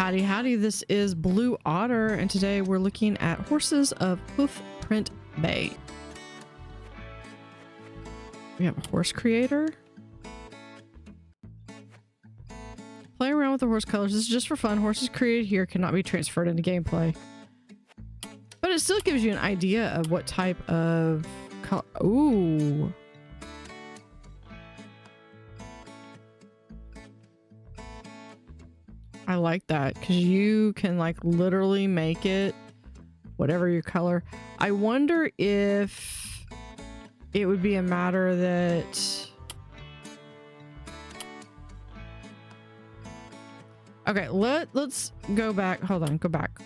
Howdy, howdy. This is Blue Otter, and today we're looking at horses of Hoofprint Bay. We have a horse creator. Play around with the horse colors. This is just for fun. Horses created here cannot be transferred into gameplay. But it still gives you an idea of what type of color. Ooh. I like that because you can like literally make it whatever your color. I wonder if it would be a matter that... Okay, let's go back. Hold on, go back.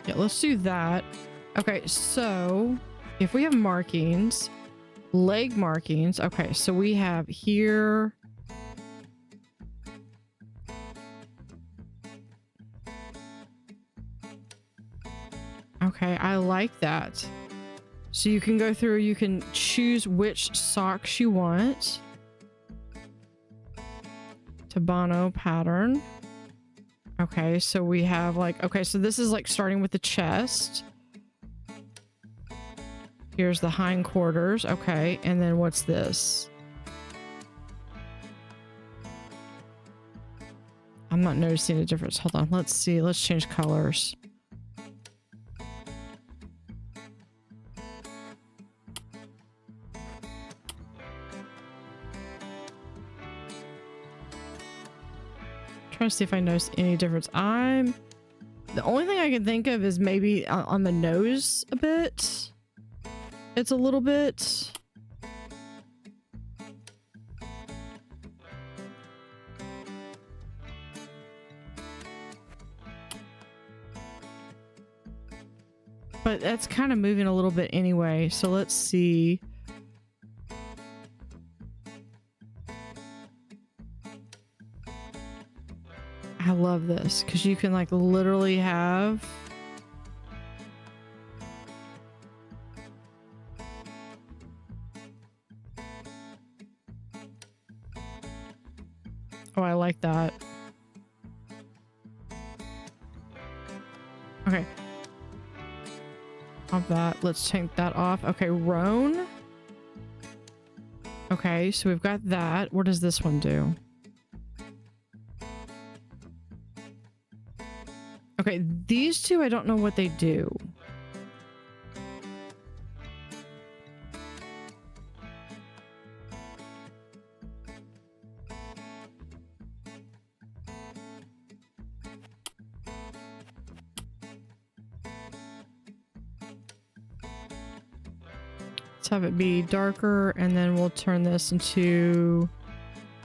Yeah, let's do that. Okay, so if we have markings, leg markings. Okay, so we have here. Okay, I like that. So you can go through, you can choose which socks you want. Tabano pattern. Okay, so we have like, okay, so this is like starting with the chest. Here's the hindquarters. Okay, and then what's this? I'm not noticing a difference. Hold on, let's see. Let's change colors. Trying to see if I notice any difference. The only thing I can think of is maybe on the nose a bit. It's a little bit. But that's kind of moving a little bit anyway. So let's see. I love this because you can like literally have oh, I like that. Okay. Of that, let's take that off. Okay, roan. Okay, so we've got that. What does this one do? Okay, these two, I don't know what they do. Let's have it be darker, and then we'll turn this into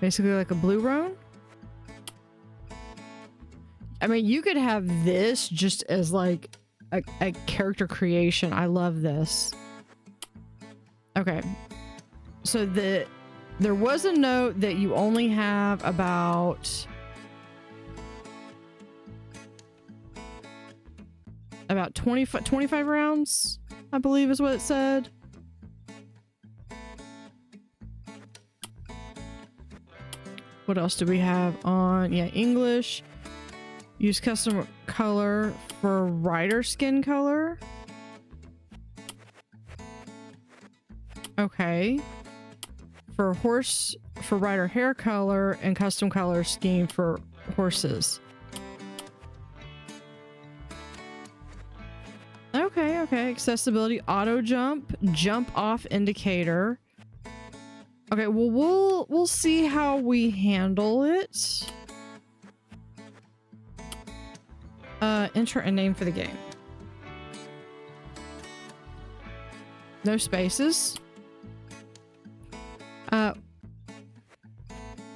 basically like a blue roan. I mean, you could have this just as like a character creation. I love this. Okay. So there was a note that you only have about 25 rounds, I believe is what it said. What else do we have on? Yeah, English. Use custom color for rider skin color. Okay. For rider hair color and custom color scheme for horses. Okay, okay. Accessibility, auto jump, jump off indicator. Okay, well we'll see how we handle it. Enter a name for the game. No spaces. Thought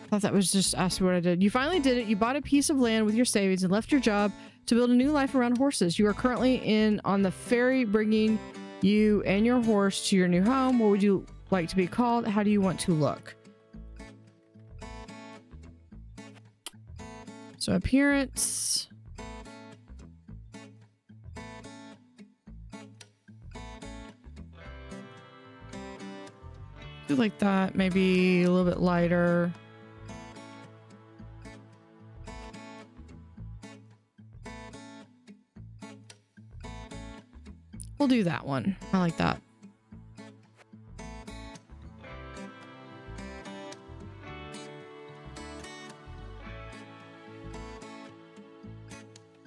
that was just asked what I did. You finally did it. You bought a piece of land with your savings and left your job to build a new life around horses. You are currently on the ferry bringing you and your horse to your new home. What would you like to be called? How do you want to look? So appearance. Do like that, maybe a little bit lighter. We'll do that one. I like that.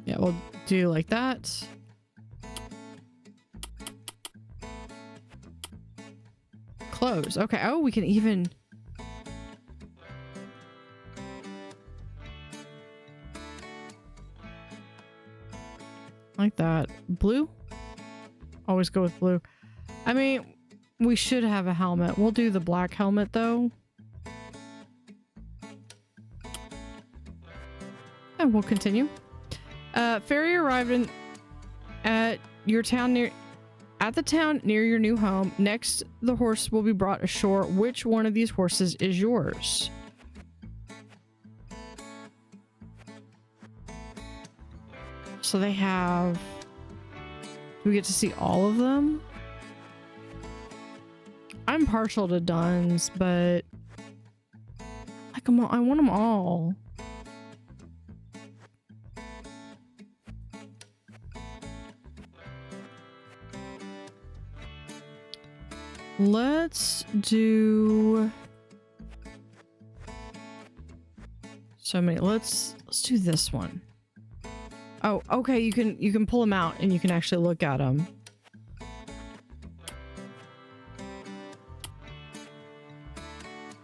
Yeah, we'll do like that. Close. Okay. Oh, we can even... like that. Blue? Always go with blue. I mean, we should have a helmet. We'll do the black helmet though. And we'll continue. Ferry arrived at your town near your new home. Next, the horse will be brought ashore. Which one of these horses is yours? So they have... do we get to see all of them? I'm partial to Duns, but like them all. I want them all. Let's do so many. Let's do this one. Oh, okay. You can pull them out and you can actually look at them.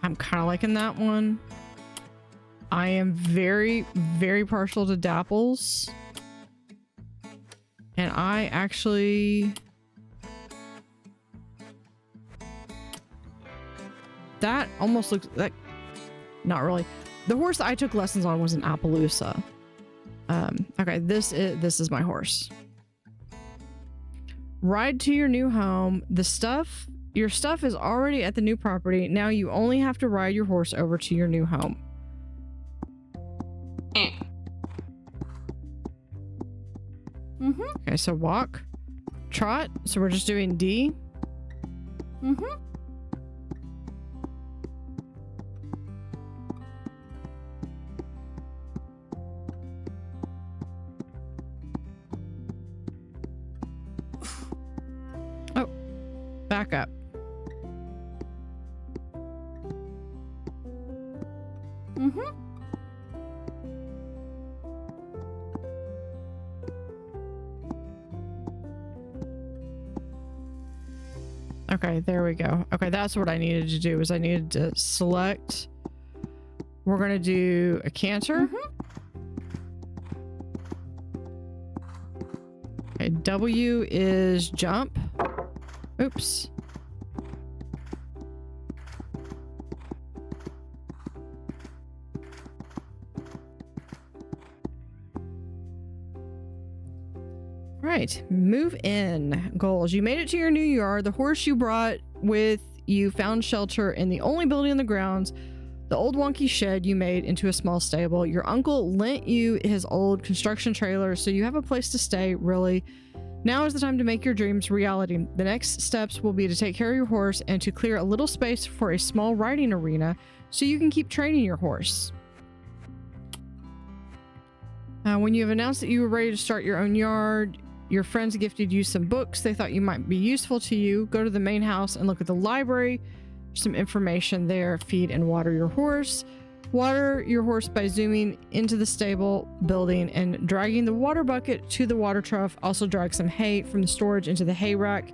I'm kind of liking that one. I am very, very partial to Dapples. And I actually... that almost looks like... not really. The horse I took lessons on was an Appaloosa. Okay, this is my horse. Ride to your new home. Your stuff is already at the new property. Now you only have to ride your horse over to your new home. Okay, so walk. Trot. So we're just doing D. Oh, back up. Okay, there we go. Okay, that's what I needed to do, is I needed to select. We're going to do a canter. Okay, W is jump. Oops. Right, move in. Goals. You made it to your new yard. The horse you brought with you found shelter in the only building on the grounds, the old wonky shed you made into a small stable. Your uncle lent you his old construction trailer, so you have a place to stay, really. Now is the time to make your dreams reality. The next steps will be to take care of your horse and to clear a little space for a small riding arena so you can keep training your horse. When you have announced that you were ready to start your own yard, your friends gifted you some books they thought you might be useful to you. Go to the main house and look at the library. There's some information there. Feed and water your horse. Water your horse by zooming into the stable building and dragging the water bucket to the water trough. Also drag some hay from the storage into the hay rack.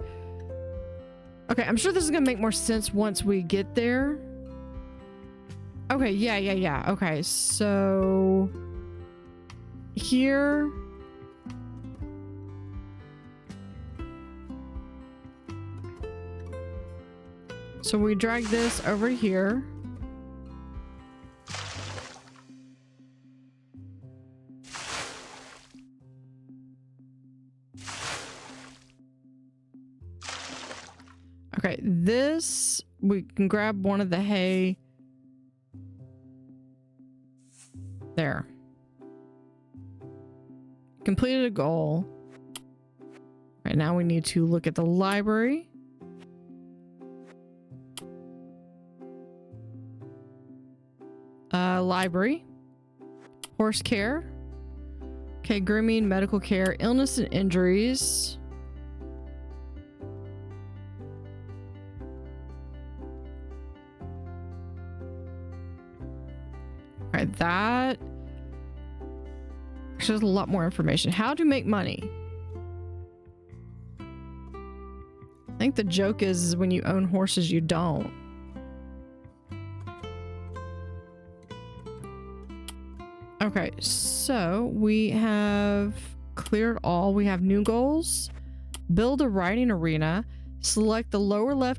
Okay, I'm sure this is gonna make more sense once we get there. Okay, yeah. Okay, so here... so we drag this over here. Okay, this, we can grab one of the hay. There. Completed a goal. Right now we need to look at the library. Library. Horse care. Okay, grooming, medical care, illness and injuries. All right, that shows a lot more information. How to make money. I think the joke is when you own horses, you don't. Okay, so we have cleared all. We have new goals. Build a riding arena. Select the area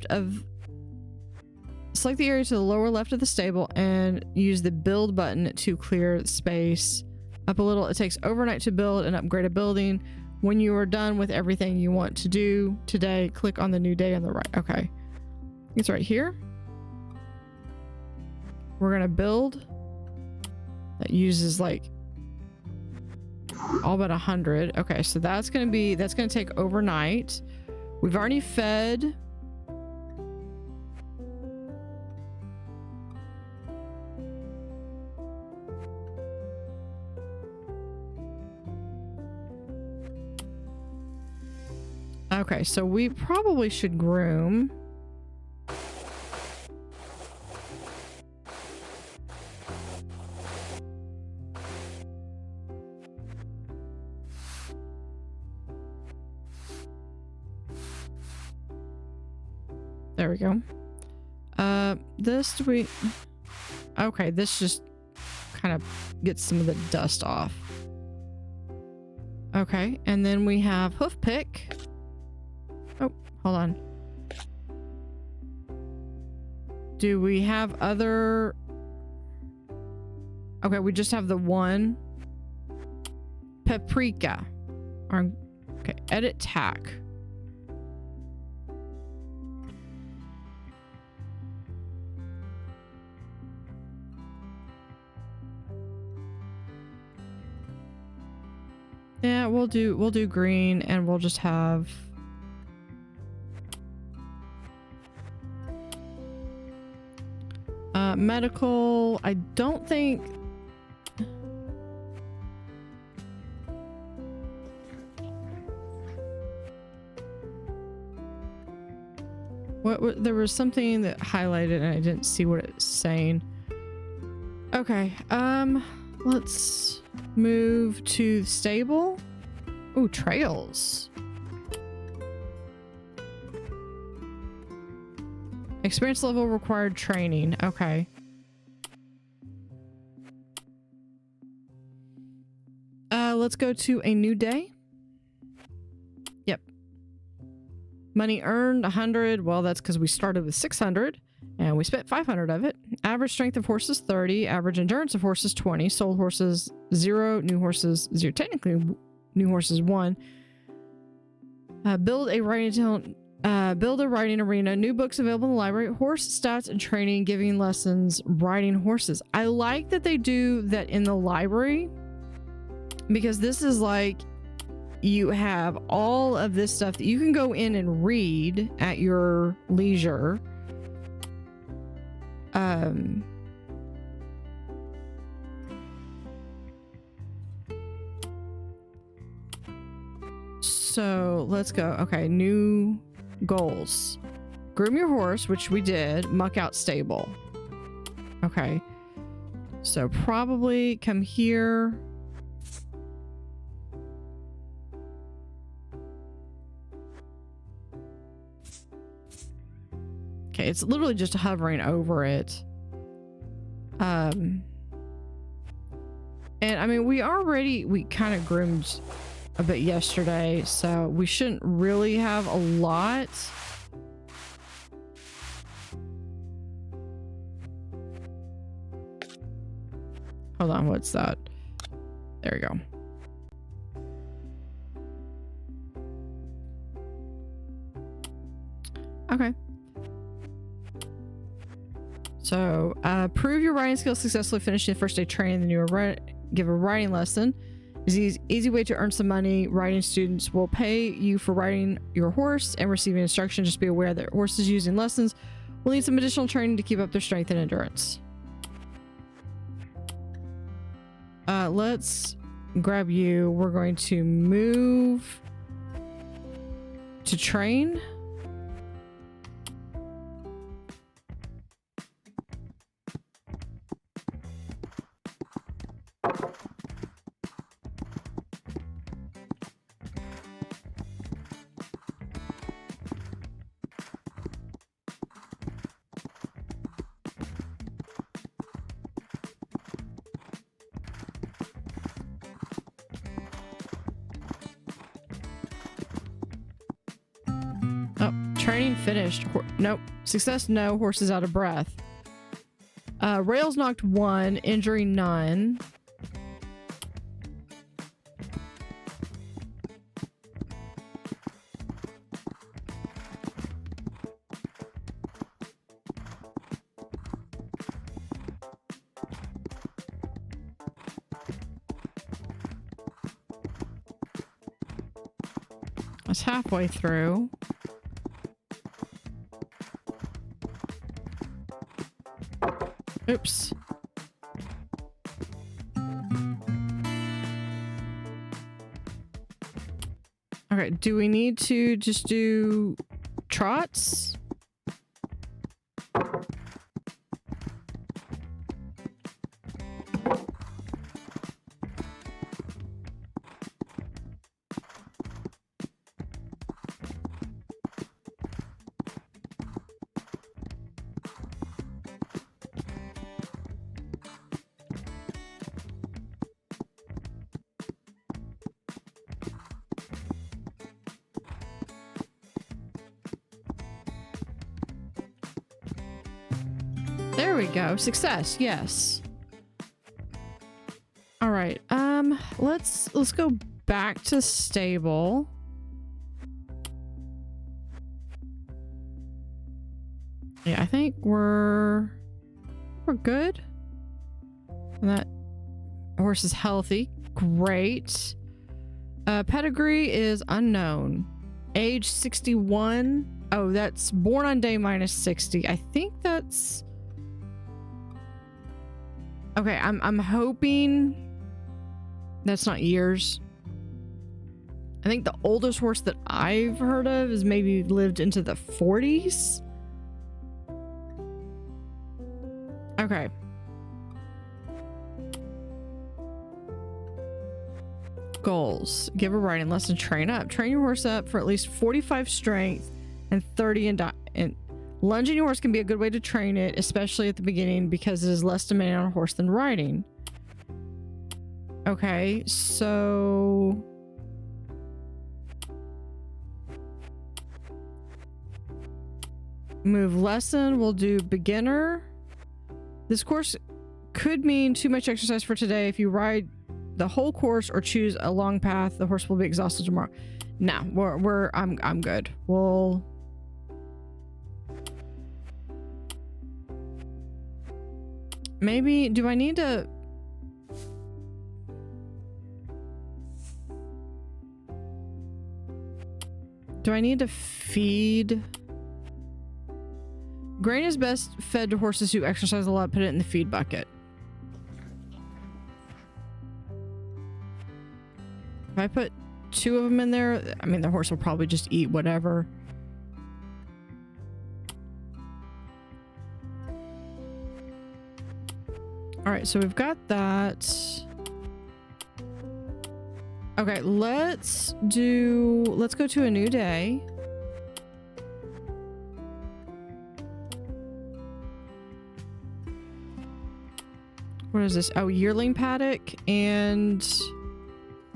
to the lower left of the stable and use the build button to clear space. Up a little. It takes overnight to build and upgrade a building. When you are done with everything you want to do today, click on the new day on the right. Okay. It's right here. We're going to build. That uses like all but 100. Okay, so that's going to take overnight. We've already fed. Okay, so we probably should groom. There we go. This okay, this just kind of gets some of the dust off. Okay, and then we have hoof pick. Oh, hold on. Do we have other? Okay, we just have the one. Paprika. Okay, edit tack. Yeah, we'll do green, and we'll just have medical. I don't think what there was something that highlighted and I didn't see what it's saying. Okay, let's move to the stable. Ooh, trails. Experience level required training. Okay. Let's go to a new day. Yep. Money earned 100. Well, that's because we started with 600 and we spent 500 of it. Average strength of horses 30. Average endurance of horses 20. Sold horses 0. New horses 0. Technically, new horses 1. Build a riding arena. New books available in the library. Horse stats and training. Giving lessons. Riding horses. I like that they do that in the library, because this is like you have all of this stuff that you can go in and read at your leisure. So let's go. Okay, new goals. Groom your horse, which we did. Muck out stable. Okay. So probably come here. Okay, it's literally just hovering over it. And I mean, we kind of groomed a bit yesterday, so we shouldn't really have a lot. Hold on, what's that? There we go. Okay. So, prove your riding skills successfully. Finishing the first day training, then you give a riding lesson. Is easy way to earn some money. Riding students will pay you for riding your horse and receiving instruction. Just be aware that horses using lessons will need some additional training to keep up their strength and endurance. Let's grab you. We're going to move to train. Training finished. Nope. Success, no. Horse is out of breath. Rails knocked 1. Injury, none. That's halfway through. Oops. Okay, do we need to just do trots? There we go. Success. Yes. All right. Let's go back to stable. Yeah, I think we're good. And that horse is healthy. Great. Pedigree is unknown. Age 61. Oh, that's born on day minus 60. I think that's okay. I'm hoping that's not years. I think the oldest horse that I've heard of is maybe lived into the 40s. Okay. Goals. Give a riding lesson. Train up. Train your horse up for at least 45 strength and 30 and lunging your horse can be a good way to train it, especially at the beginning because it is less demanding on a horse than riding. Okay, so move lesson. We'll do beginner. This course could mean too much exercise for today. If you ride the whole course or choose a long path, the horse will be exhausted tomorrow. No, I'm good. We'll maybe do I need to feed? Grain is best fed to horses who exercise a lot. Put it in the feed bucket. If I put 2 of them in there, I mean, the horse will probably just eat whatever. All right, so we've got that. Okay, let's go to a new day. What is this? Oh, yearling paddock and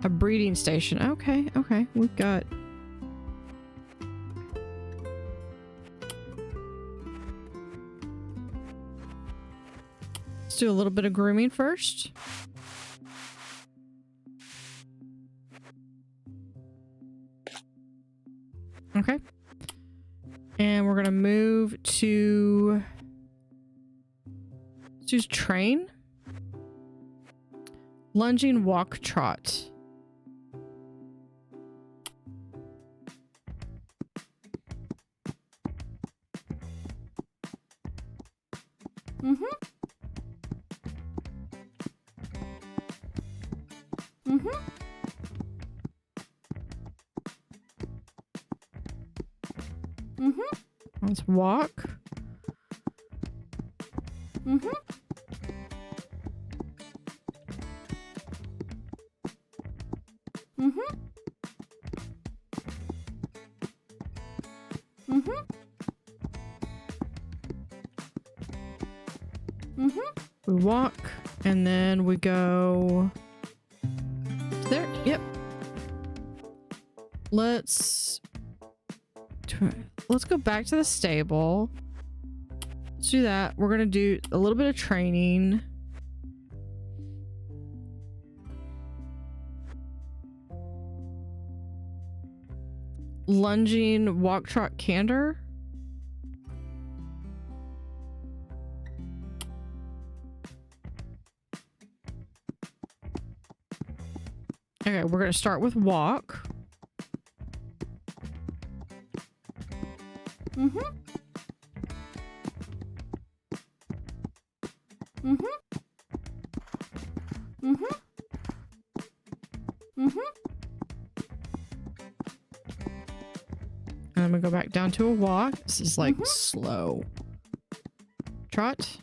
a breeding station. Okay, we've got let's do a little bit of grooming first. Okay. And we're gonna move to let's use train. Lunging, walk, trot. Let's walk. We walk, and then we go there. Yep. Let's go back to the stable. Let's do that. We're gonna do a little bit of training. Lunging, walk, trot, canter. Okay, we're gonna start with walk. And I'm gonna go back down to a walk. This is like slow. Trot.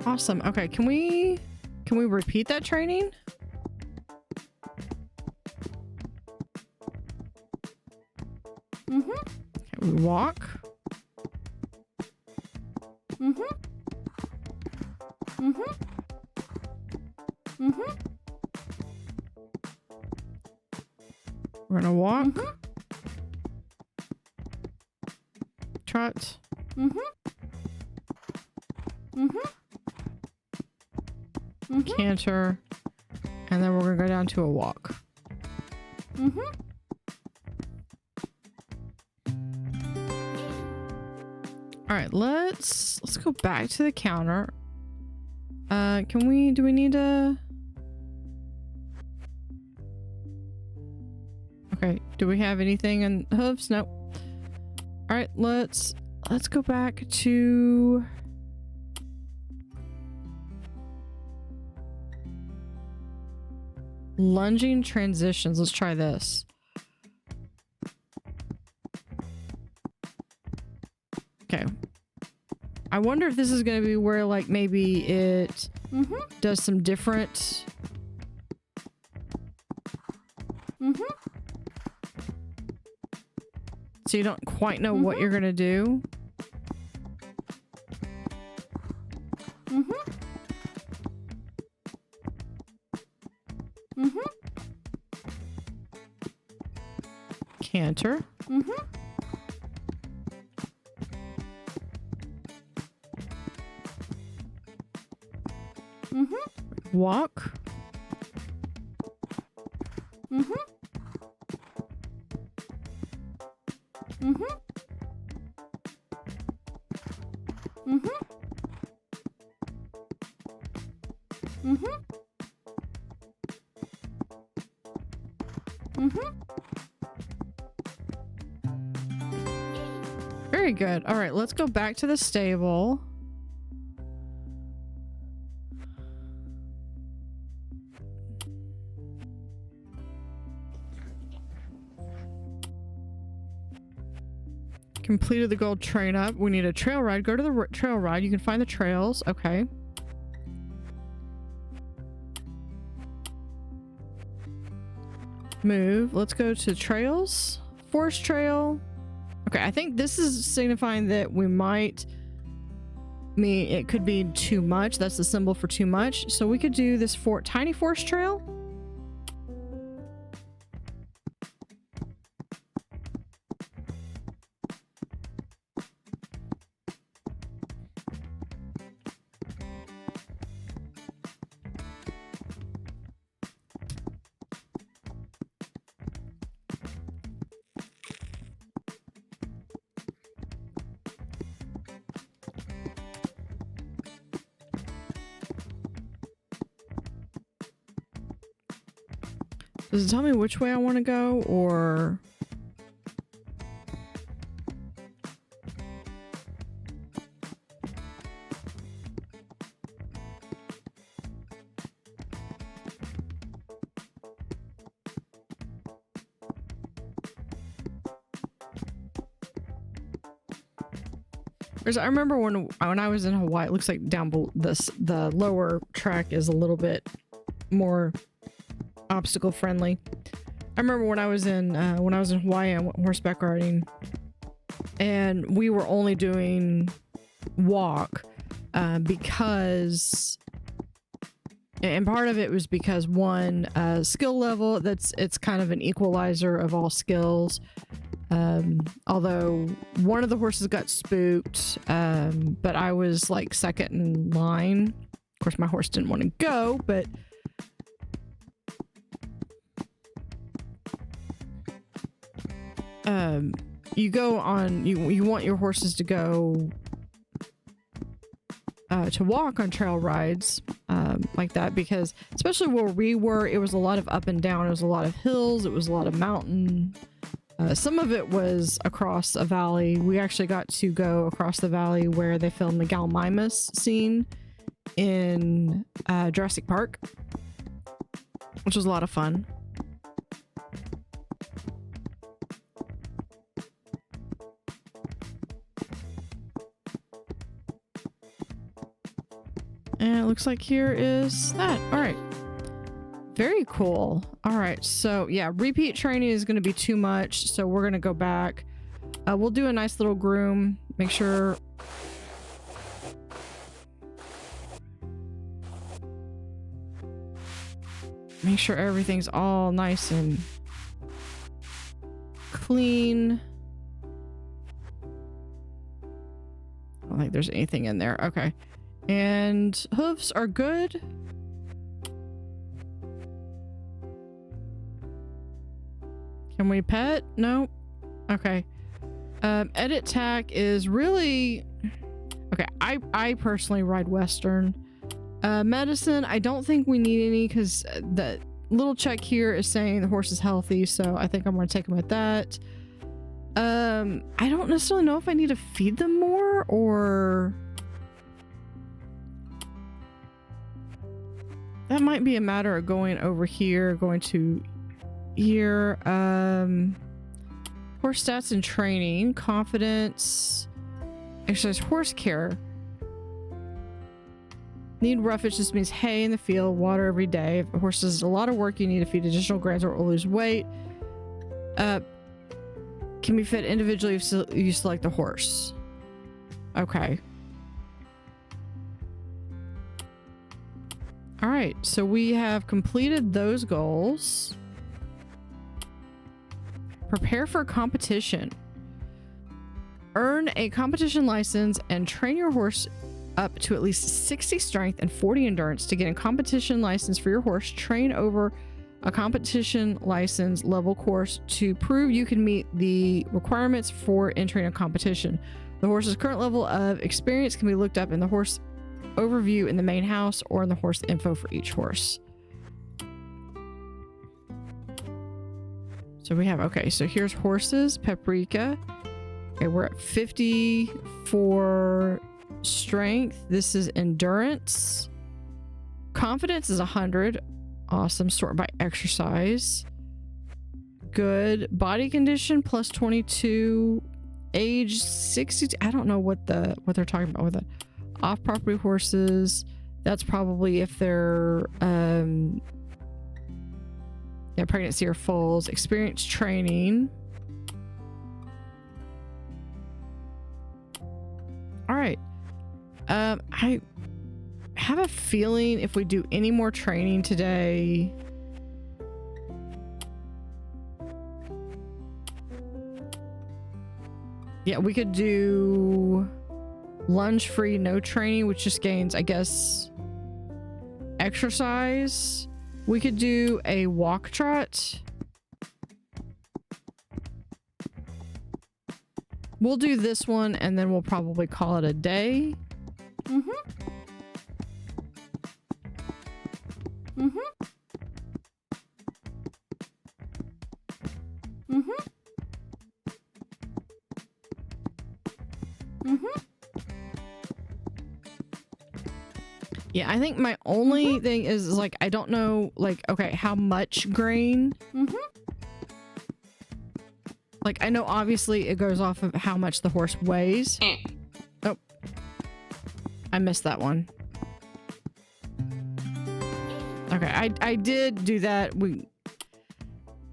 Awesome. Okay, can we repeat that training? Okay, we walk. We're gonna walk. Trot. Canter. And then we're gonna go down to a walk. All right, let's go back to the counter. Do we need to? Okay, do we have anything in hooves? Nope. All right, let's go back to lunging transitions. Let's try this. Okay. I wonder if this is going to be where, like, maybe it does some different. So you don't quite know what you're going to do. Canter. Walk. Very good. All right, let's go back to the stable. Completed the gold train up. We need a trail ride. Go to the trail ride. You can find the trails. Okay. Move. Let's go to trails. Forest trail. Okay, I think this is signifying that we might... it could be too much. That's the symbol for too much. So we could do this tiny forest trail. Does it tell me which way I want to go, or... Because I remember when I was in Hawaii, it looks like down below this, the lower track is a little bit more obstacle friendly. I remember when I was in Hawaii, I went horseback riding, and we were only doing walk because, and part of it was because one, skill level, it's kind of an equalizer of all skills. Although one of the horses got spooked, but I was like second in line. Of course, my horse didn't want to go, but you go on, you want your horses to go to walk on trail rides like that, because especially where we were, it was a lot of up and down. It was a lot of hills. It was a lot of mountain. Some of it was across a valley. We actually got to go across the valley where they filmed the Gallimimus scene in Jurassic Park, which was a lot of fun. And it looks like here is that. All right. Very cool. All right. So yeah, repeat training is going to be too much. So we're going to go back. We'll do a nice little groom. Make sure. Make sure everything's all nice and clean. I don't think there's anything in there. Okay. And hooves are good. Can we pet? No. Okay. Edit tack is really okay. I personally ride Western. Medicine, I don't think we need any because the little check here is saying the horse is healthy, so I think I'm going to take him at that. I don't necessarily know if I need to feed them more or that might be a matter of going over here, going to here. Horse stats and training, confidence, exercise, horse care. Need roughage, this means hay in the field, water every day. If a horse does a lot of work, you need to feed additional grains or it will lose weight. Can be fed individually if you select the horse. Okay. All right, so we have completed those goals. Prepare for a competition. Earn a competition license and train your horse up to at least 60 strength and 40 endurance to get a competition license for your horse. Train over a competition license level course to prove you can meet the requirements for entering a competition. The horse's current level of experience can be looked up in the horse overview in the main house or in the horse info for each horse. So we have, okay, so here's horses, Paprika. Okay, we're at 50 for strength. This is endurance. Confidence is 100. Awesome. Sort by exercise. Good. Body condition plus 22. Age 60. I don't know what they're talking about with it. Off property horses. That's probably if they're yeah, pregnancy or foals. Experience training. All right. I have a feeling if we do any more training today, yeah, we could do lunge free, no training, which just gains, I guess, exercise. We could do a walk trot. We'll do this one and then we'll probably call it a day. Yeah, I think my only thing is like, I don't know, like, okay, how much grain? Like, I know obviously it goes off of how much the horse weighs. Oh, I missed that one. Okay, I did do that.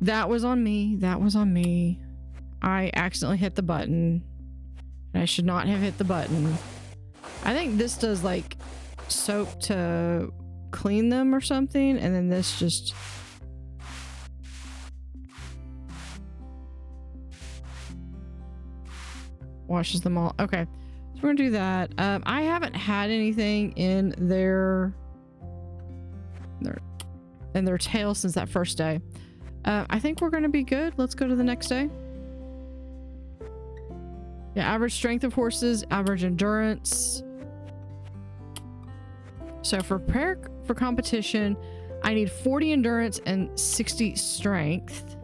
That was on me. That was on me. I accidentally hit the button. I should not have hit the button. I think this does like soap to clean them or something, and then this just washes them all. Okay, so we're gonna do that. I haven't had anything in their tail since that first day. I think we're gonna be good. Let's go to the next day. Yeah, average strength of horses, average endurance. So for prepare for competition, I need 40 endurance and 60 strength.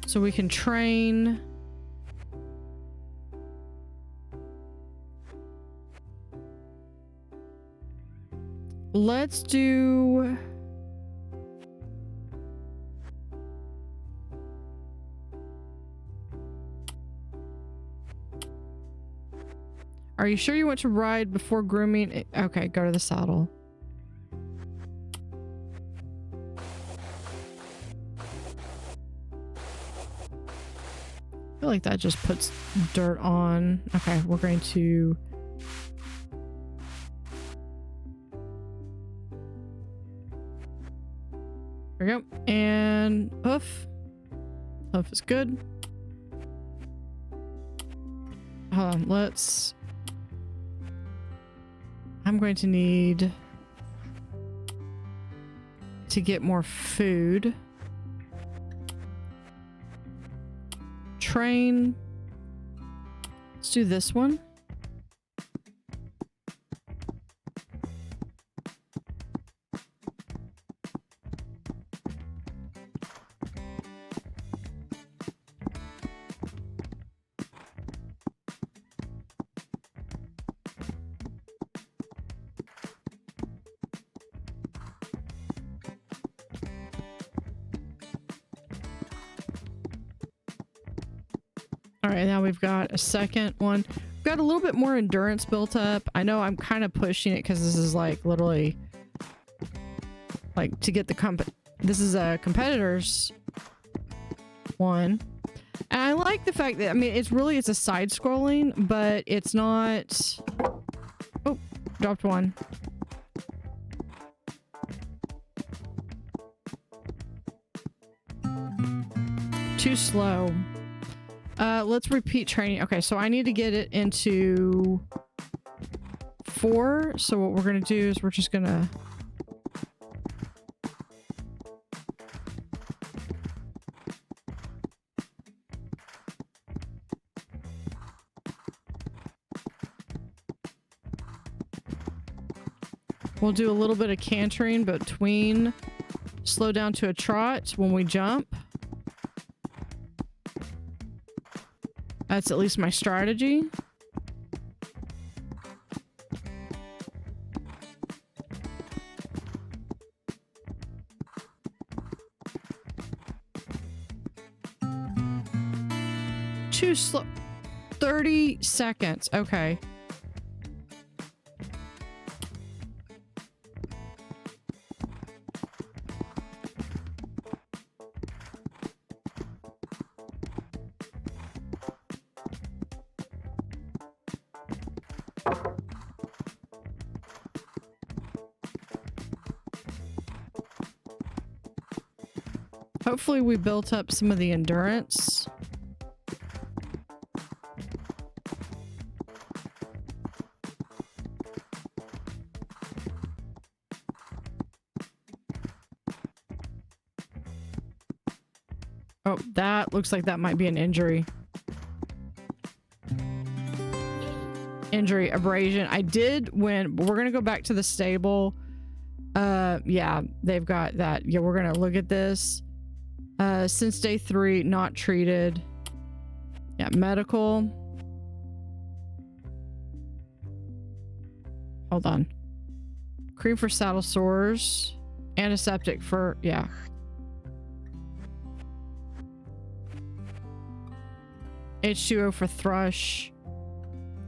So we can train. Let's do... Are you sure you want to ride before grooming? Okay, go to the saddle. I feel like that just puts dirt on. Okay, we're going to... There we go. And hoof. Hoof is good. Hold on, let's... I'm going to need to get more food. Train. Let's do this one. Alright, now we've got a second one. We've got a little bit more endurance built up. I know I'm kind of pushing it because this is like literally like to get the this is a competitor's one. And I like the fact that, I mean, it's a side scrolling, but it's not... Oh, dropped one. Too slow. Let's repeat training. Okay, so I need to get it into 4. So what we're gonna do is we're just gonna... We'll do a little bit of cantering between, slow down to a trot when we jump. That's at least my strategy. Too slow. 30 seconds. Okay. Hopefully we built up some of the endurance. Oh, that looks like that might be an injury. Injury, abrasion. I did win, but we're gonna go back to the stable. Yeah, they've got that. Yeah, we're gonna look at this. Since day 3, not treated. Yeah, medical. hold on. Cream for saddle sores. Antiseptic for, yeah. H2O for thrush.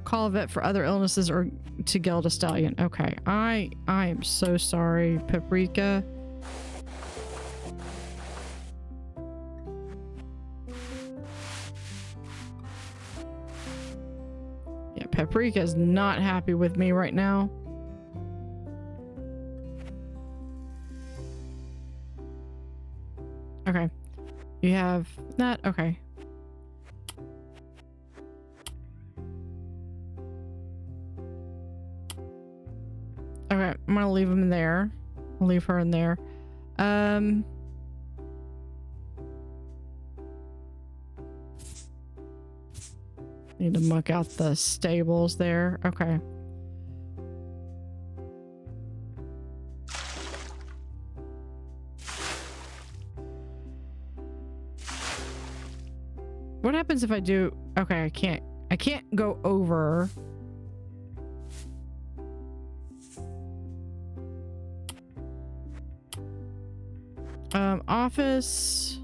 Call a vet for other illnesses or to geld a stallion. Okay. I am so sorry, Paprika. Yeah, Paprika is not happy with me right now. Okay. You have that? Okay. Okay, I'm gonna leave him in there. I'll leave her in there. Need to muck out the stables there. Okay. What happens if I do? Okay, I can't go over. Office.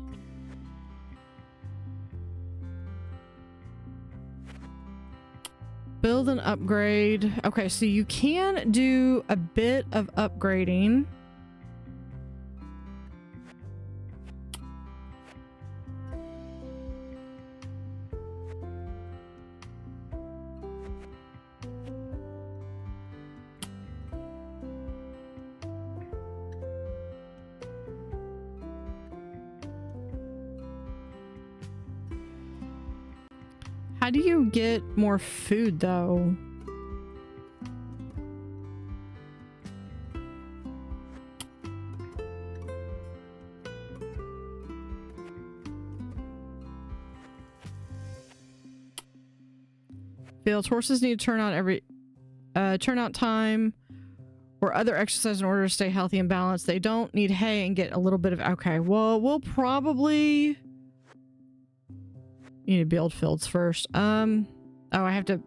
Build and upgrade. Okay, so you can do a bit of upgrading. How do you get more food though? Fields. Horses need to turn out time or other exercise in order to stay healthy and balanced. They don't need hay and get a little bit of, okay, well, we'll probably need to build fields first. Oh, I have to.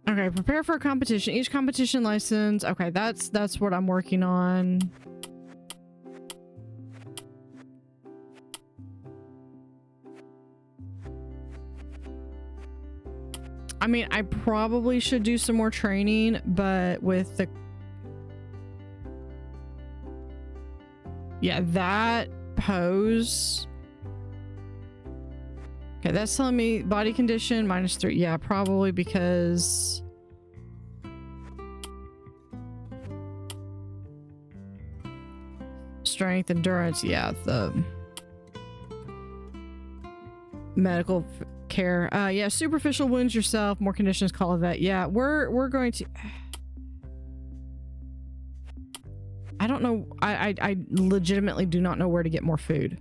Okay, prepare for a competition. Each competition license. Okay, that's what I'm working on. I mean, I probably should do some more training, but with the... Yeah, that pose. Okay, that's telling me body condition -3. Yeah, probably because... Strength, endurance. Yeah, the... medical care. Yeah, superficial wounds yourself. More conditions, call a vet. Yeah, we're going to... I don't know. I legitimately do not know where to get more food.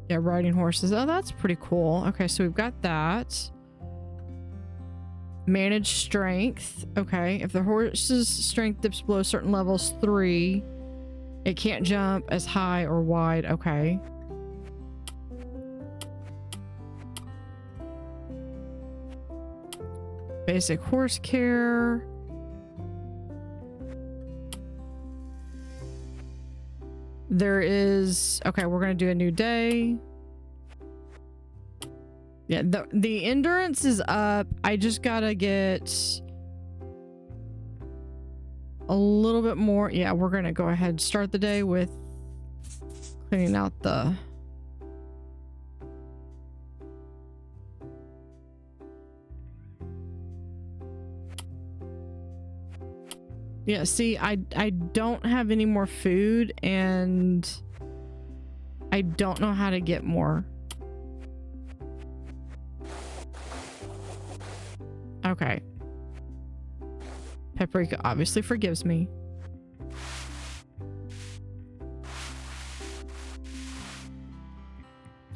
Yeah, riding horses. Oh, that's pretty cool. Okay, so we've got that. Manage strength. Okay, if the horse's strength dips below certain levels 3, it can't jump as high or wide. Okay. Basic horse care. There is... Okay, we're gonna do a new day. Yeah, the endurance is up. I just gotta get a little bit more. Yeah, we're gonna go ahead and start the day with cleaning out the... Yeah, see, I don't have any more food and I don't know how to get more. Okay. Paprika obviously forgives me.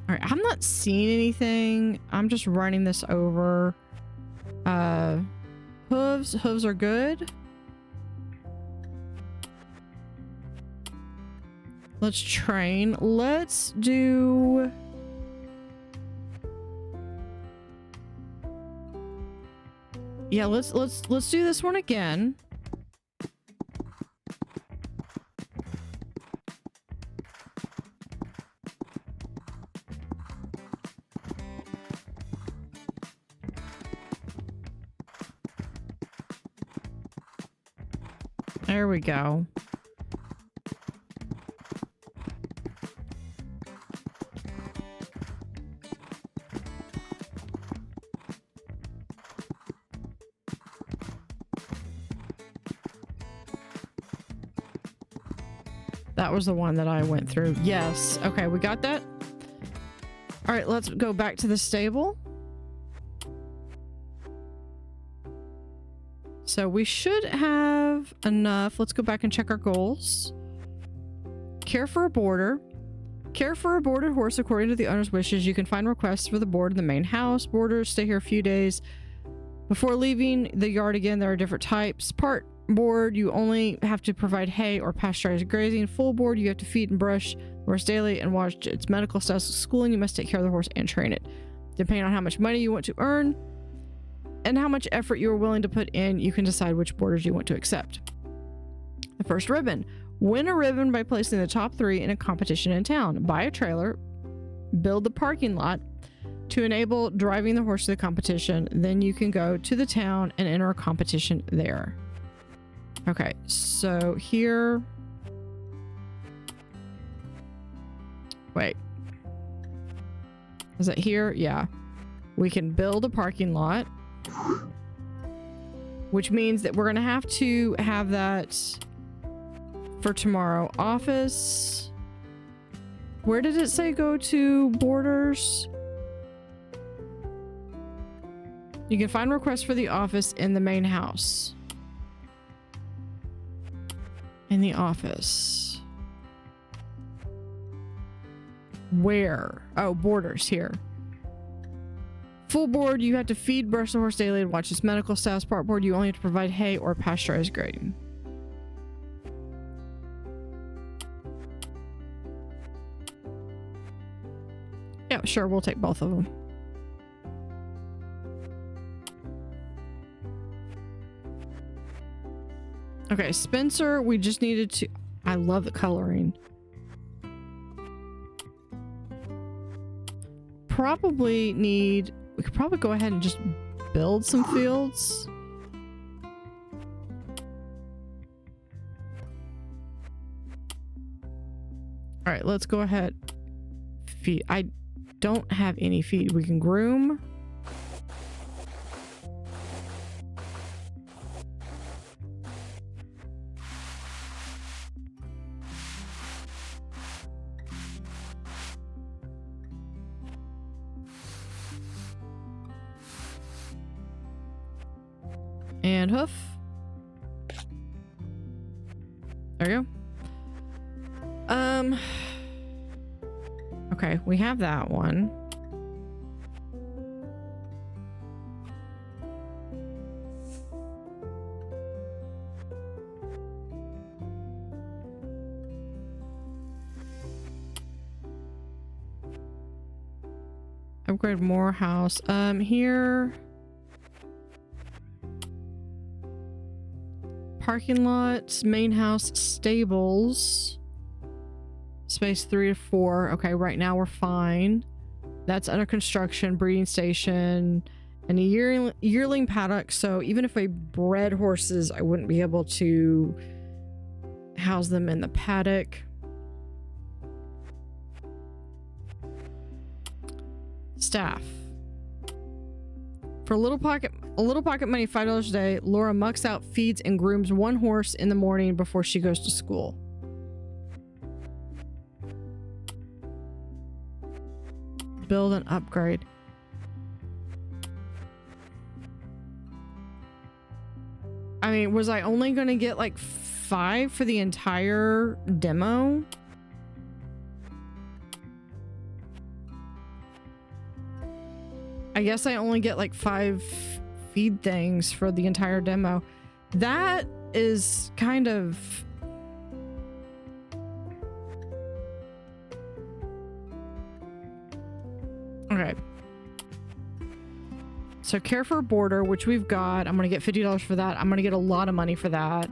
All right, I'm not seeing anything. I'm just running this over. Hooves are good. Let's train. Let's do... Yeah, let's do this one again. There we go. That was the one that I went through. Yes. Okay, we got that. All right, let's go back to the stable. So we should have enough. Let's go back and check our goals. Care for a boarder. Care for a boarded horse according to the owner's wishes. You can find requests for the board in the main house. Boarders stay here a few days before leaving the yard again. There are different types. Part board, you only have to provide hay or pasteurized grazing. Full board, you have to feed and brush the horse daily and watch its medical status. Schooling, you must take care of the horse and train it. Depending on how much money you want to earn and how much effort you are willing to put in, you can decide which boarders you want to accept. The first ribbon. Win a ribbon by placing the top 3 in a competition in town. Buy a trailer. Build the parking lot to enable driving the horse to the competition. Then you can go to the town and enter a competition there. Okay, so here... Wait. Is it here? Yeah. We can build a parking lot, which means that we're going to have that for tomorrow. Office. Where did it say go to boarders? You can find requests for the office in the main house. In the office. Where? Oh, boarders here. Full board, you have to feed, brush the horse daily, and watch its medical status. Part board, you only have to provide hay or pasteurized grading. Yeah, sure, we'll take both of them. Okay, Spencer, we just needed to... I love the coloring. Probably need... We could probably go ahead and just build some fields. All right, let's go ahead. Feed. I don't have any feed. We can groom. And hoof. There you go. Okay, we have that one. Upgrade more house. Here. Parking lot, main house, stables. Space 3 to 4. Okay, right now we're fine. That's under construction. Breeding station and a yearling paddock. So even if I bred horses, I wouldn't be able to house them in the paddock. Staff. For a little pocket money, $5 a day, Laura mucks out, feeds, and grooms one horse in the morning before she goes to school. Build and upgrade. I mean, was I only going to get like 5 for the entire demo? I guess I only get like 5 feed things for the entire demo. That is kind of... Okay. So care for a border, which we've got. I'm going to get $50 for that. I'm going to get a lot of money for that.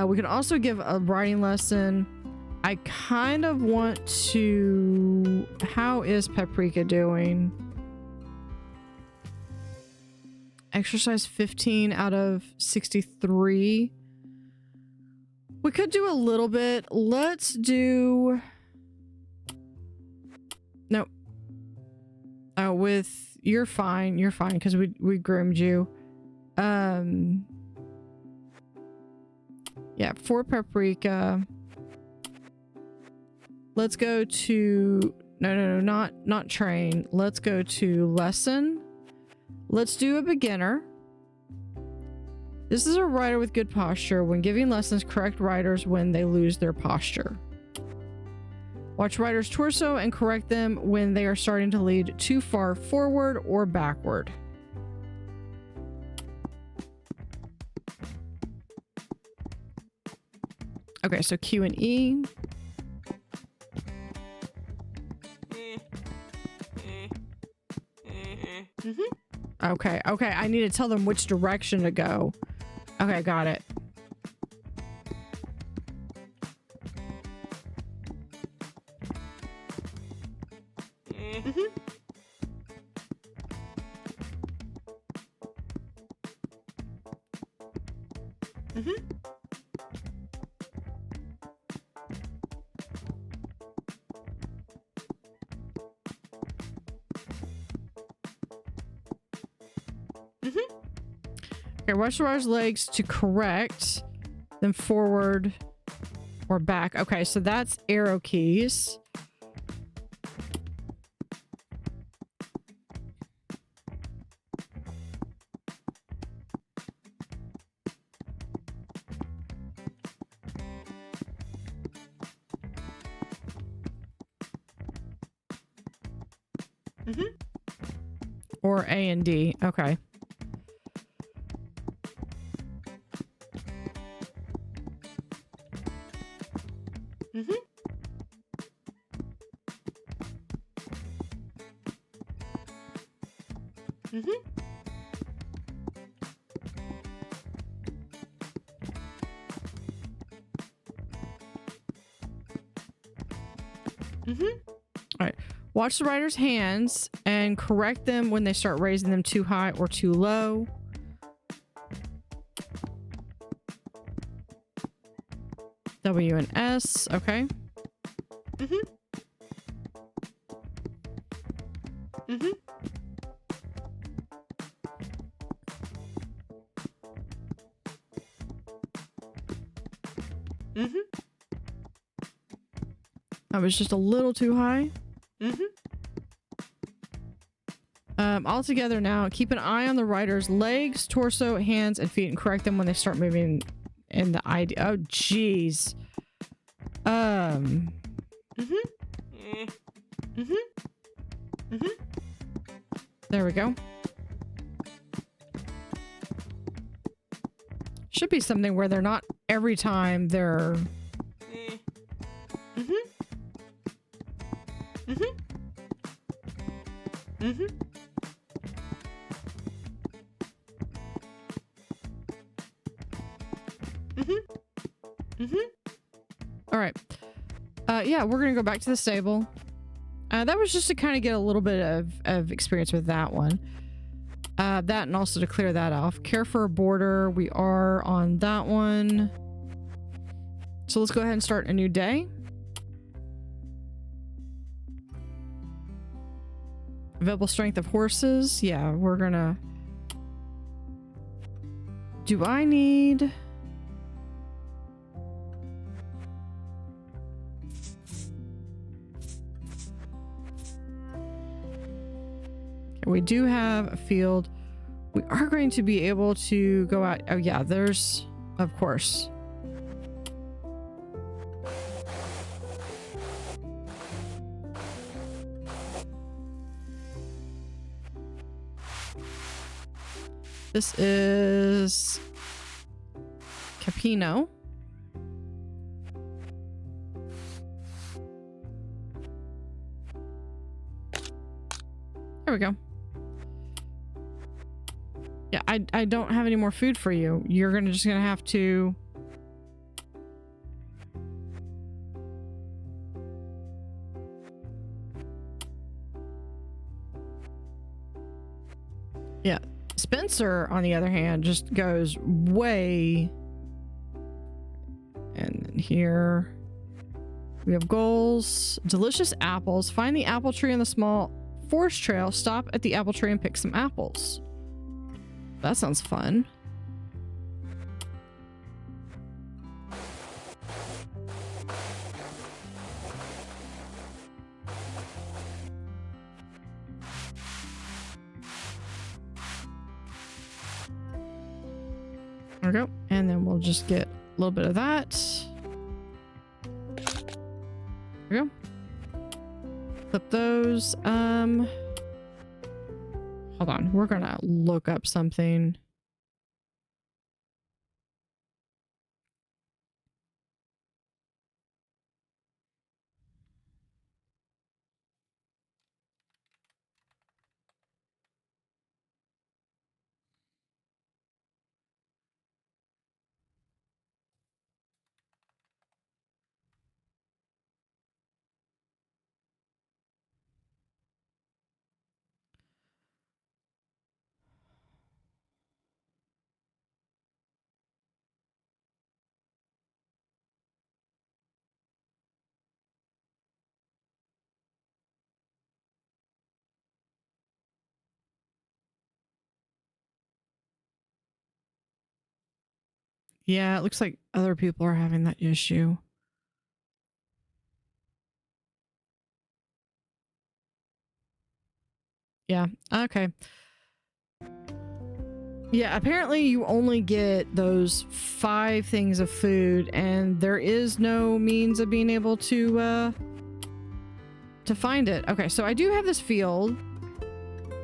We can also give a writing lesson. I kind of want to... How is Paprika doing? Exercise 15 out of 63. We could do a little bit. Let's do... Nope. With... You're fine. You're fine because we groomed you. Yeah, for Paprika. Let's go to... No, not train. Let's go to lesson. Let's do a beginner. This is a rider with good posture. When giving lessons, correct riders when they lose their posture. Watch riders' torso and correct them when they are starting to lead too far forward or backward. Okay, so Q and E. Okay, I need to tell them which direction to go. Okay, got it. Okay, watch the rider's legs to correct them forward or back. Okay, so that's arrow keys. Or A and D. Okay. Alright. Watch the rider's hands and correct them when they start raising them too high or too low. W and S. Okay. That was just a little too high. All together now. Keep an eye on the rider's legs, torso, hands, and feet, and correct them when they start moving in the ID. Oh, jeez. There we go. Should be something where they're not every time they're... All right. Yeah, we're gonna go back to the stable. That was just to kind of get a little bit of experience with that one. That and also to clear that off. Care for a border. We are on that one. So let's go ahead and start a new day. Available strength of horses. Yeah, we're gonna... Do I need... We do have a field. We are going to be able to go out. Oh yeah, there's, of course. This is Capino. There we go. Yeah, I don't have any more food for you. You're just gonna have to... Yeah. Spencer, on the other hand, just goes way... And then here... We have goals. Delicious apples. Find the apple tree on the small forest trail. Stop at the apple tree and pick some apples. That sounds fun. There we go. And then we'll just get a little bit of that. There we go. Flip those. Hold on. We're gonna look up something. Yeah, it looks like other people are having that issue. Yeah, okay. Yeah, apparently you only get those 5 things of food, and there is no means of being able to find it. Okay, so I do have this field.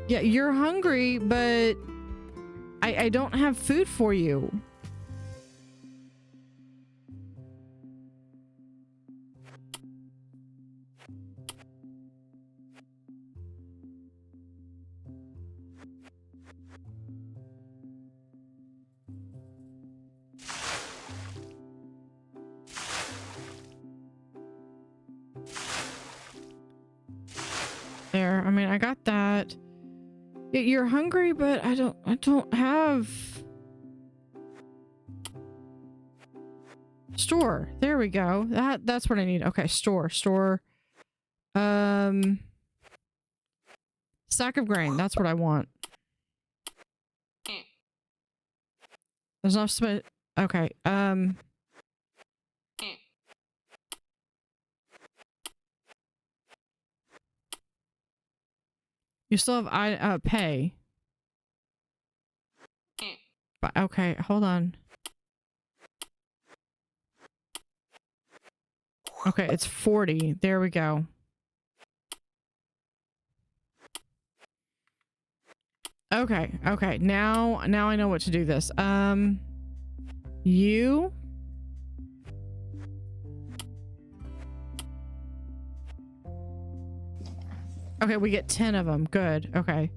Yeah, you're hungry, but I don't have food for you. There, I mean, I got that. You're hungry, but I don't have... Store. There we go. That's what I need. Okay, store. Sack of grain. That's what I want. There's enough space. Okay. You still have pay. But okay, hold on. Okay, it's 40. There we go. Okay. Now I know what to do this. You. Okay, we get 10 of them. Good. Okay.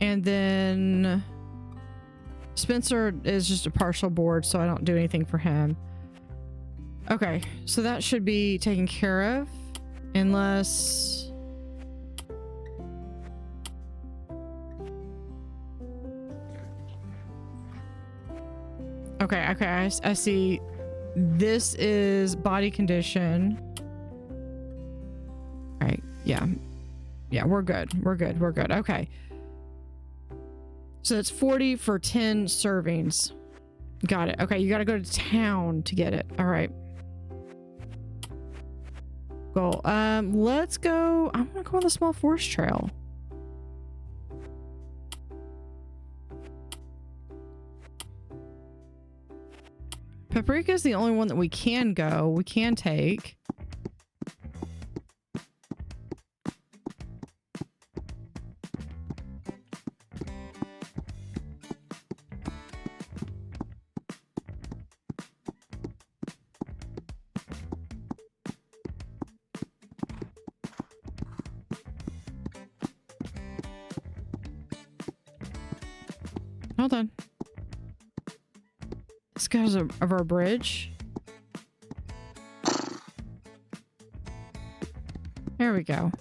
And then Spencer is just a partial board, so I don't do anything for him. Okay, so that should be taken care of, unless... Okay, I see. This is body condition. All right, yeah, we're good. Okay. So it's 40 for 10 servings. Got it. Okay, you got to go to town to get it. All right. Goal. Let's go. I want to go on the small forest trail. Paprika is the only one that we can take. Hold on. This guy's of our bridge. There we go.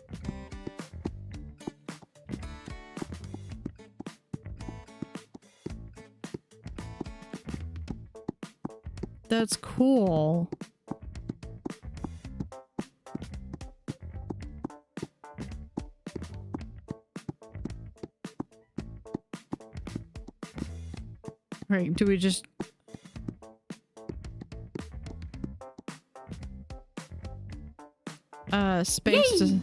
That's cool. Right, do we just... space to...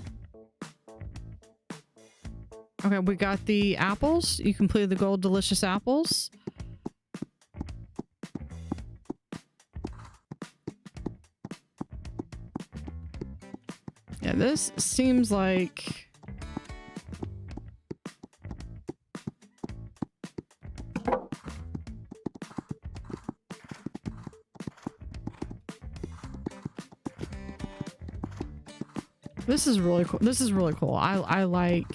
Okay, we got the apples. You completed the gold delicious apples. Yeah, this seems like... This is really cool. This is really cool. I like...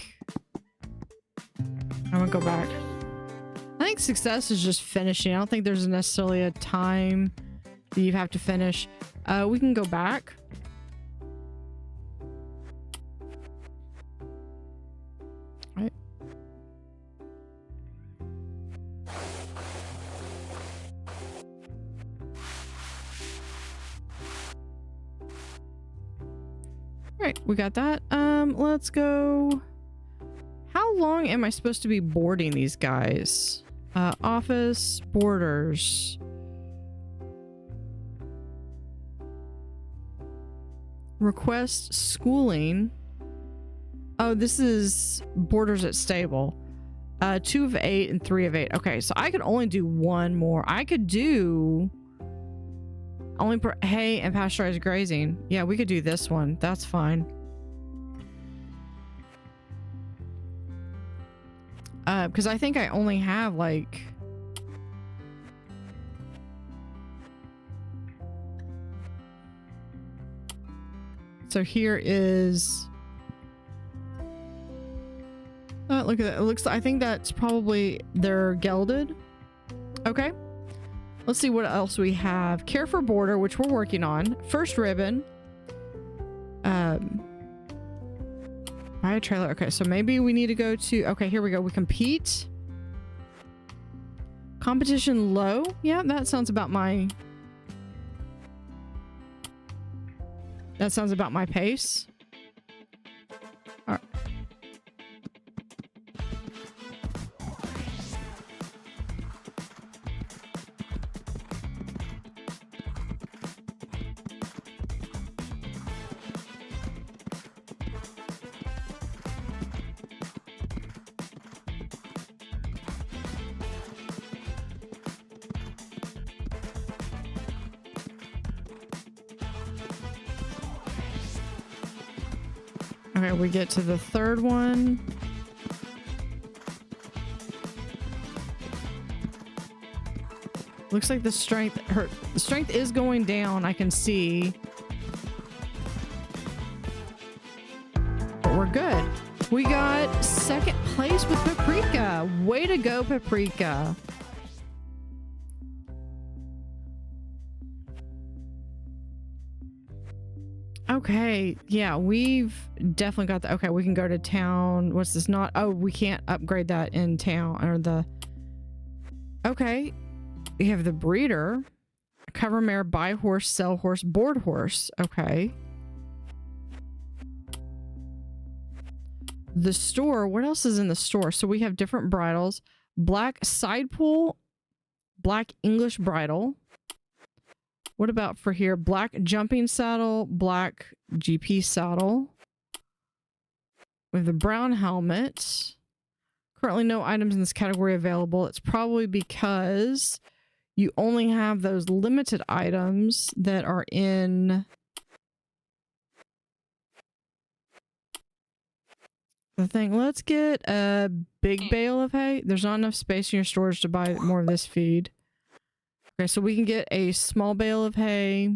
I'm gonna go back. I think success is just finishing. I don't think there's necessarily a time that you have to finish. We can go back. Right. Right, we got that. Let's go. How long am I supposed to be boarding these guys? Office, boarders. Request schooling. Oh, this is boarders at stable. 2 of 8 and 3 of 8. Okay, so I could only do one more. I could do only hay and pasteurized grazing. Yeah, we could do this one. That's fine. Because I think I only have like... So here is... look at that. It looks... I think that's probably... They're gelded. Okay. Let's see what else we have. Care for border, which we're working on. First ribbon. Buy a trailer. Okay, so maybe we need to go to... Okay, here we go. We compete. Competition low. Yeah, that sounds about my... That sounds about my pace. All right. Okay, we get to the third one. Looks like the strength is going down, I can see. But we're good. We got second place with Paprika. Way to go, Paprika. Okay, yeah, we've definitely got the... Okay, we can go to town. What's this not? Oh, we can't upgrade that in town, or the... Okay, we have the breeder. Cover mare, buy horse, sell horse, board horse. Okay. The store, what else is in the store? So we have different bridles. Black side pull, black English bridle. What about for here? Black jumping saddle, black GP saddle. We have the brown helmet. Currently no items in this category available. It's probably because you only have those limited items that are in the thing. Let's get a big bale of hay. There's not enough space in your storage to buy more of this feed. Okay, so we can get a small bale of hay.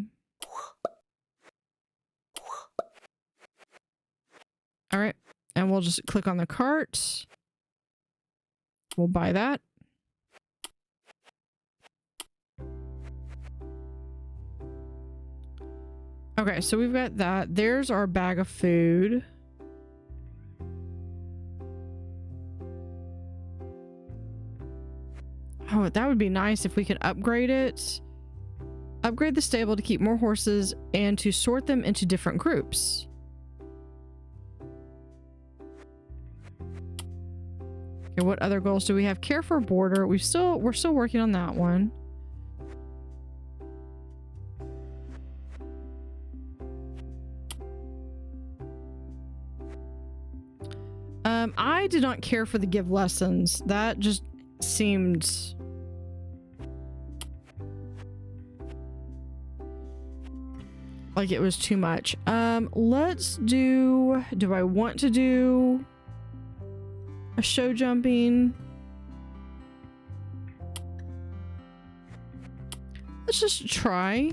All right, and we'll just click on the cart. We'll buy that. Okay, so we've got that. There's our bag of food. Oh, that would be nice if we could upgrade it. Upgrade the stable to keep more horses and to sort them into different groups. Okay, what other goals do we have? Care for a border. We're still working on that one. I did not care for the give lessons. That just seemed like it was too much. Let's do I want to do a show jumping? Let's just try.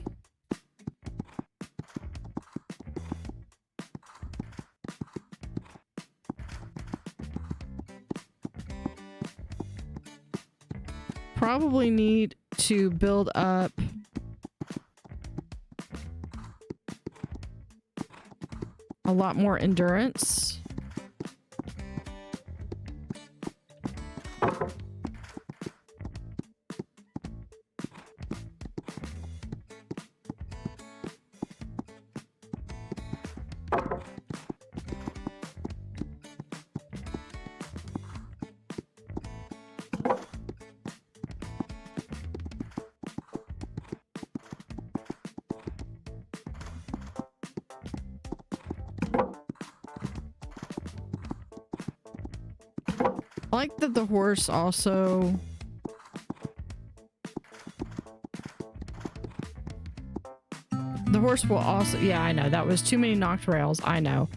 Probably need to build up a lot more endurance. I like that the horse also will also, yeah, I know that was too many knocked rails, I know,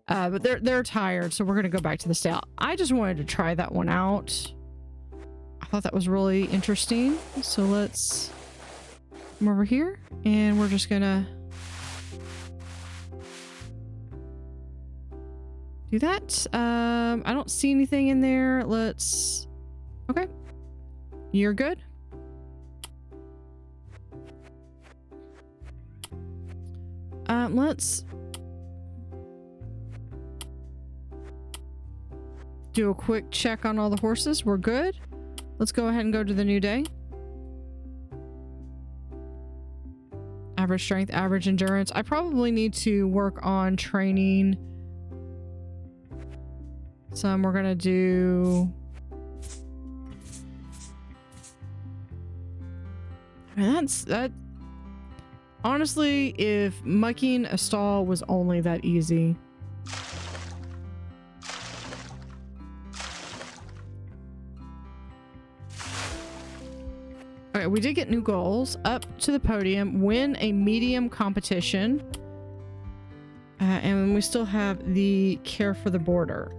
but they're tired, so we're gonna go back to the stall. I just wanted to try that one out. I thought that was really interesting, so let's come over here and we're just gonna do that. I don't see anything in there. Let's, okay, you're good. Let's do a quick check on all the horses. We're good. Let's go ahead and go to the new day. Average strength, average endurance. I probably need to work on training some. We're gonna do, and that honestly, if mucking a stall was only that easy. Okay, we did get new goals. Up to the podium, win a medium competition, and we still have the care for the border.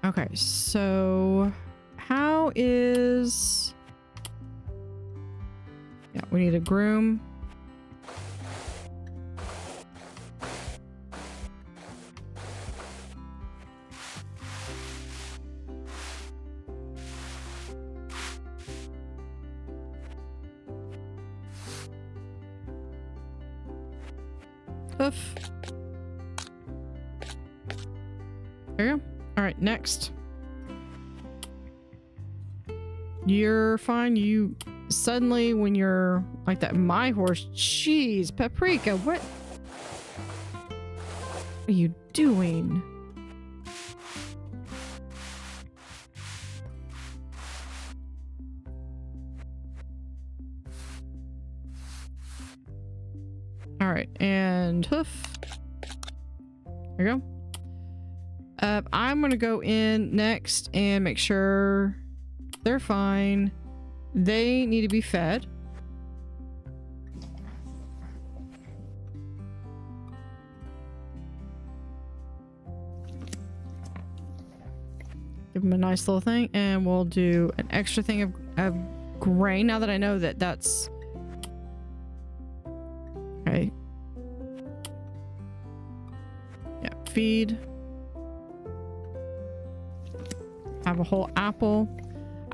Okay, so how is... Yeah, we need a groom. Hoof. There you go. All right, next. You're fine. You suddenly, when you're like that, my horse, jeez, Paprika, what are you doing? All right, and hoof. There you go. I'm gonna go in next and make sure they're fine. They need to be fed. Give them a nice little thing, and we'll do an extra thing of grain now that I know that that's okay. Yeah, feed. Have a whole apple.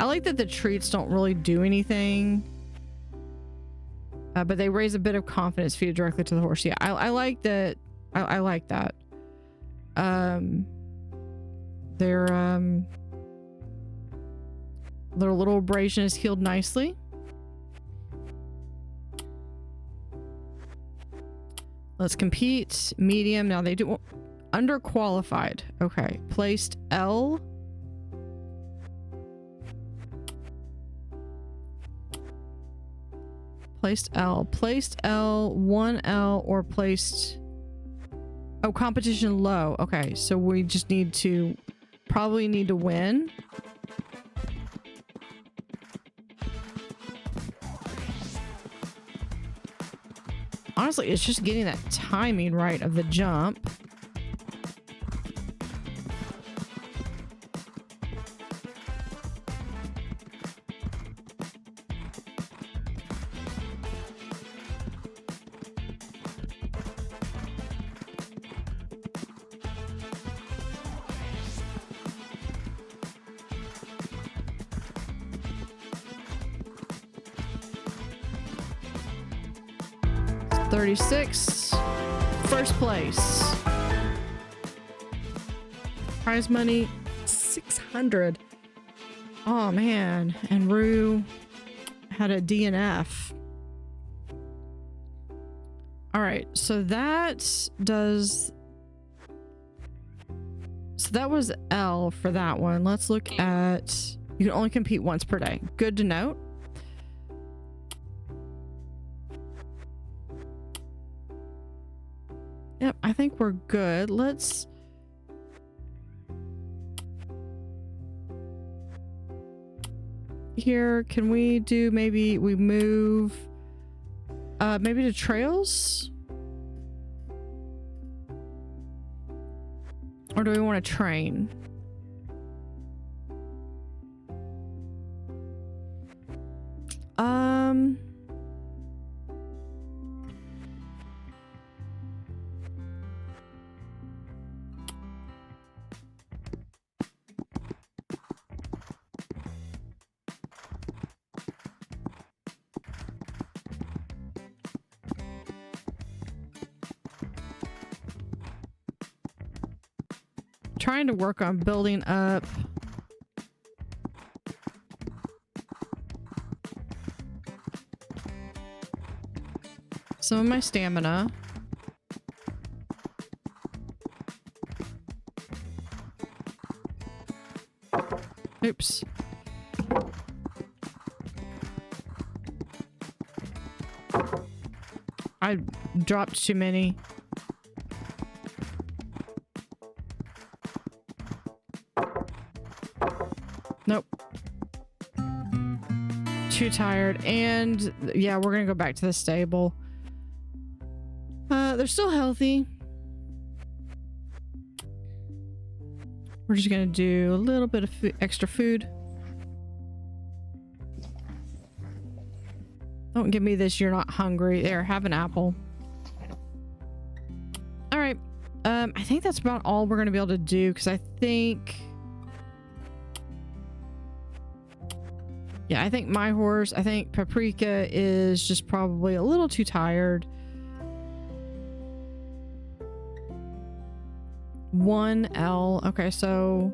I like that the treats don't really do anything. But they raise a bit of confidence feed directly to the horse. Yeah, I like that. I like that. Their little abrasion is healed nicely. Let's compete. Medium. Now they do underqualified. Okay. Placed L. Placed L. Placed L, 1L, or placed... Oh, competition low. Okay, so we just need to... Probably need to win. Honestly, it's just getting that timing right of the jump. First place. Prize money 600. Oh man, and Rue had a DNF. All right, so that does. So that was L for that one. Let's look at. You can only compete once per day. Good to note. Yep, I think we're good. Let's... Here, can we do maybe we move... maybe to trails? Or do we want to train? Trying to work on building up some of my stamina. Oops. I dropped too many. Nope. Too tired. And yeah, we're gonna go back to the stable. They're still healthy. We're just gonna do a little bit of extra food. Don't give me this, you're not hungry. There, have an apple. All right. I think that's about all we're gonna be able to do, because I think... Yeah, I think my horse, I think Paprika is just probably a little too tired. 1L. Okay, so...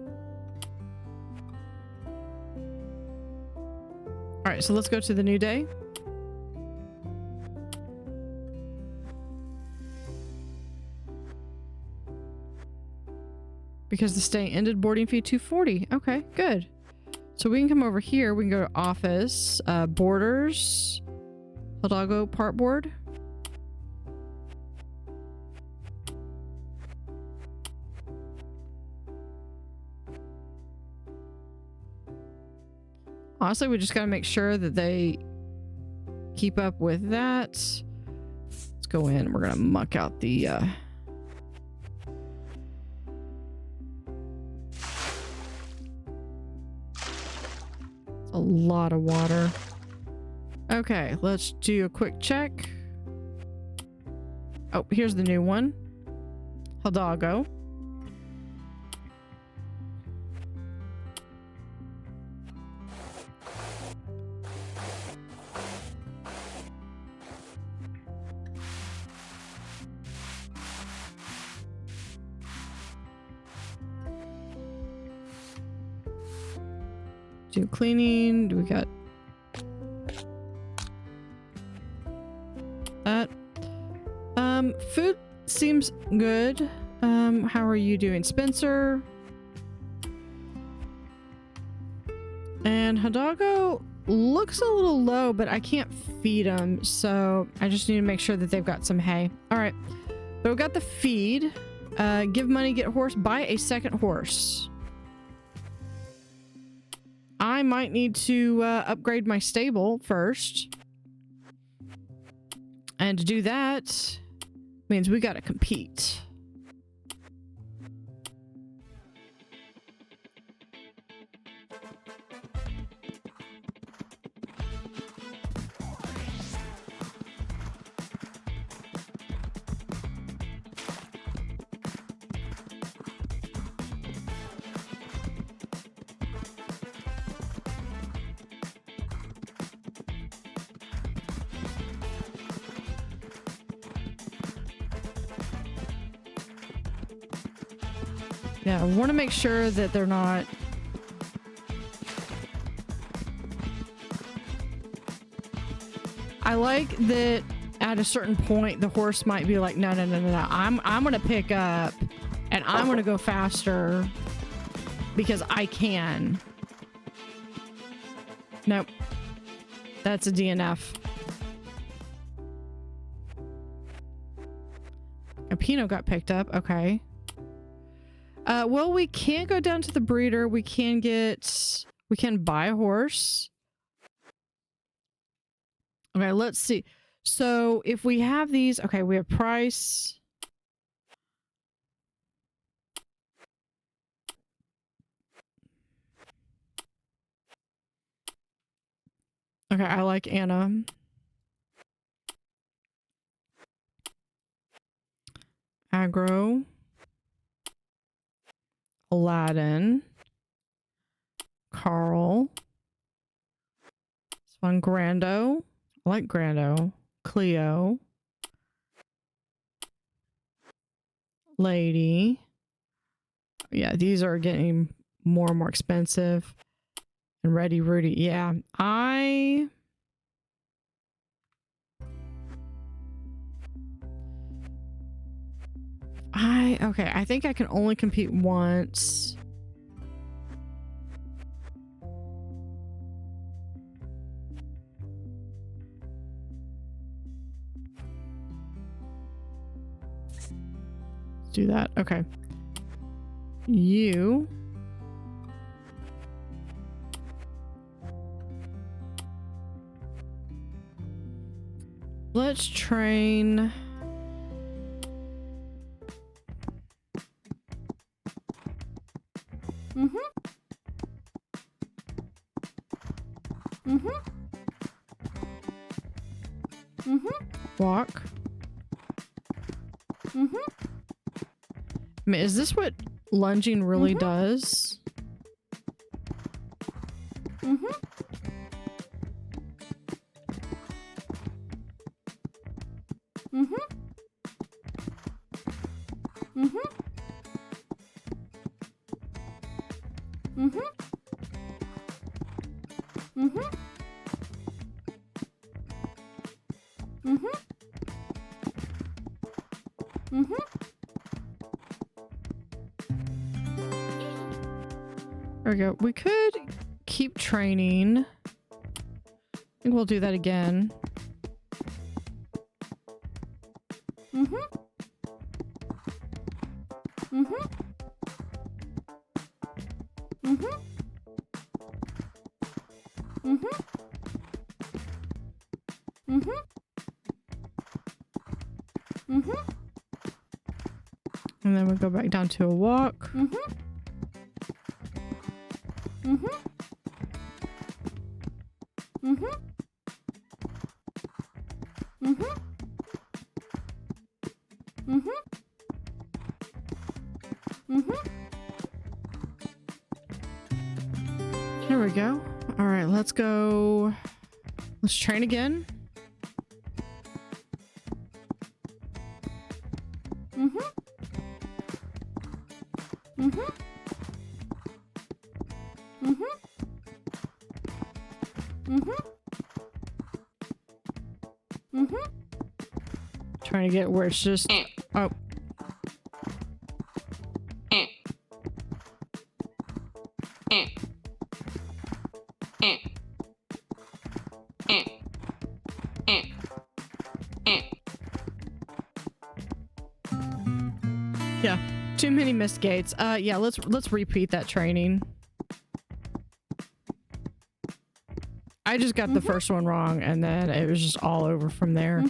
All right, so let's go to the new day. Because the stay ended, boarding fee 240. Okay, good. So we can come over here. We can go to office, borders, Hidalgo part board. Honestly, we just got to make sure that they keep up with that. Let's go in. We're going to muck out the... a lot of water. Okay, let's do a quick check. Oh, here's the new one. Hidalgo. Do cleaning. Do we got that? Food seems good. How are you doing, Spencer? And Hidalgo looks a little low, but I can't feed them, so I just need to make sure that they've got some hay. All right, but we've got the feed. Give money, get horse, buy a second horse. I might need to upgrade my stable first. And to do that means we gotta compete. Yeah, I want to make sure that they're not... I like that at a certain point the horse might be like, no, I'm gonna pick up and I'm gonna go faster because I can. Nope. That's a DNF. A Pinot got picked up. Okay. Well, we can go down to the breeder. We can buy a horse. Okay, let's see. So if we have these, okay, we have price. Okay, I like Anna. Agro. Aladdin. Carl. This one, Grando. I like Grando. Cleo. Lady. Yeah, these are getting more and more expensive. And Ready Rudy. Yeah, okay, I think I can only compete once. Let's do that. Okay. You. Let's train. Walk. I mean, is this what lunging really does? There we go. We could keep training. I think we'll do that again. And then we go back down to a walk. There we go. All right, let's go. Let's train again. Trying to get where it's just... Oh. Yeah, too many missed gates. Yeah, let's repeat that training. I just got the first one wrong, and then it was just all over from there.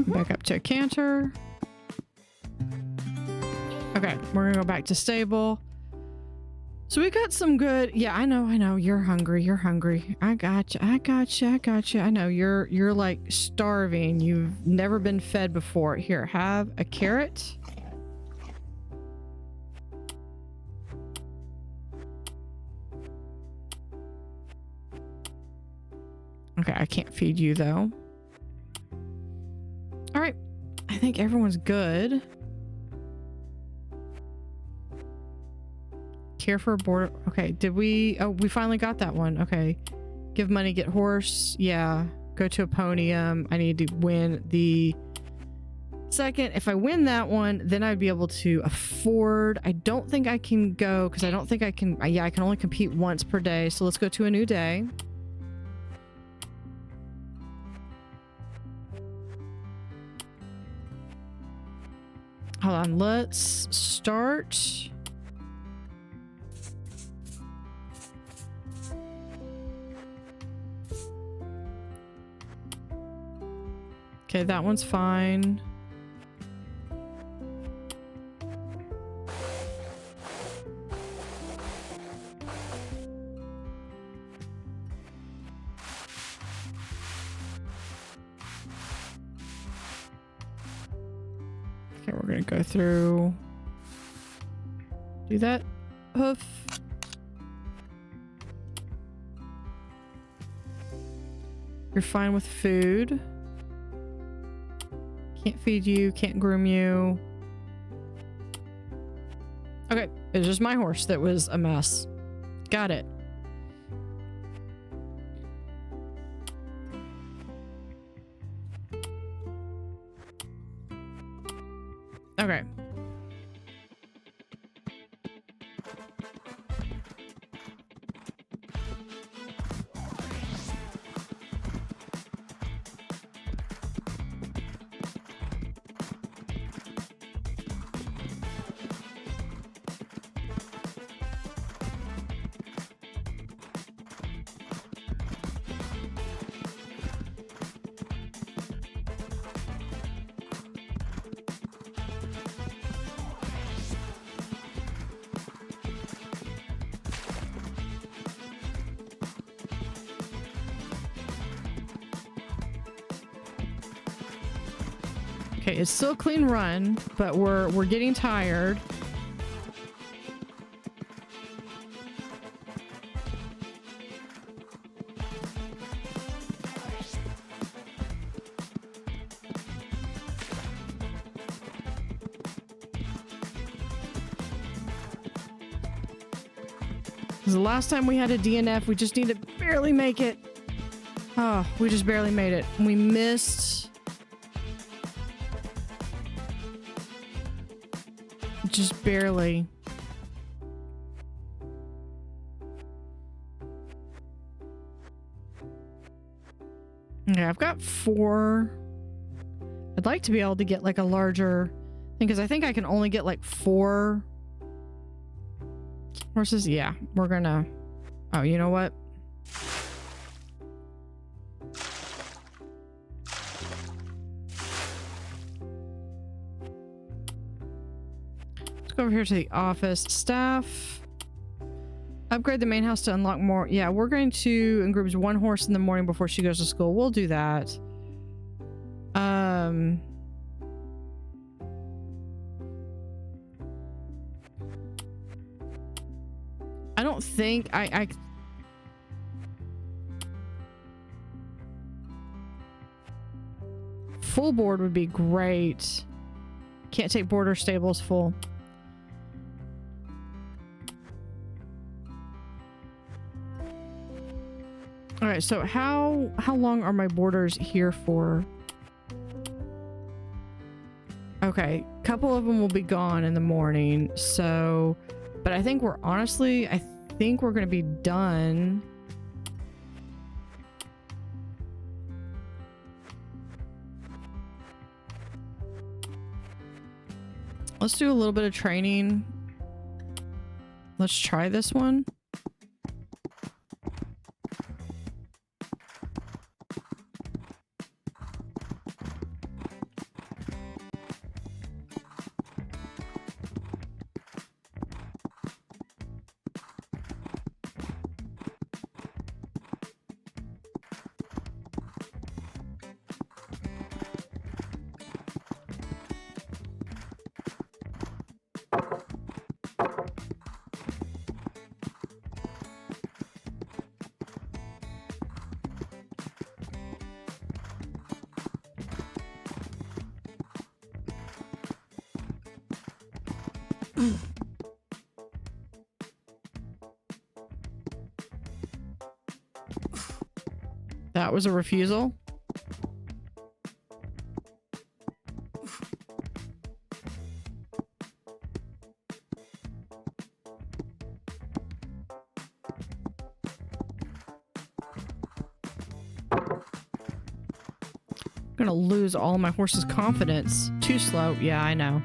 Back up to a canter. Okay, we're gonna go back to stable. So we got some good... Yeah, I know. You're hungry. I got you. I know you're like starving. You've never been fed before. Here, have a carrot. Okay, I can't feed you though. All right, I think everyone's good. Care for a border. Okay, did we... Oh, we finally got that one. Okay. Give money, get horse. Yeah. Go to a podium. I need to win the second. If I win that one, then I'd be able to afford... I don't think I can go because I don't think I can... Yeah, I can only compete once per day. So let's go to a new day. Hold on. Let's start... Okay, that one's fine. Okay, we're gonna go through. Do that. Hoof. You're fine with food. Can't feed you, can't groom you. Okay, it's just my horse that was a mess. Got it. Okay. Okay, it's still a clean run, but we're getting tired. The last time we had a DNF, we just need to barely make it. Oh, we just barely made it. We missed. Just barely. Okay, I've got 4. I'd like to be able to get like a larger thing because I think I can only get like 4 horses. Yeah, we're gonna... Oh, you know what? Let's go over here to the office. Staff. Upgrade the main house to unlock more. Yeah, we're going to in groups 1 horse in the morning before she goes to school. We'll do that. I don't think I full board would be great. Can't take board or stables full. All right, so how long are my borders here for? Okay, a couple of them will be gone in the morning, so, but I think I think we're gonna be done. Let's do a little bit of training. Let's try this one. That was a refusal. I'm gonna lose all my horse's confidence. Too slow. Yeah, I know.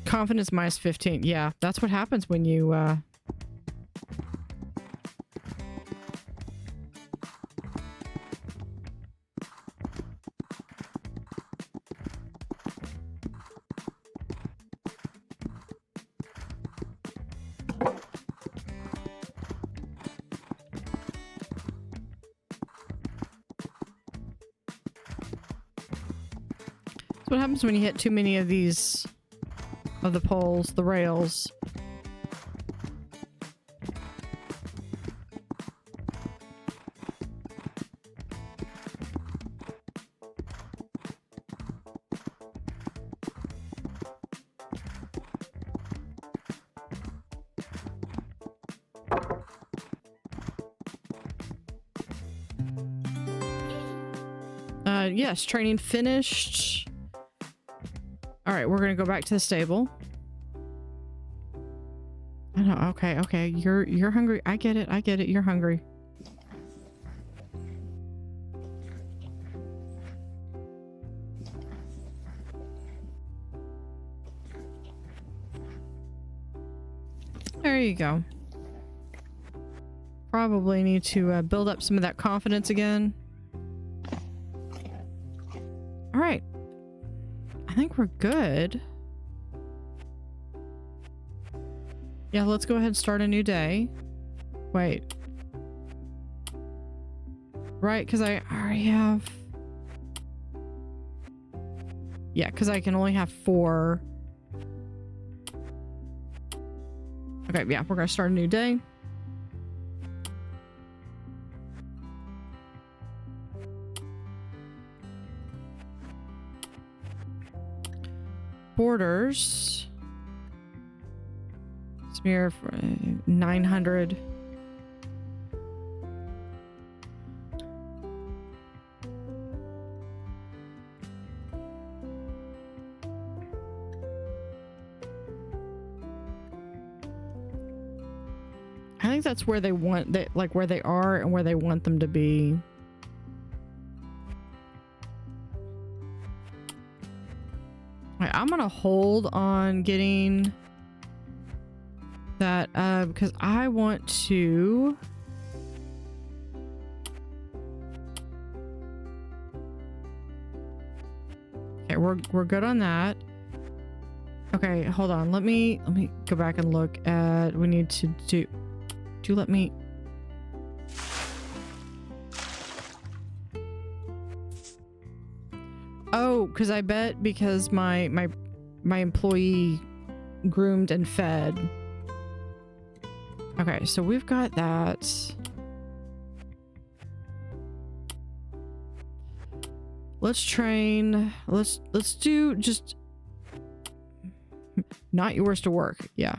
Confidence minus 15. Yeah, that's what happens when you That's what happens when you hit too many of these, of the poles, the rails. Yes, training finished. All right, we're gonna go back to the stable. I know. Okay. You're hungry. I get it. You're hungry. There you go. Probably need to build up some of that confidence again. All right. I think we're good. Yeah, let's go ahead and start a new day. Wait. Right, because I already have... Yeah, because I can only have 4. Okay, yeah, we're going to start a new day. Borders. Smear for 900. I think that's where they want that, like where they are and where they want them to be. I'm gonna hold on getting that because I want to okay, we're good on that. Okay, hold on, let me go back and look at we need to do let me Oh, because I bet because my employee groomed and fed. Okay, so we've got that. Let's train. Let's do just not yours to work. Yeah.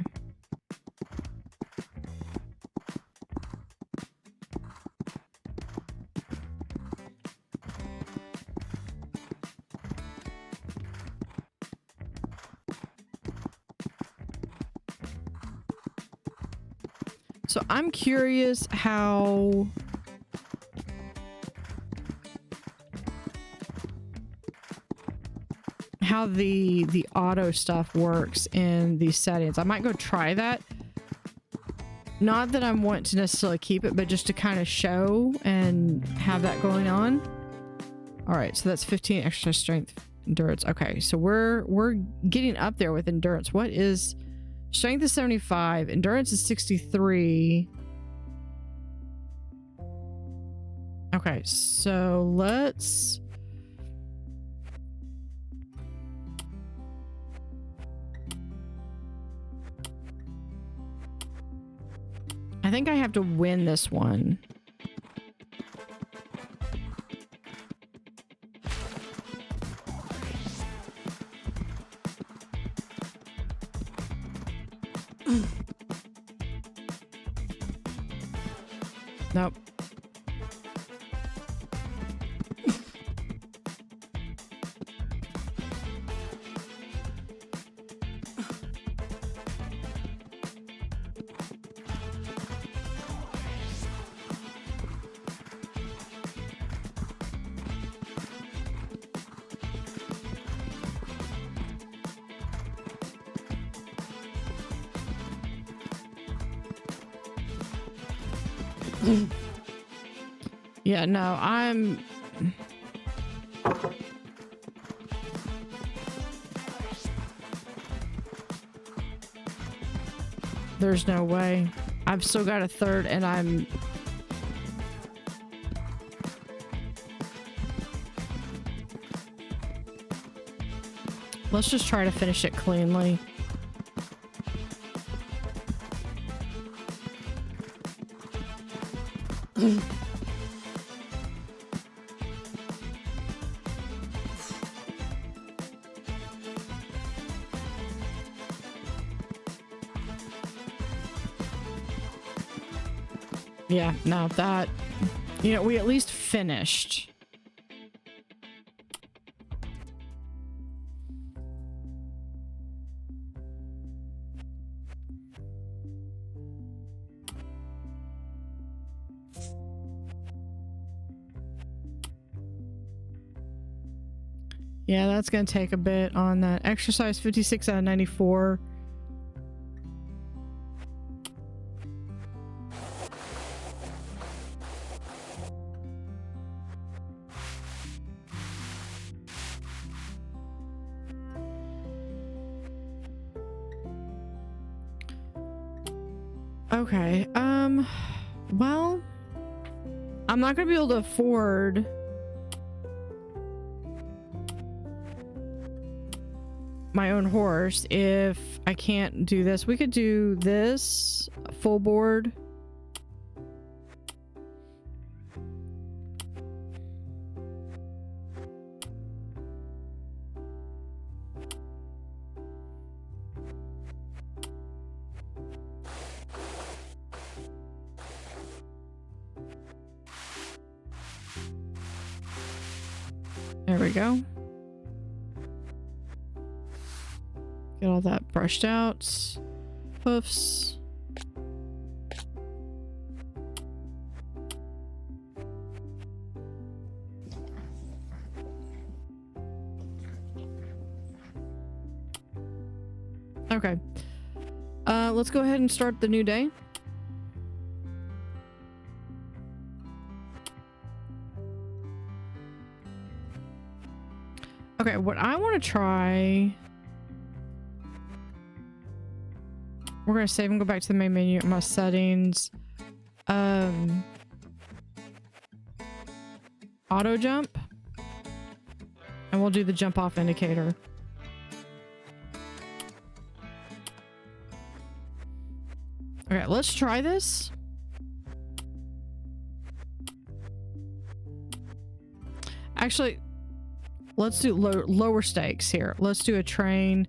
So I'm curious how the auto stuff works in these settings. I might go try that. Not that I want to necessarily keep it, but just to kind of show and have that going on. All right, so that's 15 extra strength, endurance. Okay, so we're getting up there with endurance. What is strength is 75, endurance is 63. Okay, so let's I think I have to win this one. Nope. Yeah, no, I'm... There's no way. I've still got a third and I'm... Let's just try to finish it cleanly. Yeah, no, that, you know, we at least finished. Yeah, that's gonna take a bit on that. Exercise 56 out of 94. Okay, well, I'm not gonna be able to afford my own horse if I can't do this. We could do this full board. There we go. Get all that brushed out. Hoofs. Okay. Let's go ahead and start the new day. Okay, what I want to try... We're going to save and go back to the main menu, my settings. Auto jump. And we'll do the jump off indicator. Okay, let's try this. Actually, let's do lower stakes here. Let's do a train.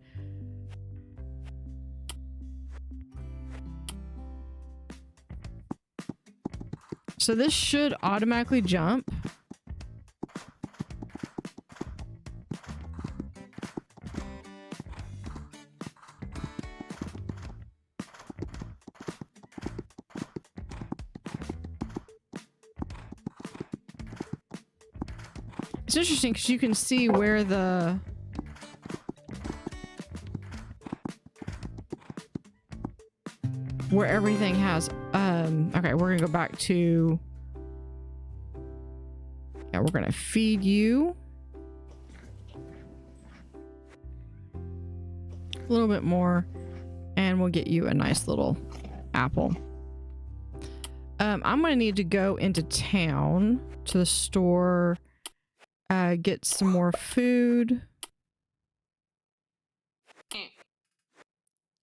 So this should automatically jump. It's interesting because you can see where everything has okay, we're gonna go back to, yeah, we're gonna feed you a little bit more and we'll get you a nice little apple. I'm gonna need to go into town to the store, get some more food.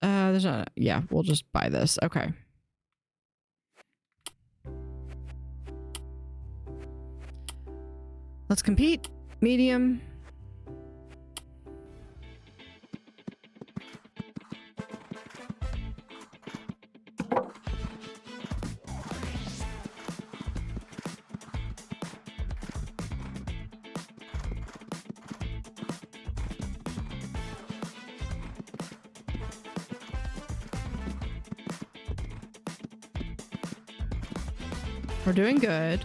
There's not, yeah, we'll just buy this. Okay. Let's compete. Medium. We're doing good.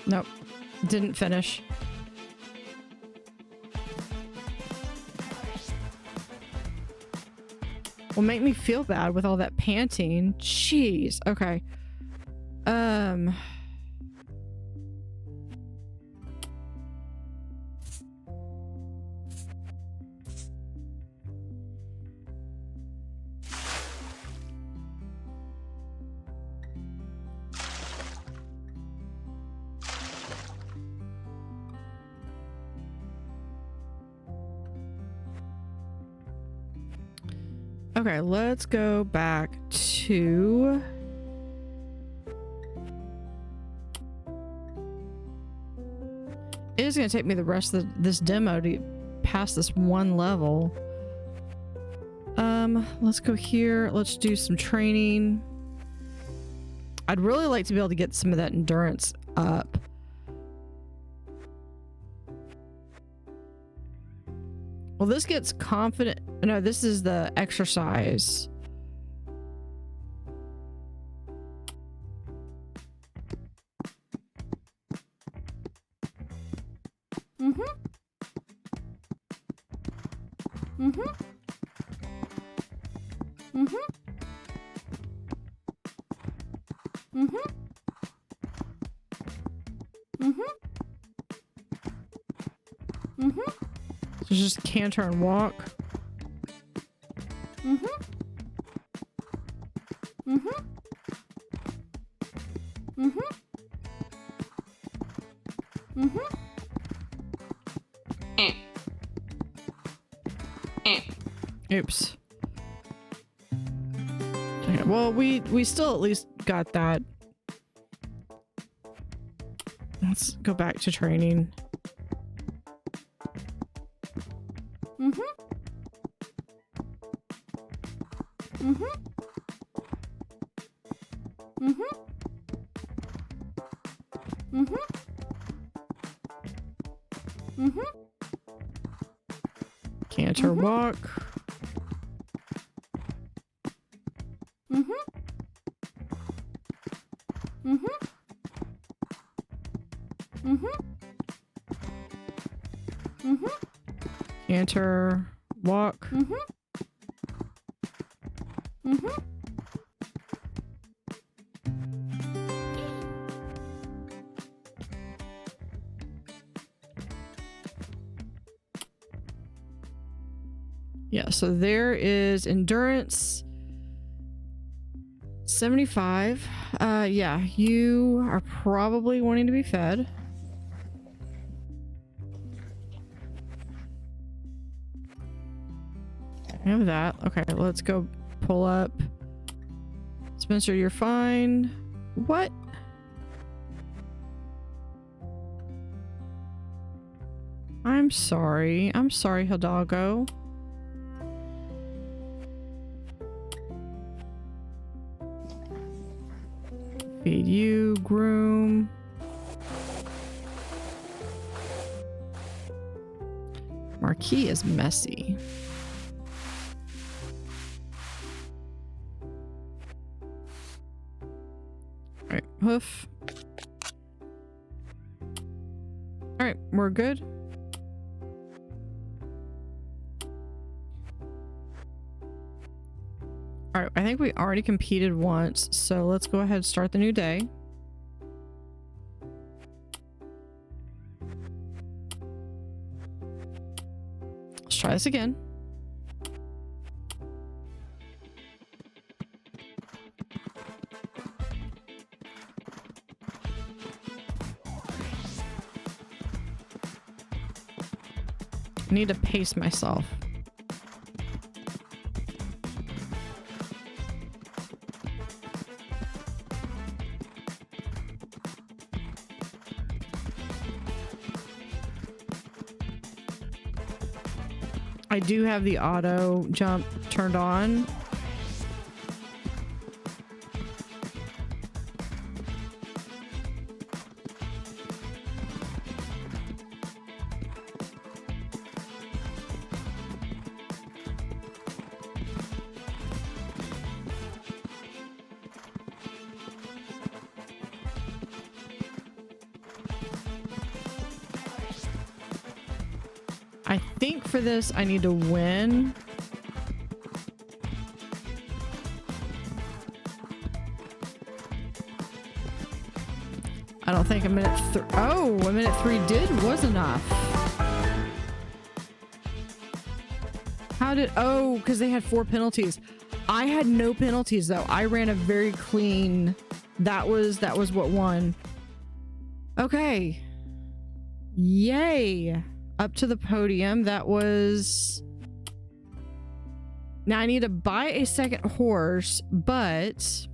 Nope, didn't finish. Will make me feel bad with all that panting. Jeez. Okay. Okay, let's go back to... It is going to take me the rest of this demo to pass this one level. Let's go here. Let's do some training. I'd really like to be able to get some of that endurance up. Well, this gets confident. No, this is the exercise. Mm-hmm. Mm-hmm. Mm-hmm. Mm-hmm. Mm-hmm. Mm-hmm. So just canter and walk. Mm-hmm. Mm-hmm. Mm-hmm. Mm-hmm. Oops. Okay, well, we still at least got that. Let's go back to training. Mm-hmm. Mm-hmm. Mm-hmm. Mm-hmm. Mm-hmm. Canter walk. Mm-hmm. Mm-hmm. Mm-hmm. Mm-hmm. Canter walk. Mm-hmm. Mm-hmm. Yeah, so there is endurance 75. Yeah, you are probably wanting to be fed. I have that. Okay, let's go pull up. Spencer, you're fine. What? I'm sorry. I'm sorry, Hidalgo. Feed you, groom. Marquis is messy. Alright, hoof. Alright, we're good. Alright, I think we already competed once, so let's go ahead and start the new day. Let's try this again. I need to pace myself. I do have the auto jump turned on. I think for this, I need to win. I don't think a minute a minute 3 was enough. How did, because they had 4 penalties. I had no penalties though. I ran a very clean, that was what won. Okay. Yay. Up to the podium. That was... Now I need to buy a second horse, but...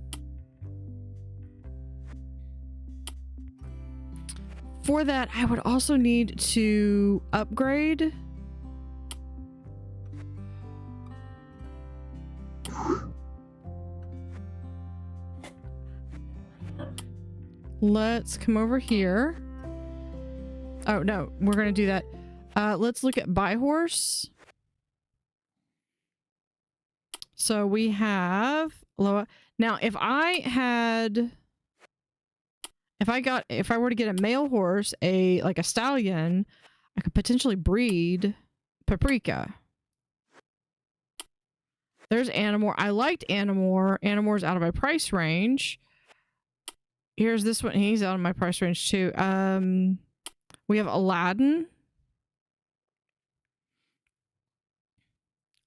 For that, I would also need to upgrade. Let's come over here. Oh, no, we're going to do that. Let's look at buy horse. So we have Loa. Now, if I were to get a male horse, like a stallion, I could potentially breed Paprika. There's Animore. I liked Animore. Animore's out of my price range. Here's this one. He's out of my price range too. We have Aladdin.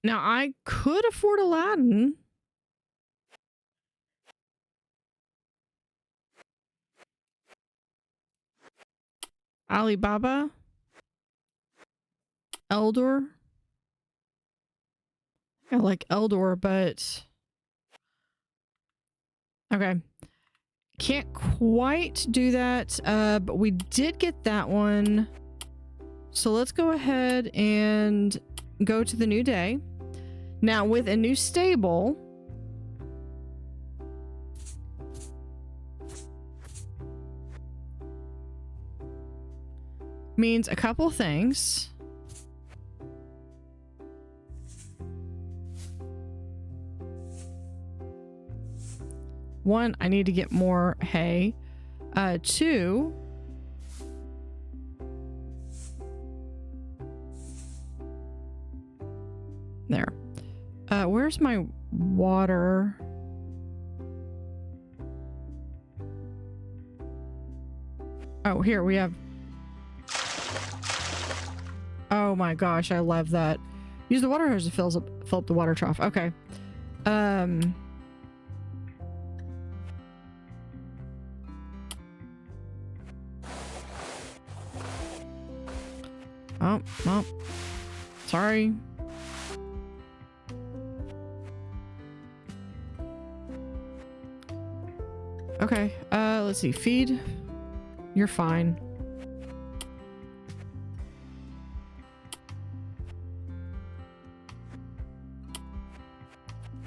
Now, I could afford Aladdin. Alibaba. Eldor. I like Eldor, but... Okay. Can't quite do that, but we did get that one. So let's go ahead and go to the new day. Now, with a new stable, means a couple things. One, I need to get more hay. Two, there. Where's my water? Oh, here we have. Oh my gosh, I love that. Use the water hose to fill up the water trough. Okay. Oh, well. Sorry. Okay, let's see. Feed. You're fine.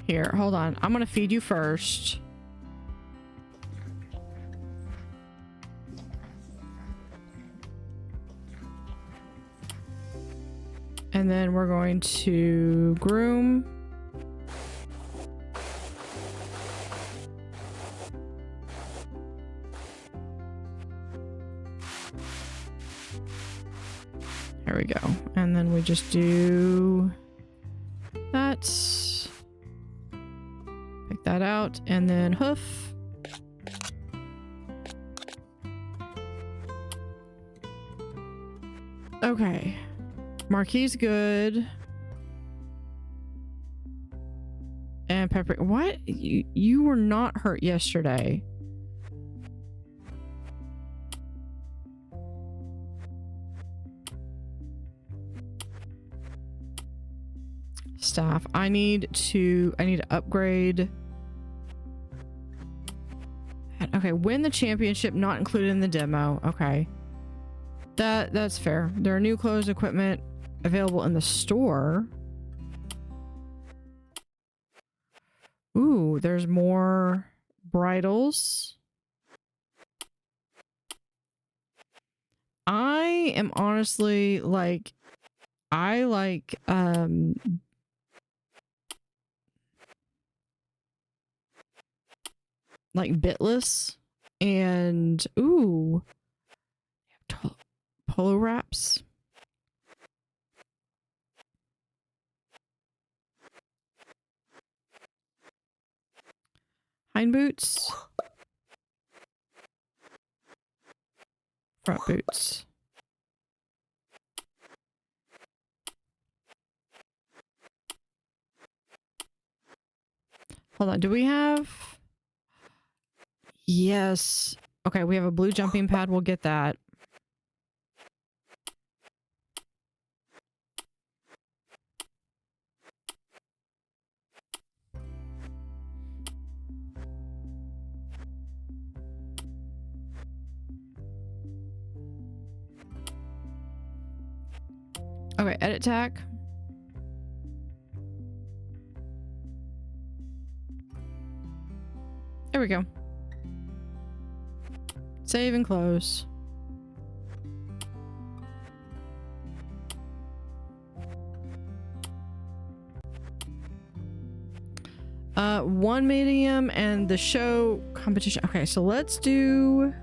Here, hold on. I'm gonna feed you first. And then we're going to groom. There we go. And then we just do that. Pick that out. And then hoof. Okay. Marquis good. And Paprika. What? You were not hurt yesterday. Staff. I need to upgrade. Okay, win the championship not included in the demo. Okay. That's fair. There are new clothes equipment available in the store. Ooh, there's more bridles. I am honestly like, I like bitless and ooh, polo wraps. Hind boots. Front boots. Hold on, do we have... Yes. Okay, we have a blue jumping pad. We'll get that. Okay, edit tack. There we go. Save and close. One medium and the show competition. Okay, so let's do...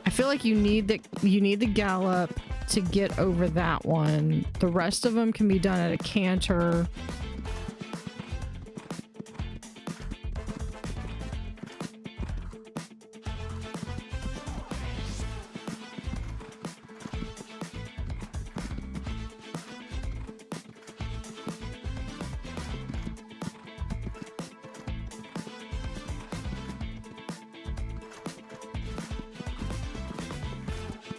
I feel like you need the gallop to get over that one. The rest of them can be done at a canter.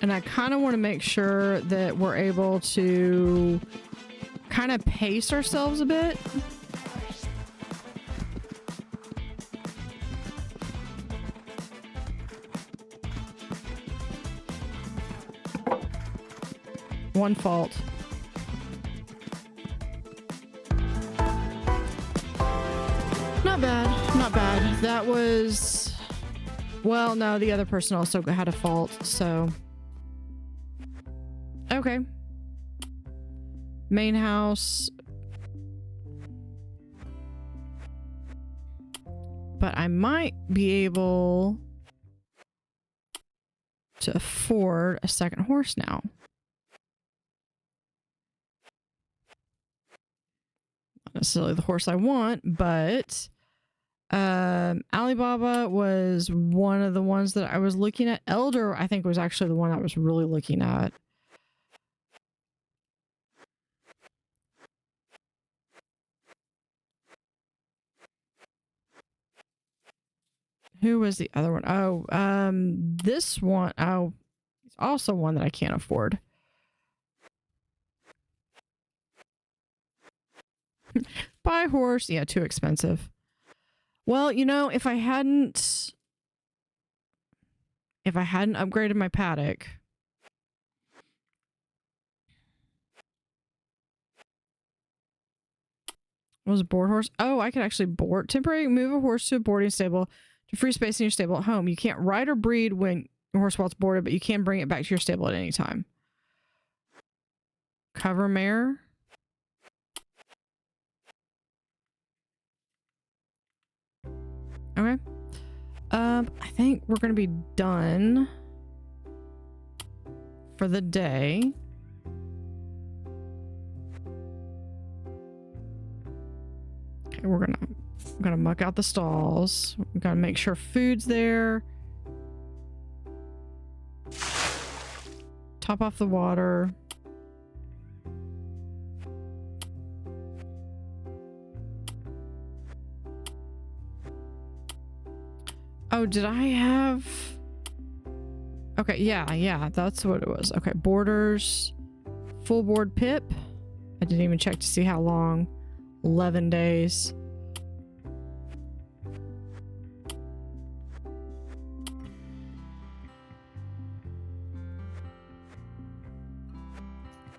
And I kind of want to make sure that we're able to kind of pace ourselves a bit. One fault. Not bad, not bad. That was... Well, no, the other person also had a fault, so... Okay. Main house. But I might be able to afford a second horse now. necessarily the horse I want, but Alibaba was one of the ones that I was looking at. Elder, I think, was actually the one I was really looking at. Who was the other one? Oh, this one. Oh, it's also one that I can't afford. Buy horse. Yeah, too expensive. Well, you know, if I hadn't upgraded my paddock. What was a board horse? Oh, I could actually temporarily move a horse to a boarding stable to free space in your stable at home. You can't ride or breed when your horse while it's boarded, but you can bring it back to your stable at any time. Cover mare. Okay. I think we're going to be done for the day. Okay, we're gonna muck out the stalls. We gotta make sure food's there. Top off the water. Oh, did I have... Okay, yeah, that's what it was. Okay, borders. Full board pip. I didn't even check to see how long. 11 days.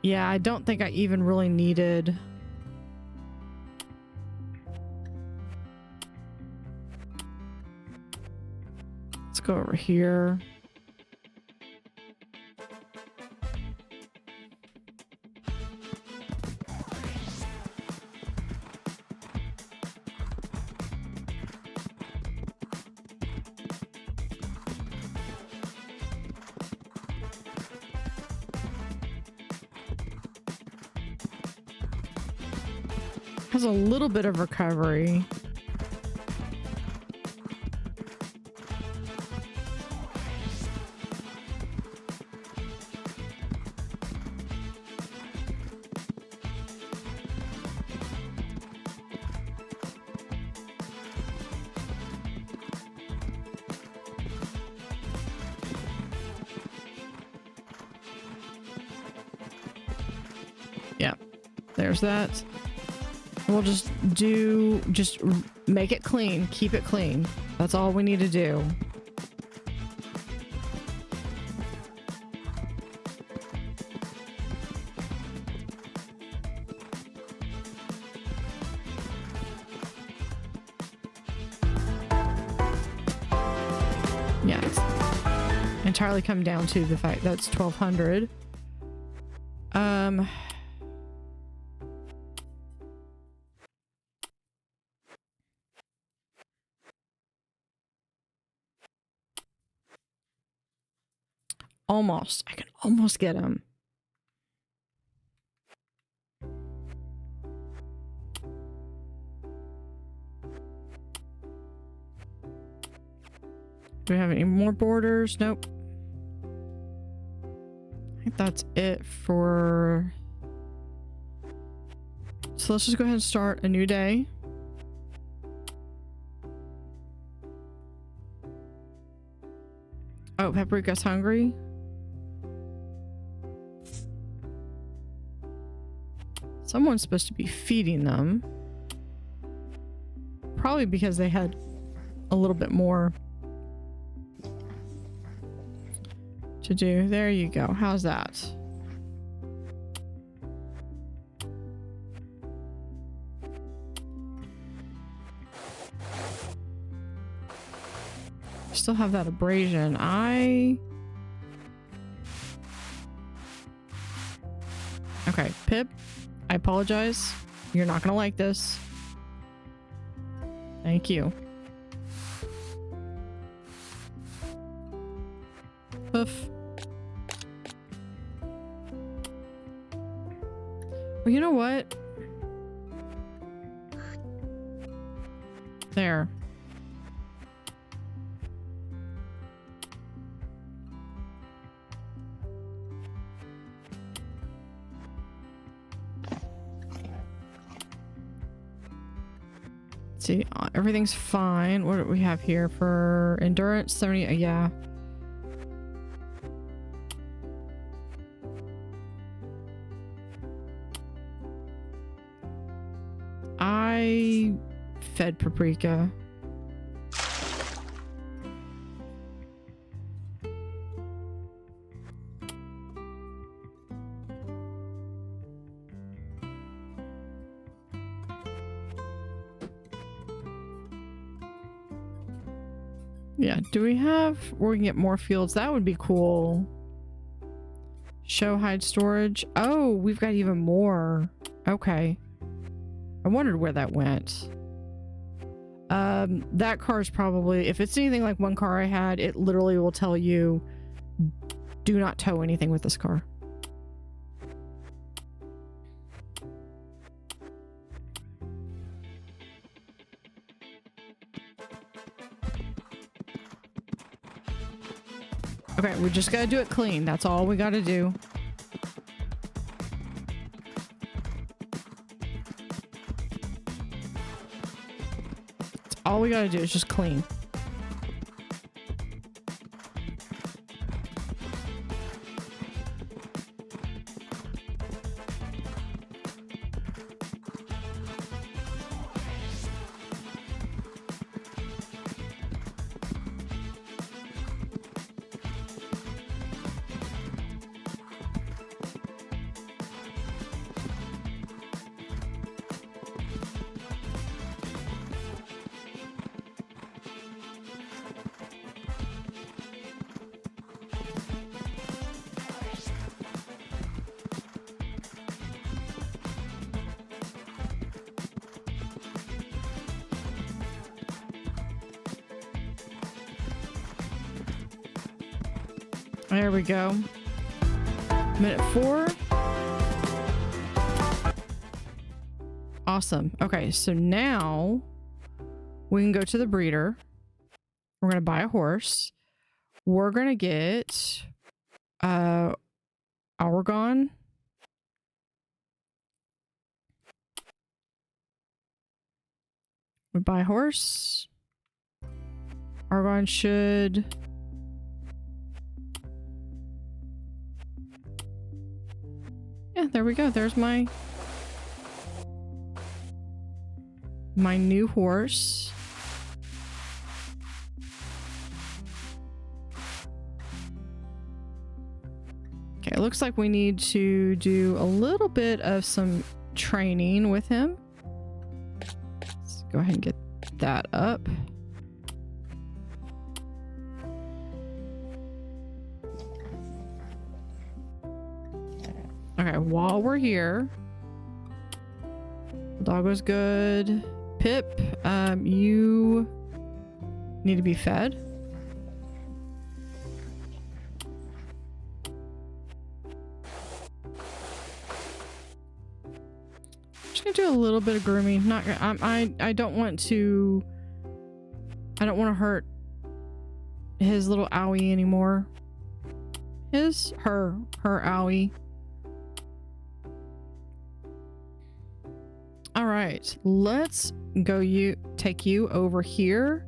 Yeah, I don't think I even really needed... Let's go over here. Has a little bit of recovery. Yeah, there's that. We'll just make it clean. Keep it clean. That's all we need to do. Yeah, it's entirely come down to the fact that's 1,200. Almost. I can almost get him. Do we have any more borders? Nope. I think that's it for... So let's just go ahead and start a new day. Oh, Paprika's hungry. Someone's supposed to be feeding them. Probably because they had a little bit more to do. There you go. How's that? Still have that abrasion. Okay, Pip, I apologize. You're not gonna like this. Thank you. Poof. Well, you know what? There. See, everything's fine. What do we have here for endurance? 70, yeah. I fed Paprika. Yeah, do we have... we can get more fields. That would be cool. Show hide storage. Oh, we've got even more. Okay. I wondered where that went. That car is probably... if it's anything like one car I had, it literally will tell you, do not tow anything with this car. Okay, we just gotta do it clean. That's all we gotta do. That's all we gotta do is just clean. There we go. Minute 4. Awesome. Okay, so now we can go to the breeder. We're going to buy a horse. We're going to get Argon. We buy a horse. Argon should... yeah, there we go. There's my new horse. Okay, it looks like we need to do a little bit of some training with him. Let's go ahead and get that up. Okay, while we're here, Doggo's good. Pip, you need to be fed. Just gonna do a little bit of grooming. Not, I don't want to. I don't want to hurt his little owie anymore. Her owie. All right, let's go take you over here.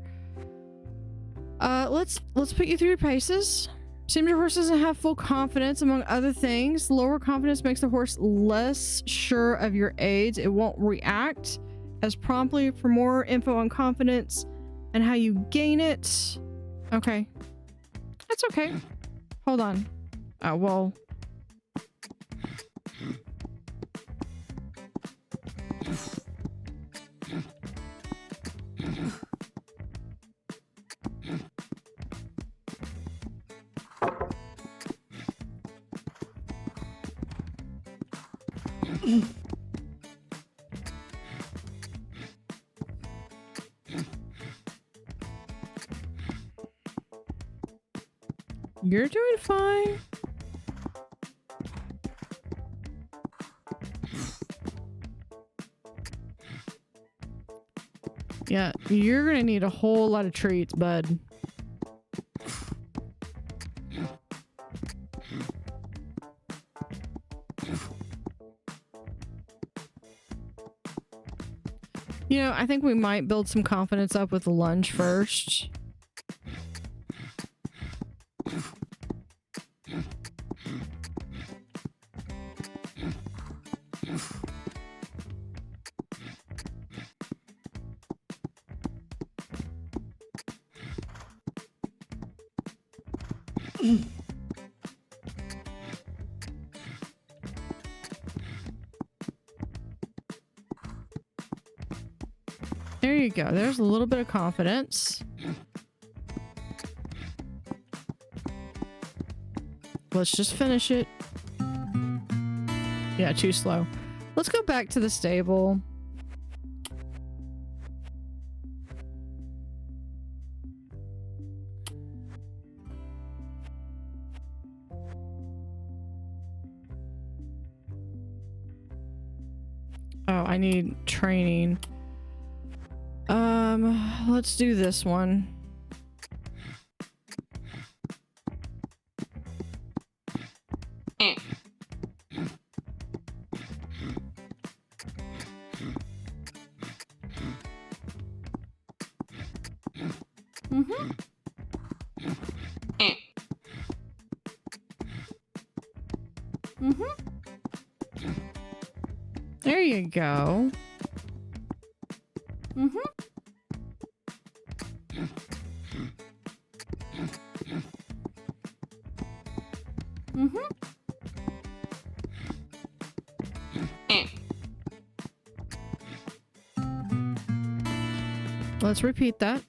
Let's put you through your paces. Seems your horse doesn't have full confidence, among other things. Lower confidence makes the horse less sure of your aids. It won't react as promptly. For more info on confidence and how you gain it. Okay. That's okay. Hold on. Well... You're doing fine. Yeah, you're gonna need a whole lot of treats, bud. You know, I think we might build some confidence up with the lunge first. There you go. There's a little bit of confidence. Let's just finish it. Yeah, too slow. Let's go back to the stable. Oh, I need training. Let's do this one. There you go. Let's repeat that.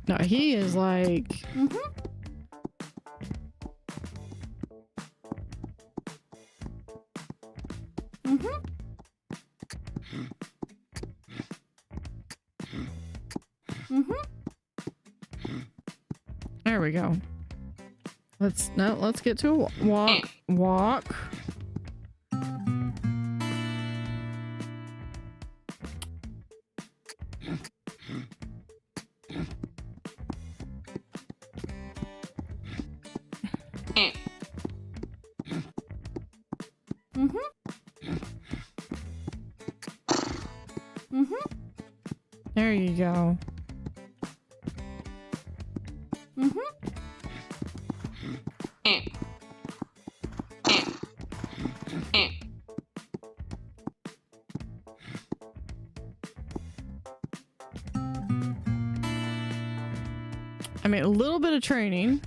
No, he is like... There we go. Let's get to a walk. There you go. I mean, a little bit of training.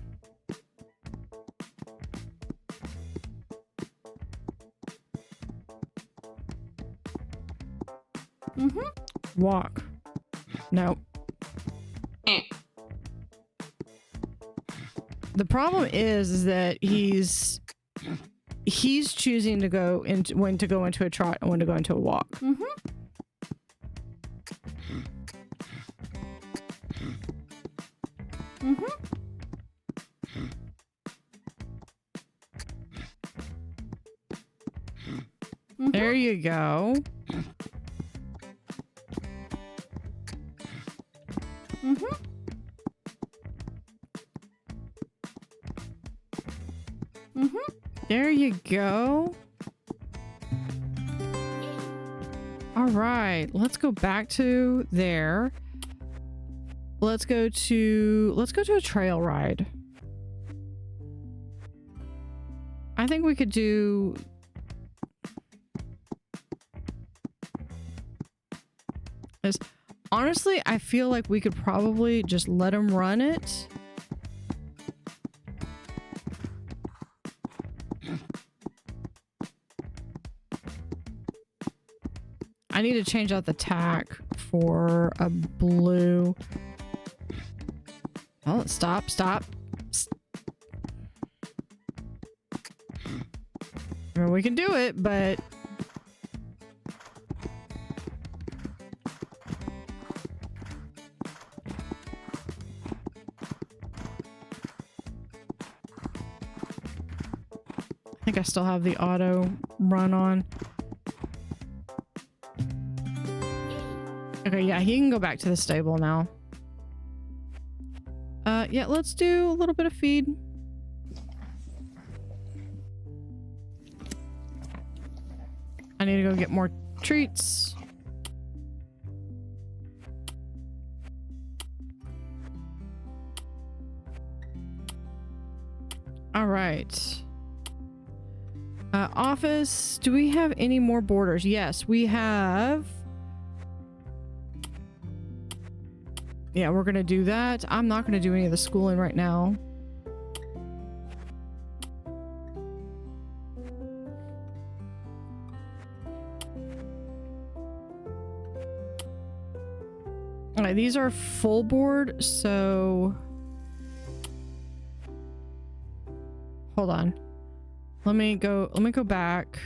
Walk. Nope. The problem is that he's choosing to go into when to go into a trot and when to go into a walk. There you go. There you go. All right, let's go back to there. Let's go to a trail ride. I think we could do this. Honestly, I feel like we could probably just let him run it. I need to change out the tack for a blue. Oh, stop. I mean, we can do it, but I think I still have the auto run on. Okay, yeah, he can go back to the stable now. Yeah, let's do a little bit of feed. I need to go get more treats. All right. Office. Do we have any more borders? Yes, we have. Yeah, we're gonna do that. I'm not gonna do any of the schooling right now. All right, these are full board, so hold on. Let me go back.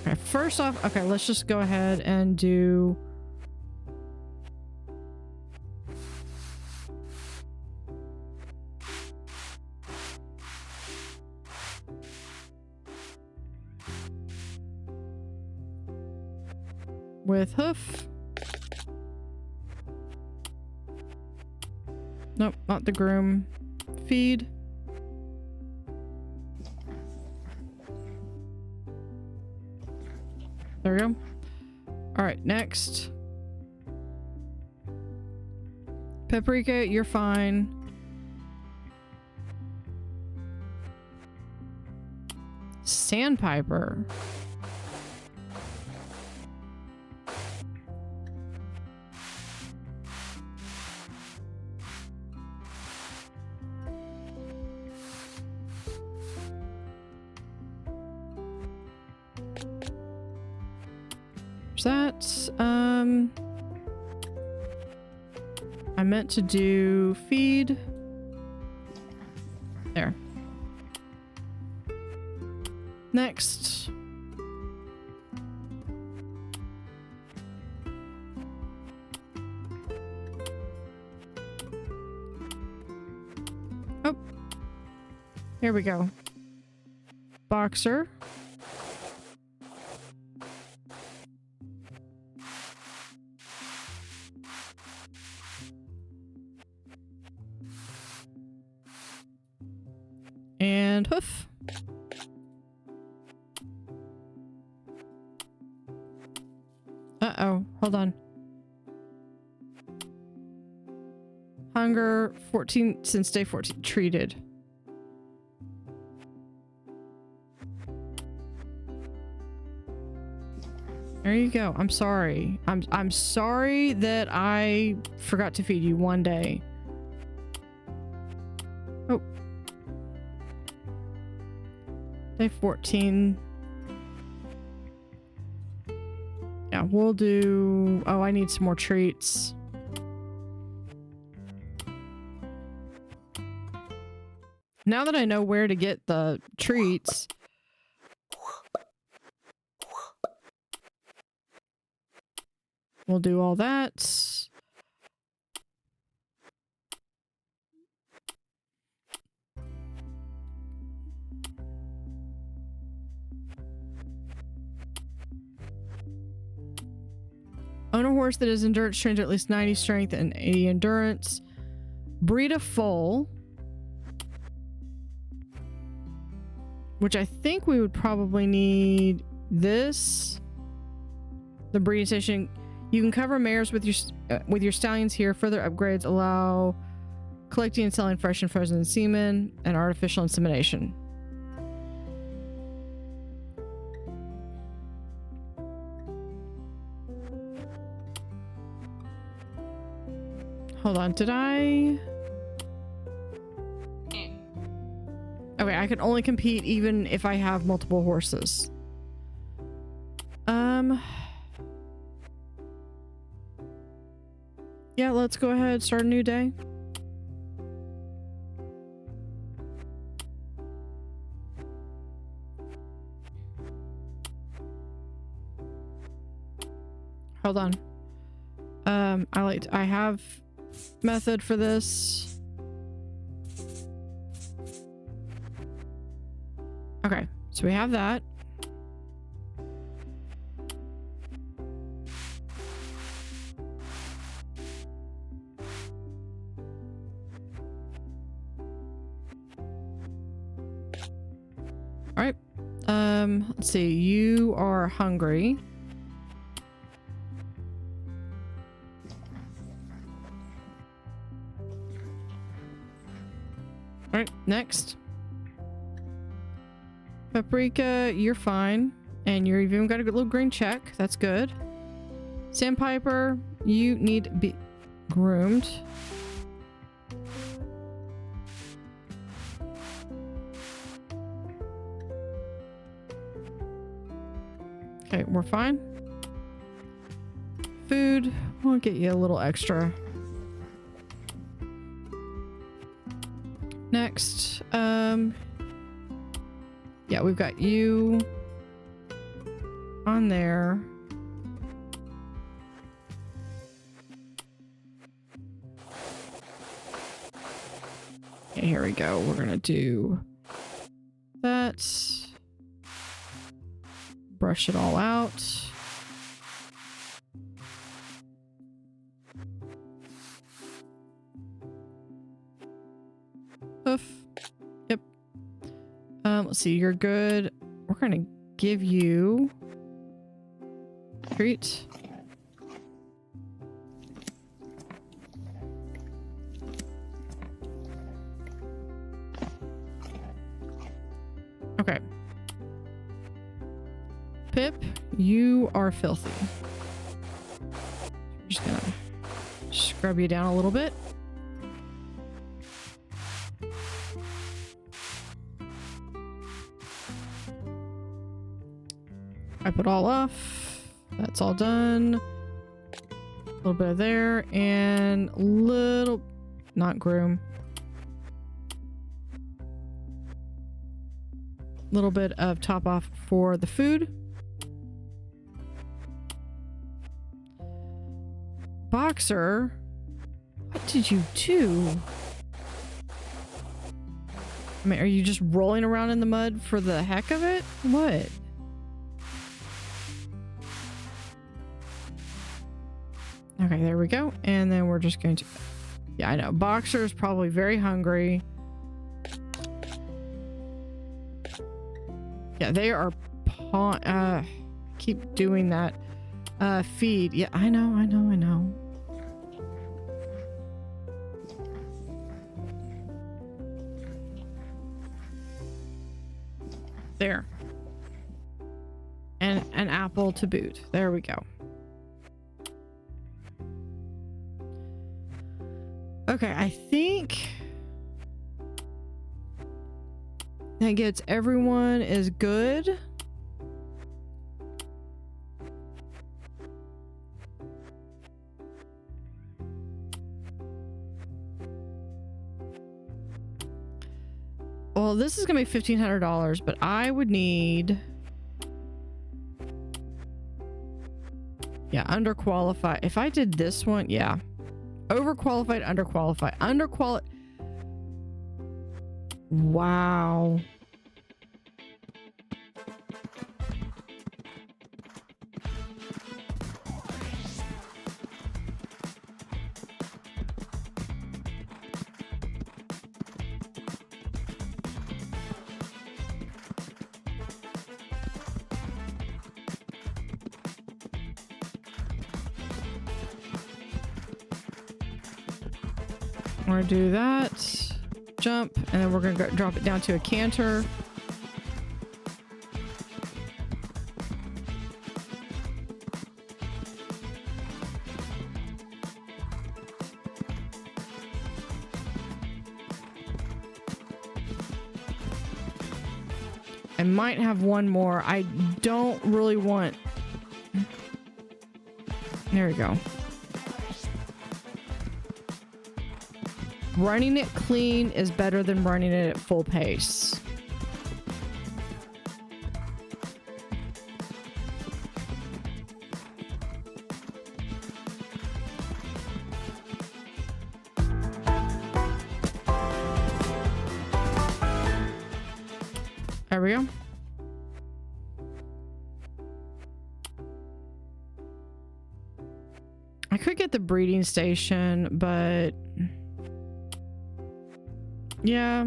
Okay, first off, okay, let's just go ahead and do with hoof. Nope, not the groom. Feed. There we go. All right, next. Paprika, you're fine. Sandpiper. That I meant to do feed there. Next, oh, here we go. Boxer. And hoof. Uh-oh, hold on. Hunger 14 since day 14 treated. There you go. I'm sorry. I'm sorry that I forgot to feed you one day. Oh. Day 14. Yeah, we'll do... Oh, I need some more treats. Now that I know where to get the treats... We'll do all that. Own a horse that is endurance trained to at least 90 strength and 80 endurance. Breed a foal. Which I think we would probably need this. The breeding station. You can cover mares with your stallions here. Further upgrades allow collecting and selling fresh and frozen semen and artificial insemination. Hold on, did I... Okay, I can only compete even if I have multiple horses. Yeah, let's go ahead, start a new day. Hold on. I have method for this. So we have that. All right. Let's see. You are hungry. All right, next. Paprika, you're fine. And you've even got a good little green check. That's good. Sandpiper, you need to be groomed. Okay, we're fine. Food, we'll get you a little extra. Next, yeah, we've got you on there. Okay, here we go. We're gonna do that. Brush it all out. Hoof. Yep. Let's see. You're good. We're gonna give you treat. Okay. Pip, you are filthy. I'm just gonna scrub you down a little bit. Wipe it all off. That's all done. A little bit of there and little, not groom. Little bit of top off for the food. Boxer, what did you do? I mean, are you just rolling around in the mud for the heck of it? What? Okay, there we go. And then we're just going to... Yeah, I know. Boxer is probably very hungry. Yeah, they are... keep doing that. Feed. Yeah, I know. There. And an apple to boot. There we go. Okay, I think that gets everyone is good. Well, this is gonna be $1,500, but I would need, yeah, underqualified. If I did this one, yeah. Overqualified, underqualified, wow. We're gonna do that, jump, and then we're gonna drop it down to a canter. I might have one more. I don't really want... There we go. Running it clean is better than running it at full pace. There we go. could get the breeding station, but yeah.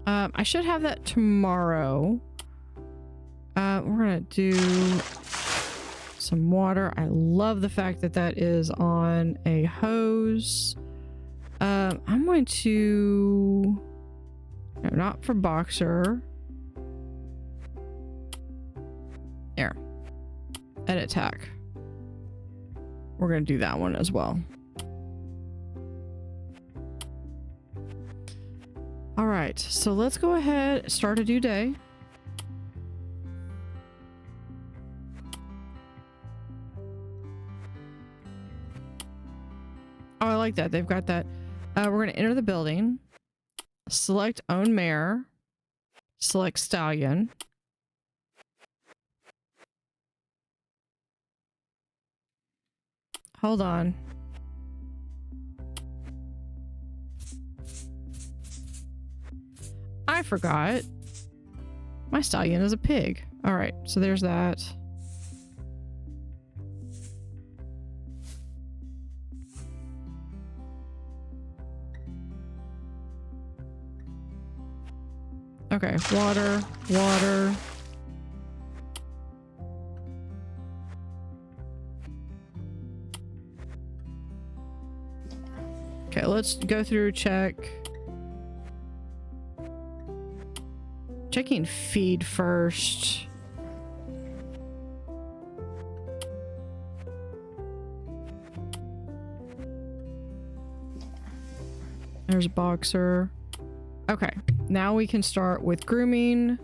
I should have that tomorrow. We're gonna do some water. I love the fact that that is on a hose. I'm going to... No, not for Boxer. There. Edit tack. We're going to do that one as well. All right, so let's go ahead, start a new day. Oh, I like that. They've got that. We're going to enter the building. Select own mare. Select stallion. Hold on. I forgot. My stallion is a pig. All right, so there's that. Okay, water, water. Okay, let's go through, check. Checking feed first. There's Boxer. Okay, now we can start with grooming.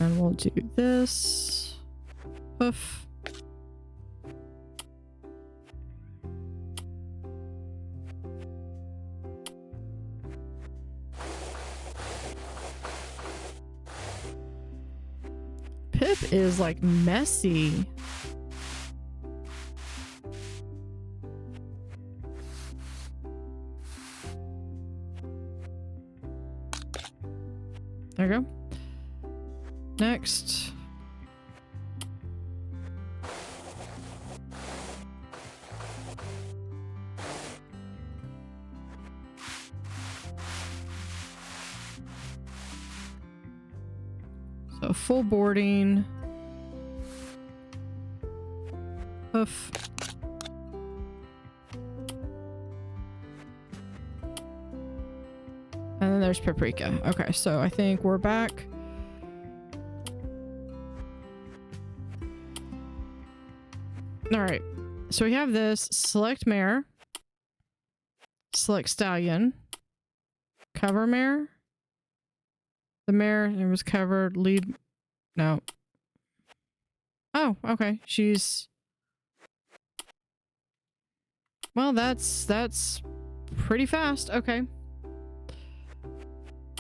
And we'll do this. Hoof. Pip is like messy. There we go. Next. So full boarding. Hoof. And then there's Paprika. Okay, so I think we're back. All right, so we have this. Select mare. Select stallion. Cover mare. The mare, it was covered. Lead. No. Oh, okay. She's... Well, that's pretty fast. Okay.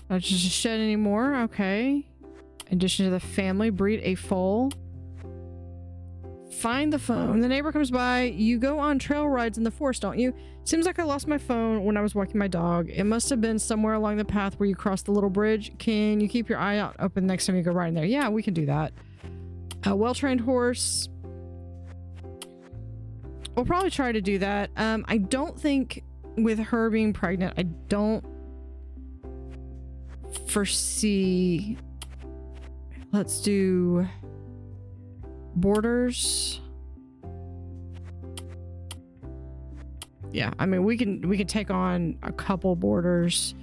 Not just shed anymore. Okay. Addition to the family, breed a foal. Find the phone. The neighbor comes by. You go on trail rides in the forest, don't you? Seems like I lost my phone when I was walking my dog. It must have been somewhere along the path where you crossed the little bridge. Can you keep your eye out open next time you go riding there? Yeah, we can do that. A well-trained horse. We'll probably try to do that. I don't think with her being pregnant, I don't foresee... Let's do... Borders. Yeah, I mean we can take on a couple borders.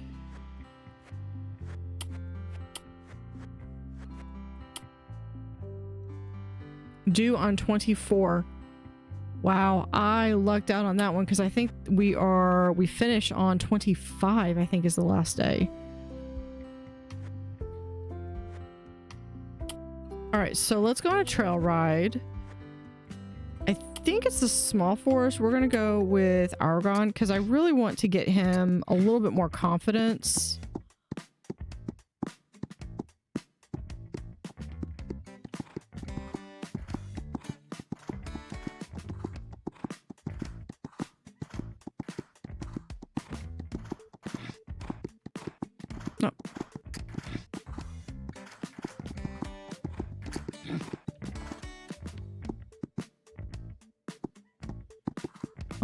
Due on 24. Wow, I lucked out on that one because I think we finish on 25, I think is the last day. All right, so let's go on a trail ride. I think it's the small forest. We're gonna go with Argon because I really want to get him a little bit more confidence.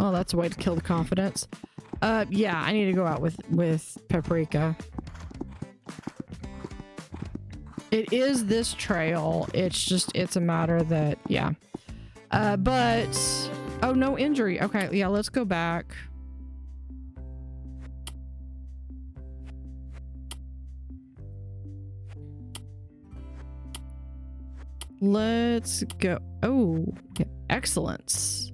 Well, that's a way to kill the confidence. Yeah, I need to go out with Paprika. It is this trail. It's a matter that, yeah. But, oh, no injury. Okay, yeah, let's go back. Let's go. Oh, excellence.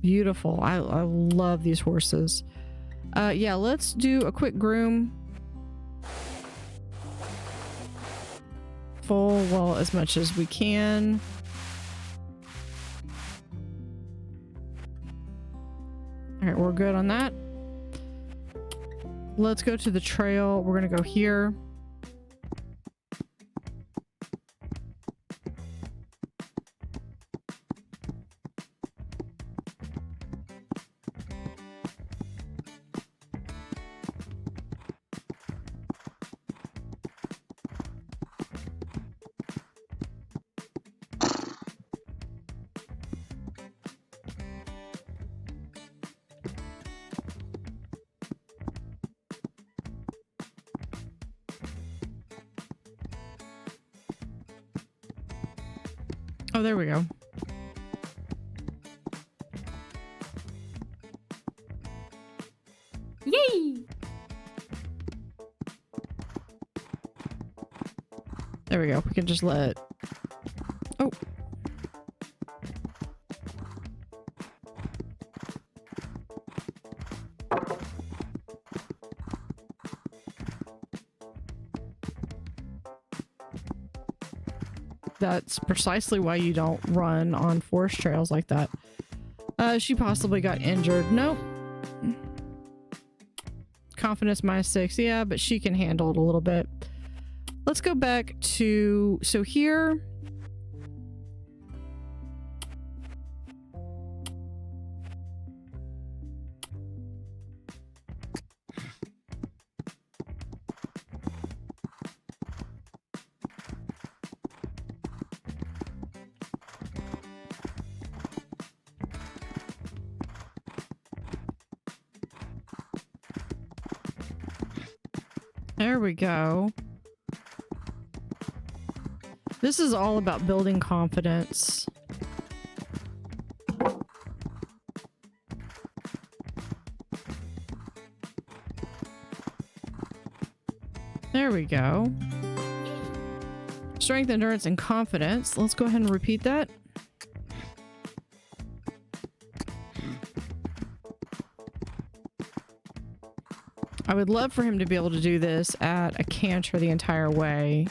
Beautiful. I love these horses. Yeah, let's do a quick groom. Full, well, as much as we can. All right, we're good on that. Let's go to the trail. We're gonna go here. Oh, there we go. Yay! There we go. We can just let... Oh. That's precisely why you don't run on forest trails like that. She possibly got injured. Nope. Confidence -6. Yeah, but she can handle it a little bit. Let's go back to... So here... There we go. This is all about building confidence. There we go. Strength, endurance, and confidence. Let's go ahead and repeat that. I would love for him to be able to do this at a canter the entire way.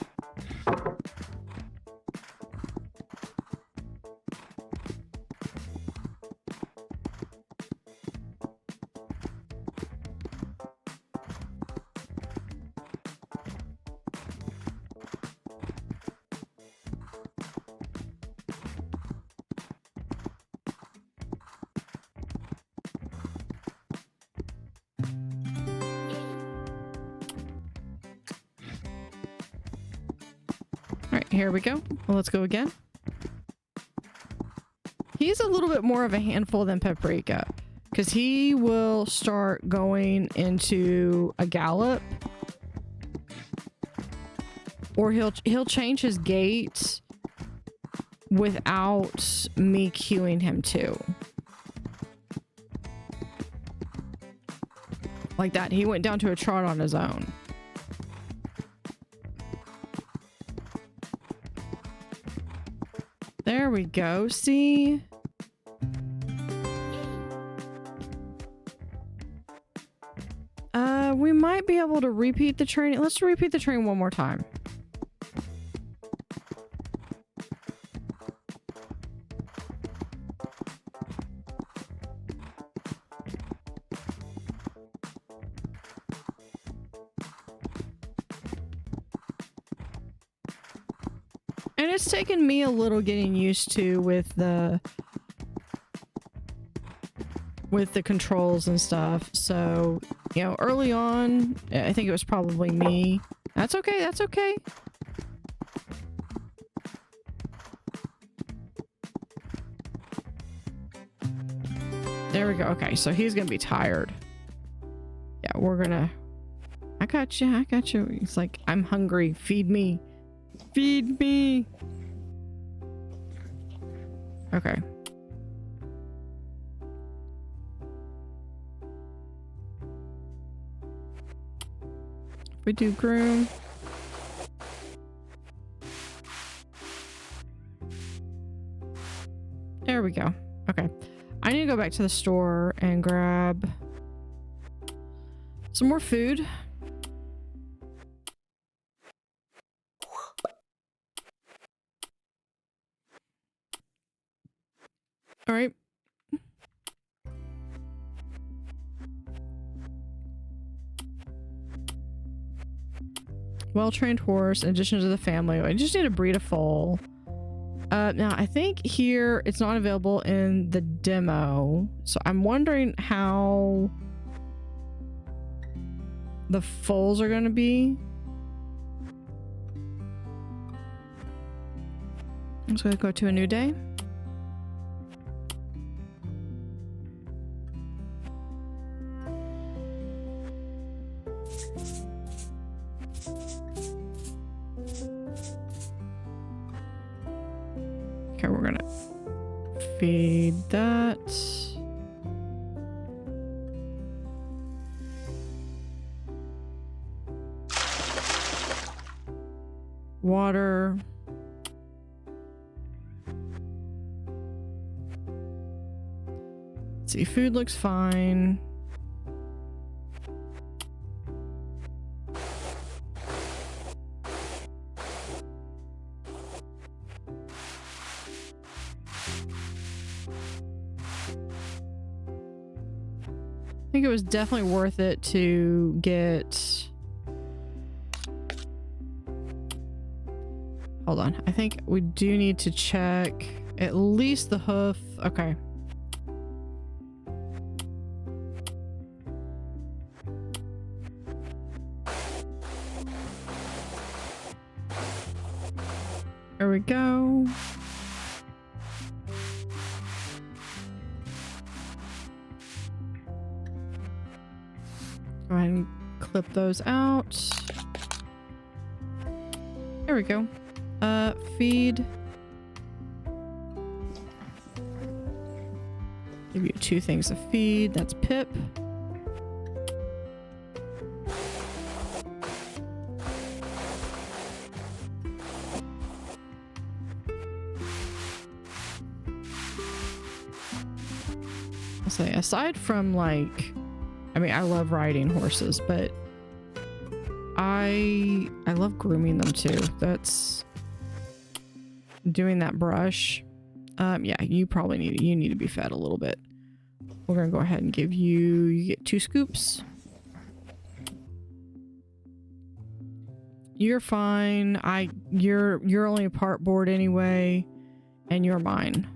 Here we go. Well, let's go again. He's a little bit more of a handful than Paprika because he will start going into a gallop, or he'll change his gait without me cueing him to. Like that. He went down to a trot on his own. There we go. See? We might be able to repeat the training. Let's repeat the training one more time. And it's taken me a little getting used to with the controls and stuff. So, you know, early on, I think it was probably me. That's okay. That's okay. There we go. Okay, so he's gonna be tired. Yeah, we're gonna... I got you. I got you. He's like, I'm hungry. Feed me. Feed me. Okay. If we do groom. There we go. Okay. I need to go back to the store and grab some more food. All right. Well-trained horse in addition to the family. I just need to breed a foal. Now I think here it's not available in the demo. So I'm wondering how the foals are going to be. I'm just going to go to a new day. Okay, we're gonna feed that. Water. Let's see, food looks fine. I think it was definitely worth it to get... Hold on. I think we do need to check at least the hoof. Okay. There we go. Go ahead and clip those out. There we go. Feed. Give you 2 things to feed. That's Pip. I'll say, aside from like, I mean, I love riding horses, but I love grooming them too. That's doing that brush. Yeah, you probably need to be fed a little bit. We're gonna go ahead and give you get 2 scoops. You're fine. You're only a part board anyway, and you're mine.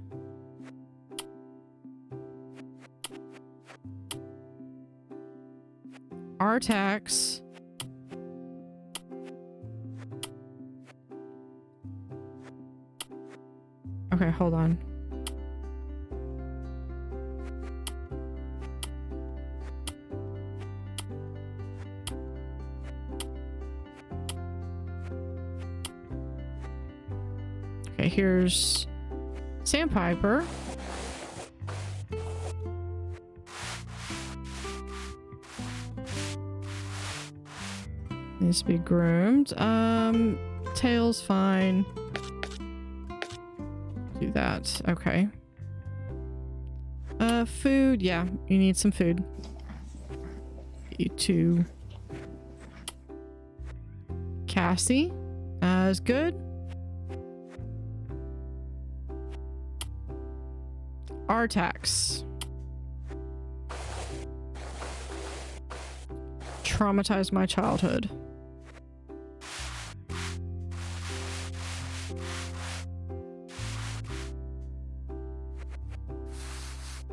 Our attacks. Okay, hold on. Okay, here's Sandpiper. Needs to be groomed. Tail's fine. Do that. Okay. Food. Yeah, you need some food. Eat 2. Cassie. Is good. Artax. Traumatized my childhood.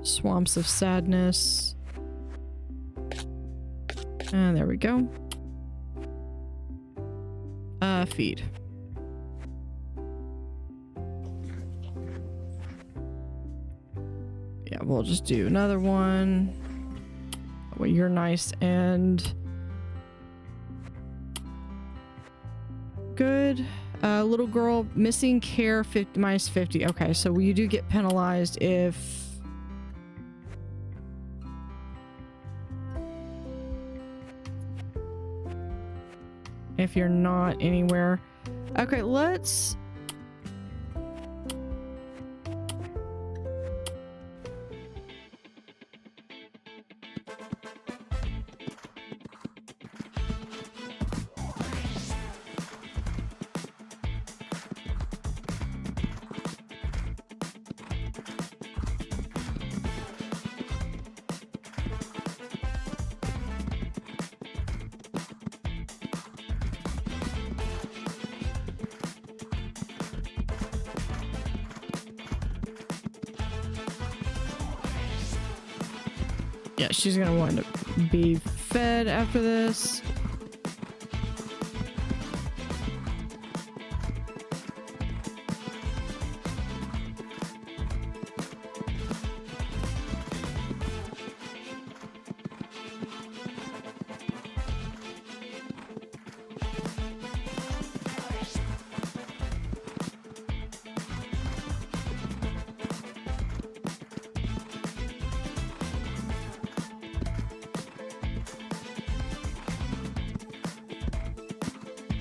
Swamps of Sadness. And there we go. Feed. Yeah, we'll just do another one. Well, you're nice and good. Little girl missing care 50 minus 50. Okay, so you do get penalized if you're not anywhere. Okay, let's yeah, she's gonna want to be fed after this.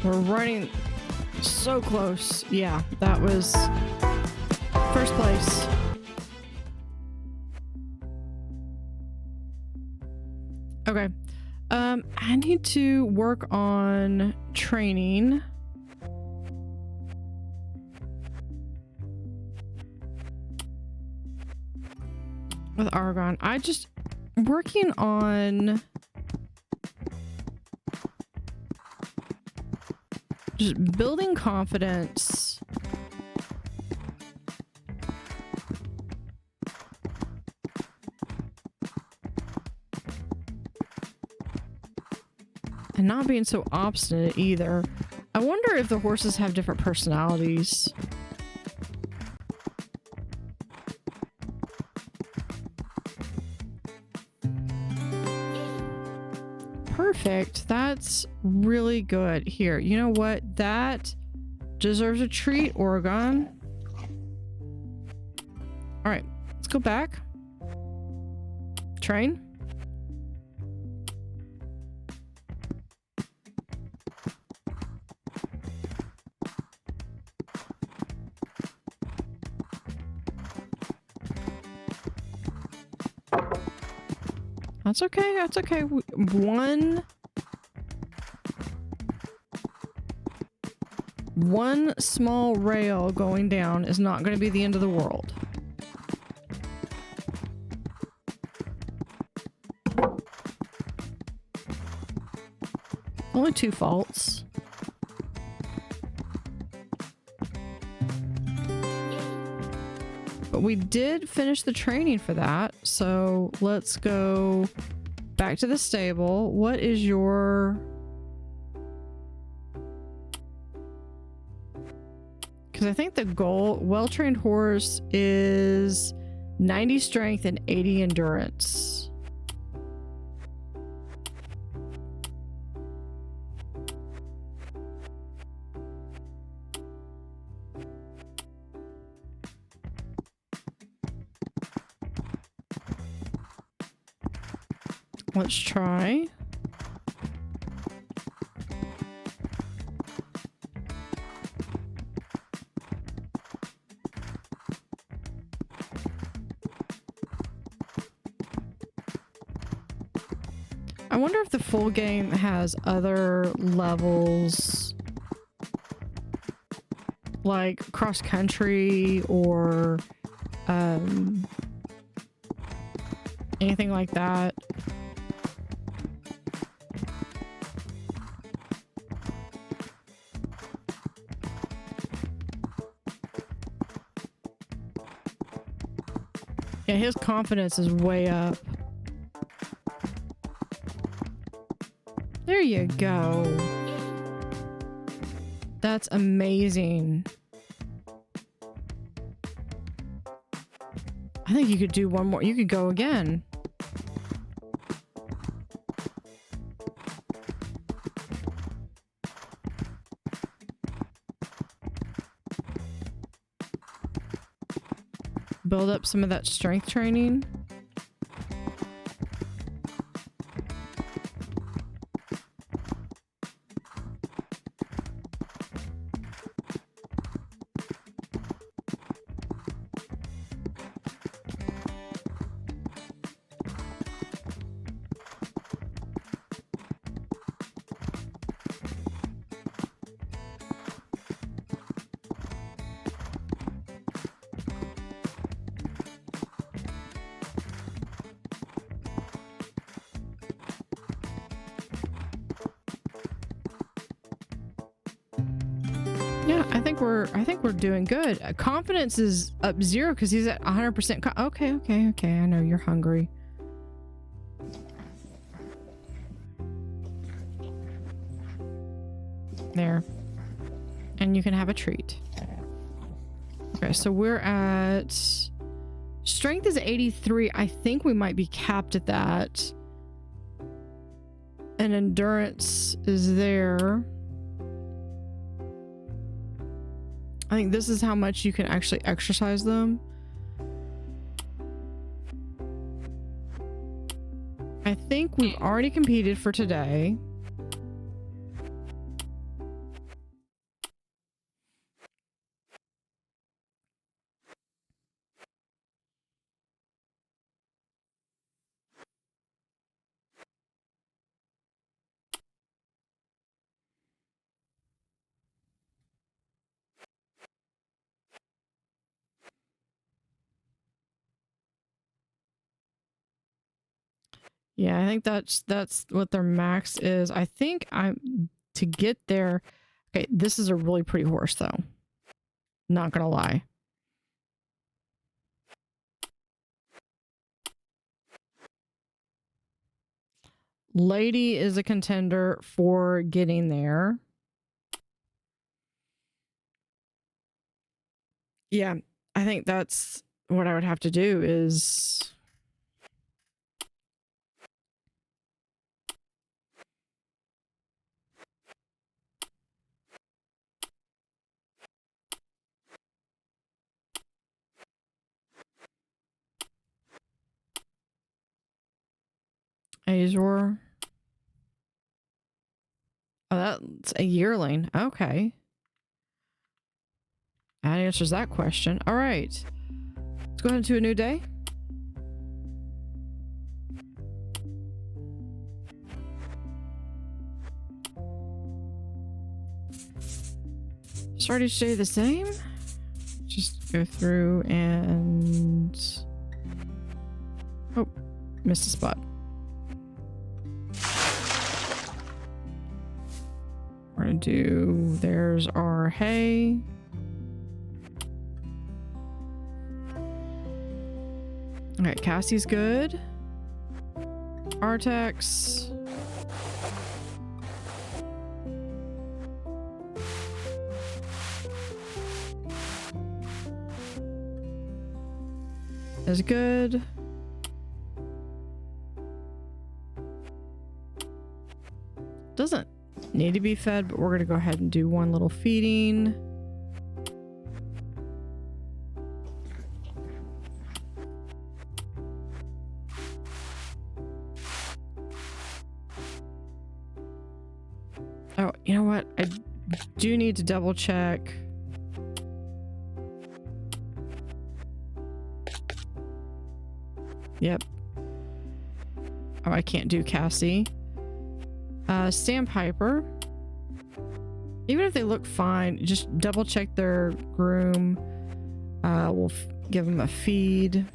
We're running so close. Yeah, that was first place. Okay. I need to work on training. With Argon. I just working on just building confidence. And not being so obstinate either. I wonder if the horses have different personalities. Perfect. That's really good. Here, you know what? That deserves a treat, Oregon. All right, let's go back. Train. That's okay. That's okay. One small rail going down is not going to be the end of the world. Only 2 faults. But we did finish the training for that, so let's go back to the stable. What is your... Because I think the goal, well-trained horse is 90 strength and 80 endurance. Let's try. I wonder if the full game has other levels, like cross country or anything like that. Yeah, his confidence is way up. There you go. That's amazing. I think you could do one more. You could go again. Build up some of that strength training. Yeah, I think we're doing good. Confidence is up 0 because he's at 100%. Okay. I know you're hungry. There. And you can have a treat. Okay, so we're at... Strength is 83. I think we might be capped at that. And endurance is there. I think this is how much you can actually exercise them. I think we've already competed for today. Yeah, I think that's what their max is. I think I'm to get there. Okay, this is a really pretty horse though. Not gonna lie. Lady is a contender for getting there. Yeah, I think that's what I would have to do is... Azure. Oh, that's a yearling. Okay. That answers that question. All right. Let's go ahead into a new day. Start each day the same. Just go through and... Oh, missed a spot. We're gonna do... There's our hay. Okay, Cassie's good. Artex. Is good. Doesn't need to be fed, but we're gonna go ahead and do one little feeding. Oh, you know what? I do need to double check. Yep. Oh, I can't do Cassie. Sandpiper. Even if they look fine, just double check their groom. We'll give them a feed.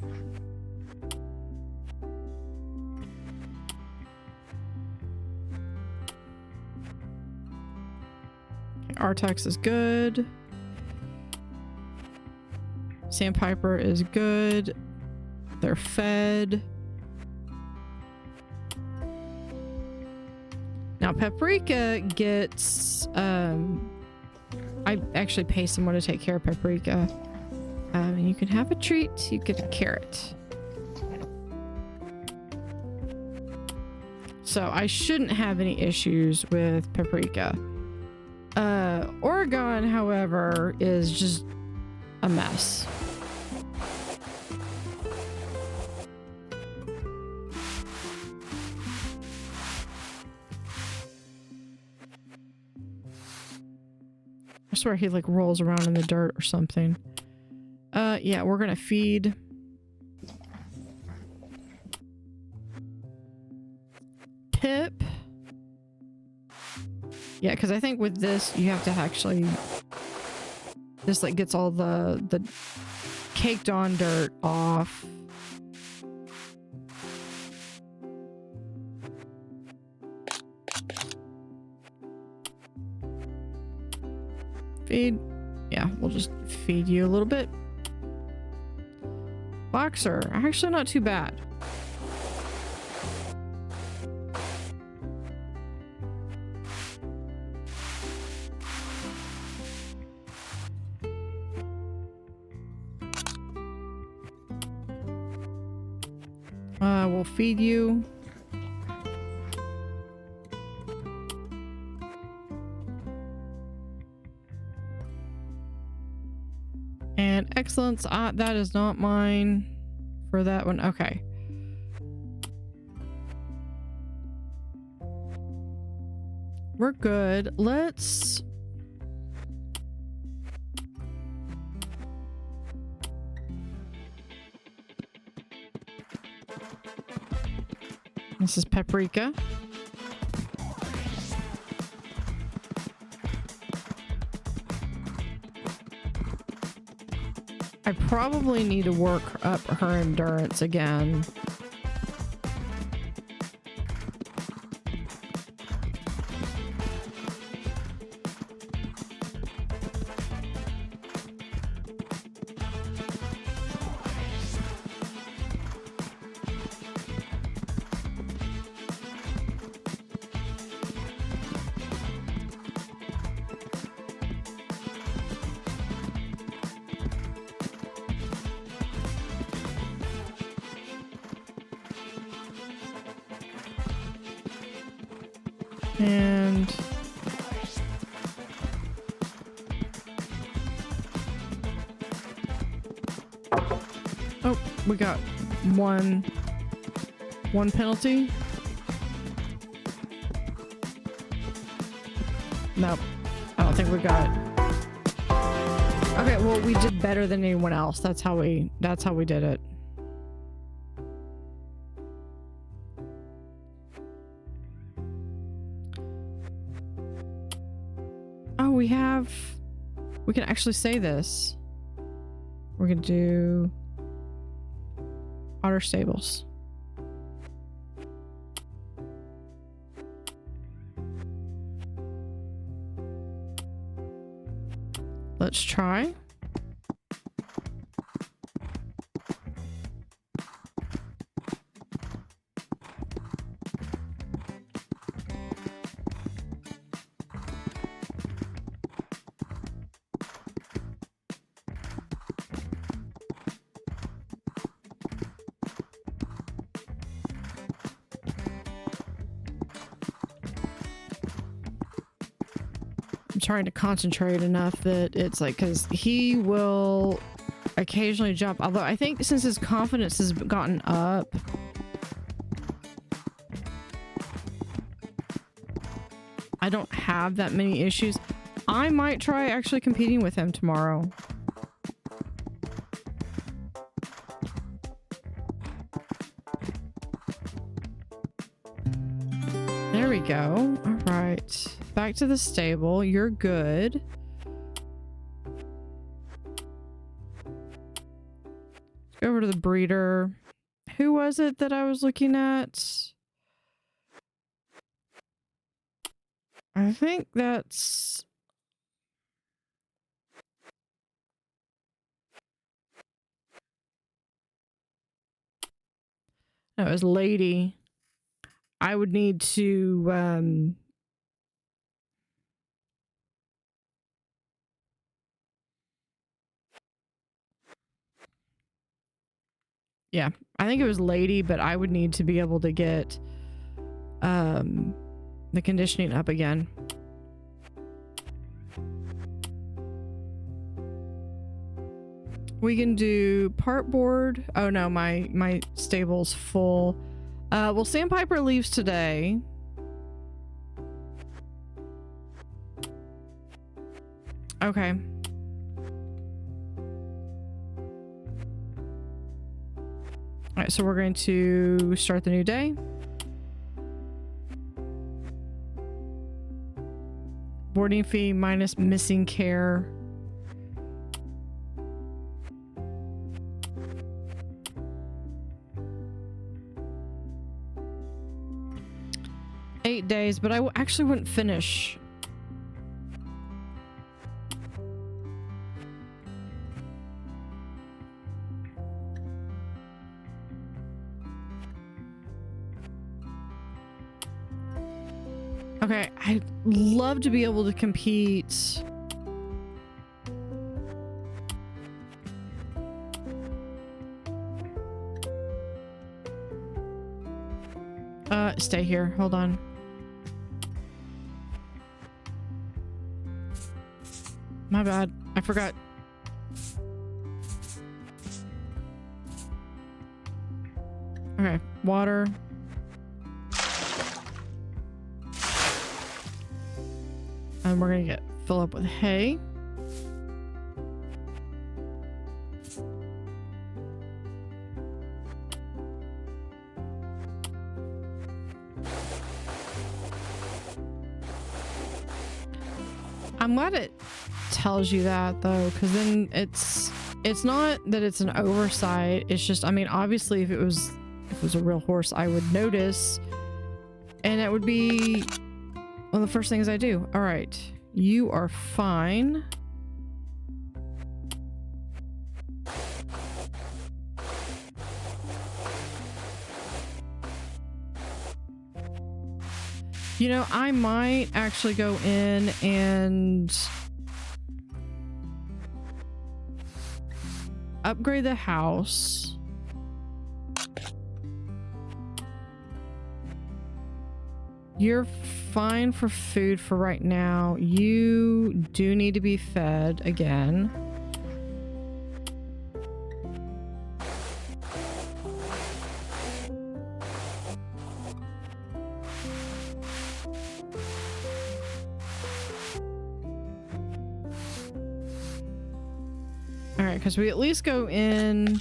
Artex is good. Sandpiper is good. They're fed. Now Paprika gets I actually pay someone to take care of Paprika. And you can have a treat. You get a carrot. So I shouldn't have any issues with Paprika. Oregon, however, is just a mess. I swear he like rolls around in the dirt or something. Yeah, we're gonna feed. Pip. Yeah, because I think with this you have to actually, this like gets all the caked on dirt off. Feed. Yeah, we'll just feed you a little bit. Boxer, actually not too bad. We'll feed you. And excellence, that is not mine for that one. Okay. We're good. Let's... This is Paprika. I probably need to work up her endurance again. And oh, we got one penalty. Nope, I don't think we got it. Okay, well, we did better than anyone else. That's how we did it. We can actually say this. We're gonna do otter stables. Let's try. Trying to concentrate enough that it's like, because he will occasionally jump, although I think since his confidence has gotten up, I don't have that many issues. I might try actually competing with him tomorrow. There we go. All right. Back to the stable. You're good. Let's go over to the breeder. Who was it that I was looking at? I think that's... No, it was Lady. I would need to... Yeah, I think it was Lady, but I would need to be able to get the conditioning up again. We can do part board. Oh no, my stable's full. Well, Sandpiper leaves today. Okay. All right, so we're going to start the new day. Boarding fee minus missing care. $8 days, but I actually wouldn't finish. Okay, I'd love to be able to compete. Stay here. Hold on. My bad. I forgot. Okay, water. And we're gonna fill up with hay. I'm glad it tells you that though, because then it's not that it's an oversight. It's just, I mean, obviously if it was a real horse, I would notice, and it would be one of the first things I do. All right, you are fine. You know, I might actually go in and upgrade the house. You're fine for food for right now. You do need to be fed again. All right, because we at least go in,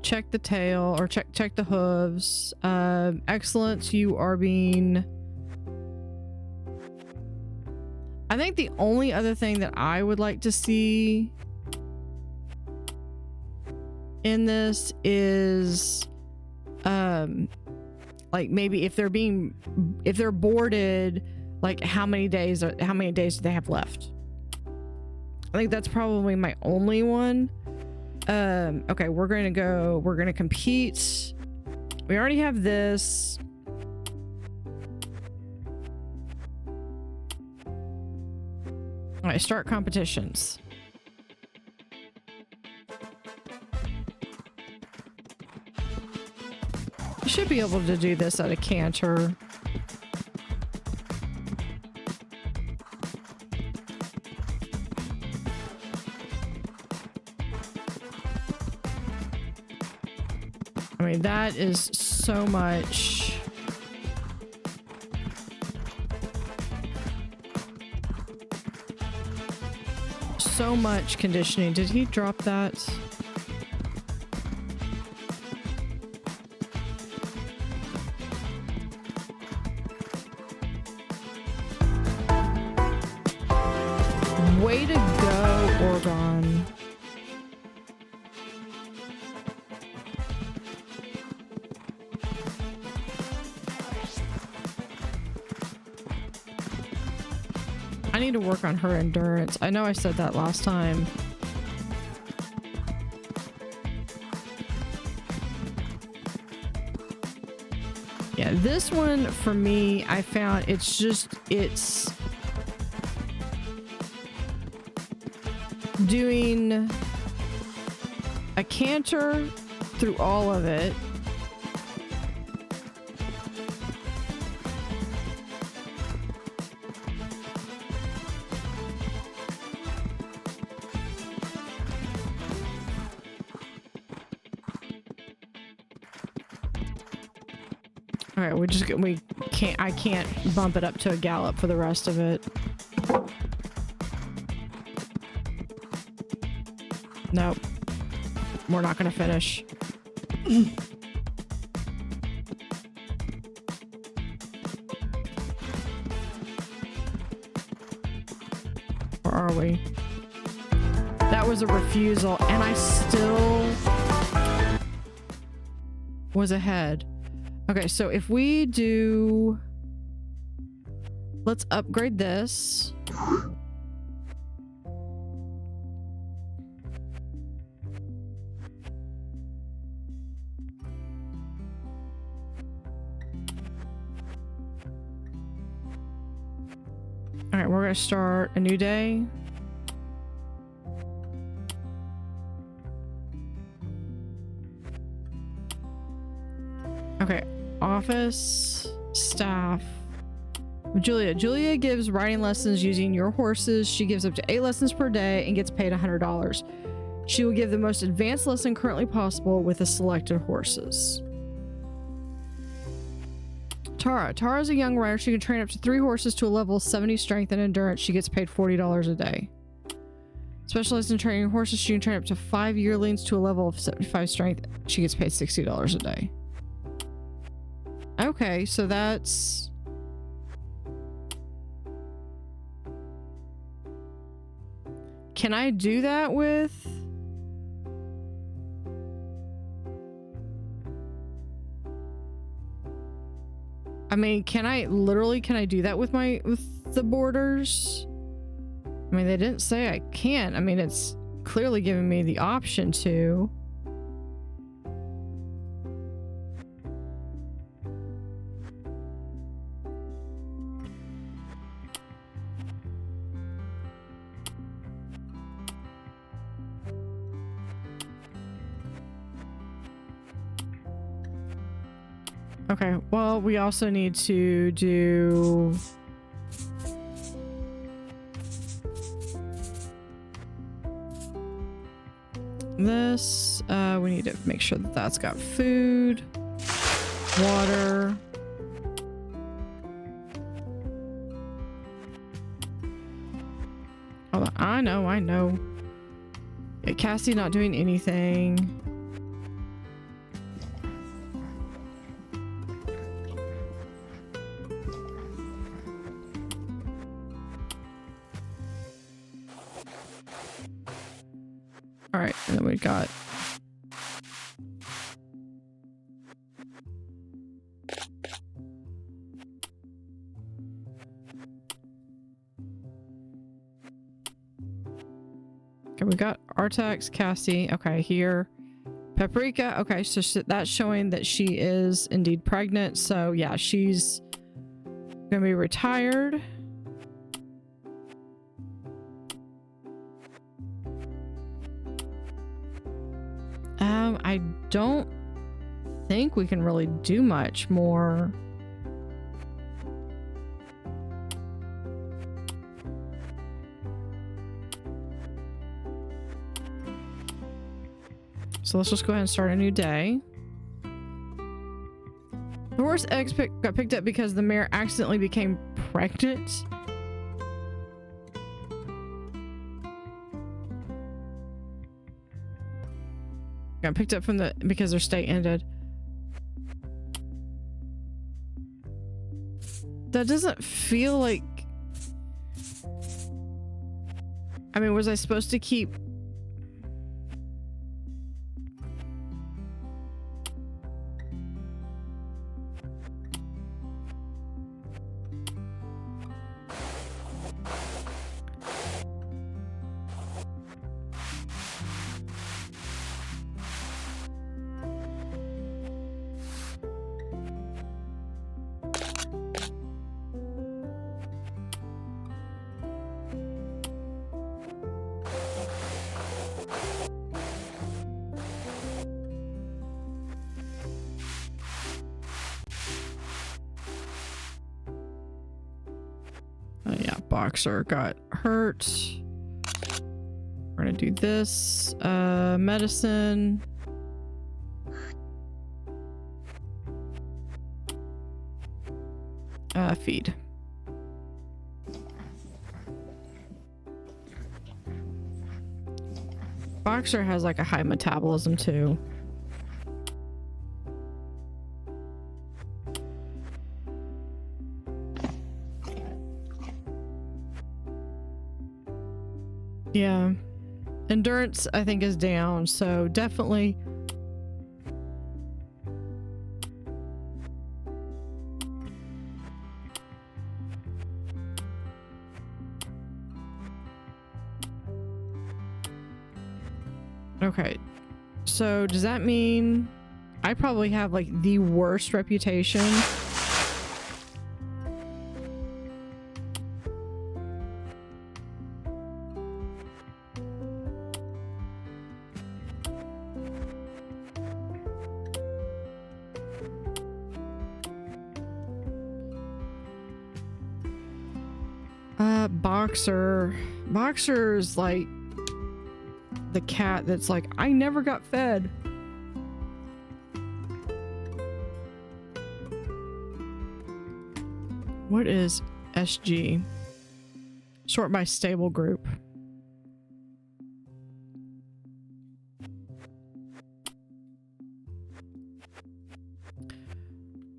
check the tail, or check the hooves. Excellent, you are being... I think the only other thing that I would like to see in this is like maybe if they're boarded, like how many days do they have left? I think that's probably my only one. Okay, we're gonna compete. We already have this. All right, start competitions. You should be able to do this at a canter. I mean, that is so much. So much conditioning. Did he drop that? Way to go, Oregon. I need to work on her endurance. I know I said that last time. Yeah, this one for me, I found it's doing a canter through all of it. All right, I can't bump it up to a gallop for the rest of it. Nope. We're not gonna finish. Where are we? That was a refusal, and I still was ahead. Okay, so if we do... Let's upgrade this. Alright, we're gonna start a new day. Okay, office, staff. Julia gives riding lessons using your horses. She gives up to 8 lessons per day and gets paid $100. She will give the most advanced lesson currently possible with the selected horses. Tara is a young rider. She can train up to 3 horses to a level of 70 strength and endurance. She gets paid $40 a day. Specialized in training horses, she can train up to 5 yearlings to a level of 75 strength. She gets paid $60 a day. Okay, so that's... Can I do that with... I mean, can I do that with the borders? I mean, they didn't say I can't. I mean, it's clearly giving me the option to. Okay, well, we also need to do... this. We need to make sure that that's got food, water. Hold on. I know. Yeah, Cassie not doing anything. All right, and then we got... Okay, we got Artax, Cassie. Okay, here. Paprika. Okay, so that's showing that she is indeed pregnant. So yeah, she's gonna be retired. I don't think we can really do much more. So let's just go ahead and start a new day. The horse eggs got picked up because the mare accidentally became pregnant. Got picked up because their stay ended. That doesn't feel like... I mean, was I supposed to keep... Boxer got hurt. We're gonna do this. Medicine. Feed. Boxer has like a high metabolism too. Yeah. Endurance, I think, is down, so definitely. Okay. So does that mean I probably have like the worst reputation? Boxer's like the cat that's like, I never got fed. What is SG? Sort by stable group.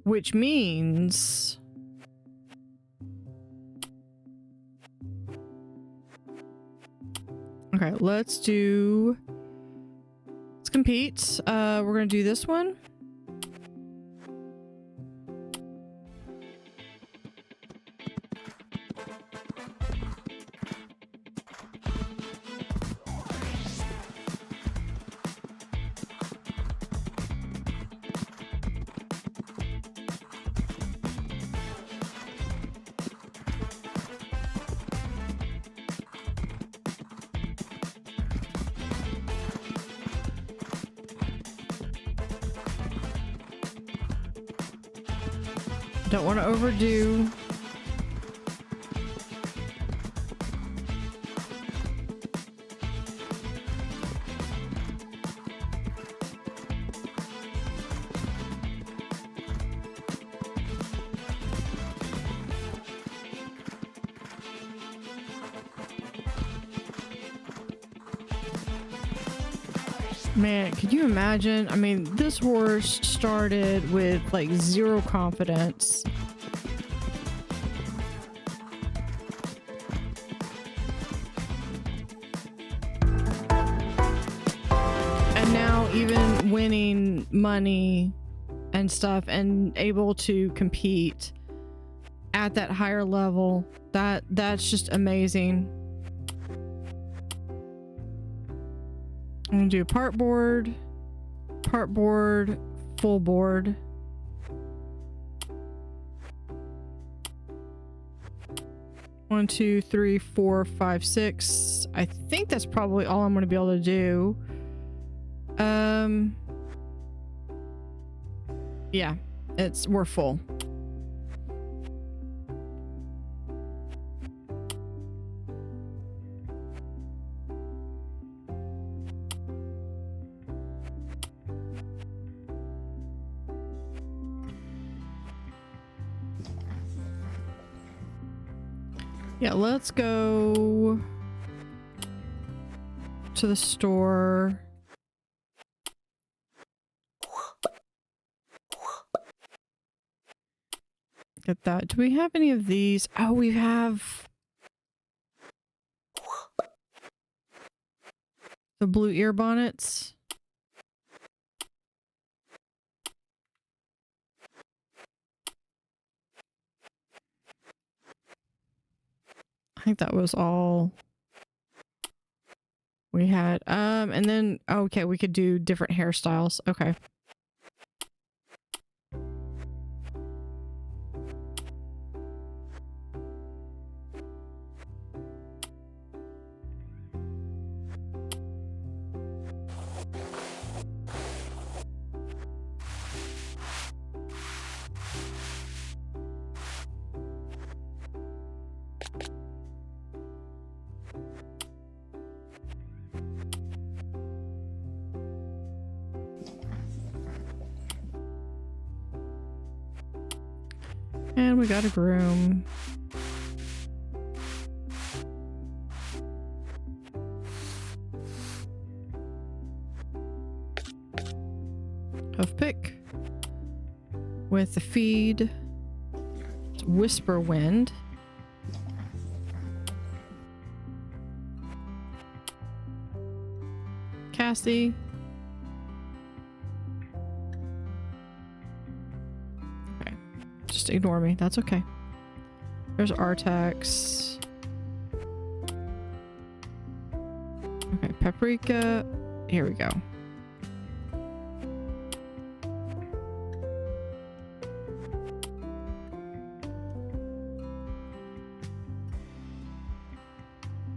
Which means okay, let's compete. We're gonna do this one. Don't want to overdo. Man, could you imagine? I mean, this horse started with like 0 confidence. And now even winning money and stuff and able to compete at that higher level, that's just amazing. I'm gonna do part board, full board. One, two, three, 4, 5, 6. I think that's probably all I'm gonna be able to do. Yeah, we're full. Yeah, let's go to the store. Get that. Do we have any of these? Oh, we have the blue ear bonnets. I think that was all we had. And then, okay, we could do different hairstyles. Okay. And we got a groom. Hoof pick. With the feed. It's Whisper Wind. Cassie. Okay. Just ignore me. That's okay. There's Artax. Okay, Paprika. Here we go.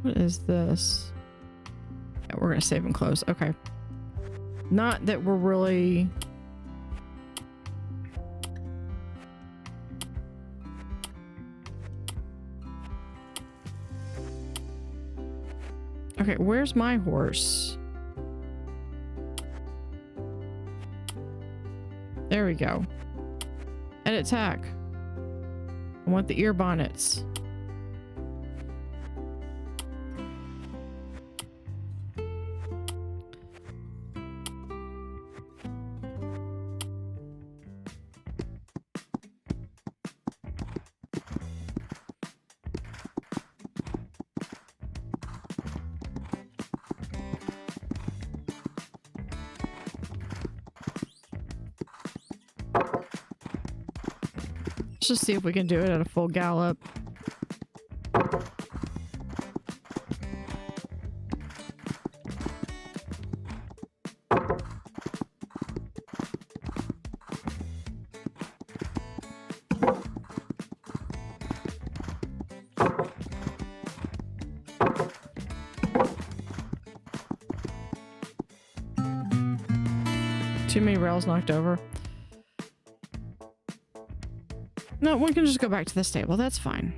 What is this? Yeah, we're gonna save and close. Okay. Not that we're really... Okay, where's my horse? There we go. Edit tack. I want the ear bonnets. Just see if we can do it at a full gallop. Too many rails knocked over. No, one can just go back to the stable. That's fine.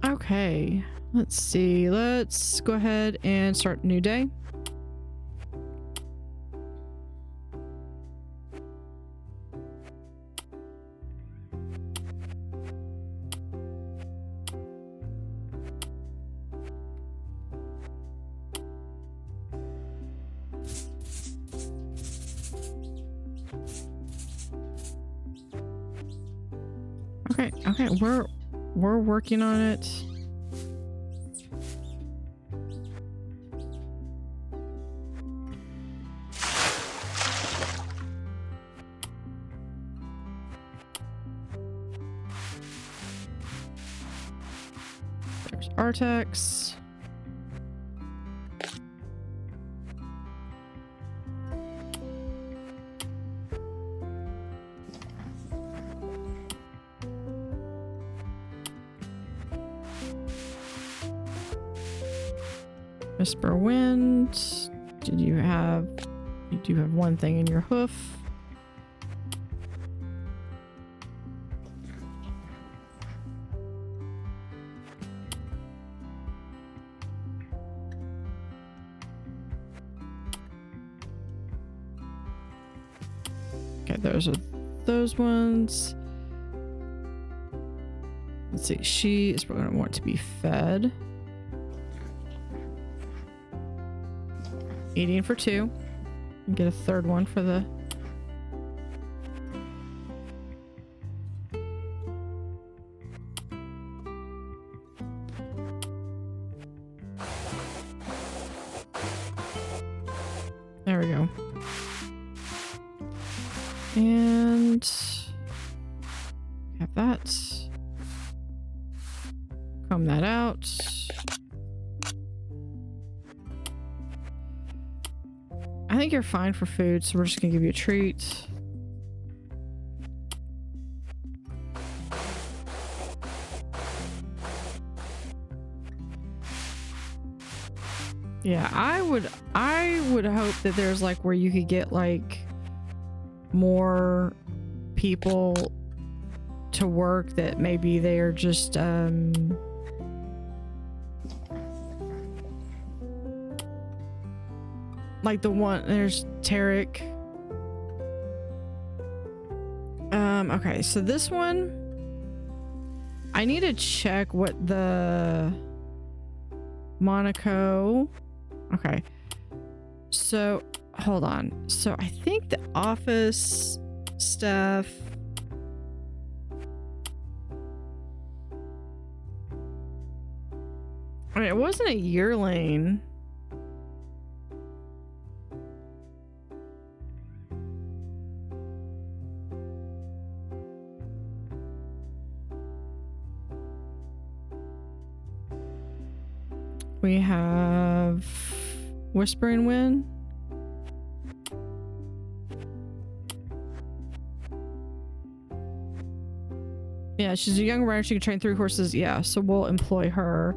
Okay. Let's see. Let's go ahead and start a new day. Okay, we're working on it. There's Artax. Whisper Wind. You do have one thing in your hoof. Okay, those are those ones. Let's see, she is going to want to be fed. Eating for 2. Get a third one for the... There we go. And... have that. Comb that out. I think you're fine for food, so we're just gonna give you a treat. Yeah, I would hope that there's like where you could get like more people to work that maybe they're just Like the one, there's Tarek. Okay, so this one, I need to check what the Monaco. Okay, so hold on. So I think the office stuff. I mean, it wasn't a yearling. We have Whispering Wind. Yeah, she's a young rider. She can train 3 horses. Yeah, so we'll employ her.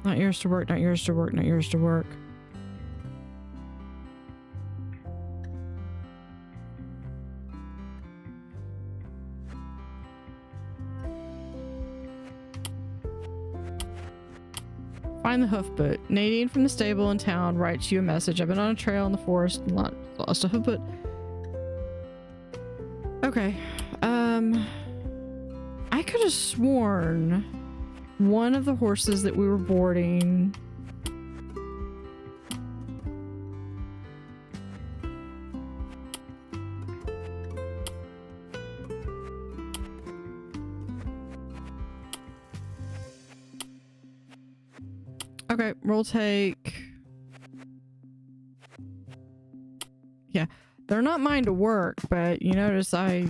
Not yours to work, not yours to work, not yours to work. Find the hoofboot. Nadine from the stable in town writes you a message. I've been on a trail in the forest and lost a hoofboot. Okay. I could have sworn one of the horses that we were boarding okay, we'll take yeah, they're not mine to work, but you notice I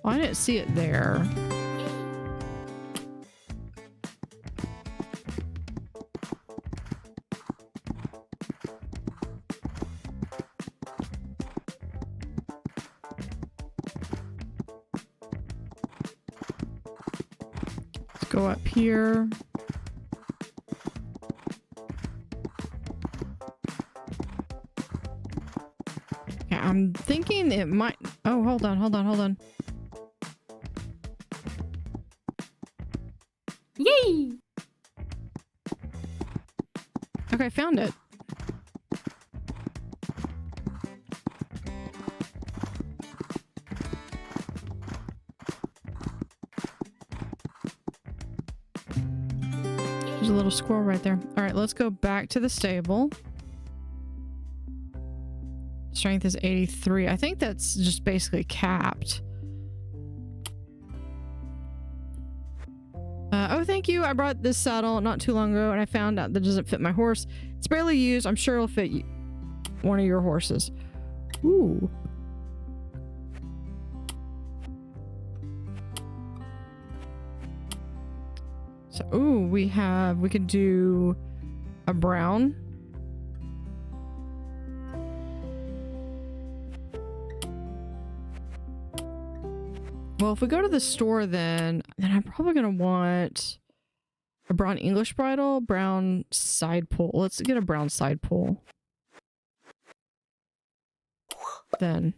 I didn't see it there. Let's go up here. Yeah, I'm thinking it might... Oh, hold on, hold on, hold on. Yay! Okay, found it. There's a little squirrel right there. All right, let's go back to the stable. Strength is 83. I think that's just basically capped. Oh, thank you. I brought this saddle not too long ago and I found out that it doesn't fit my horse. It's barely used. I'm sure it'll fit one of your horses. Ooh. So, ooh, we can do a brown. Well, if we go to the store, then I'm probably going to want a brown English bridle, brown side pull. Let's get a brown side pull. Then.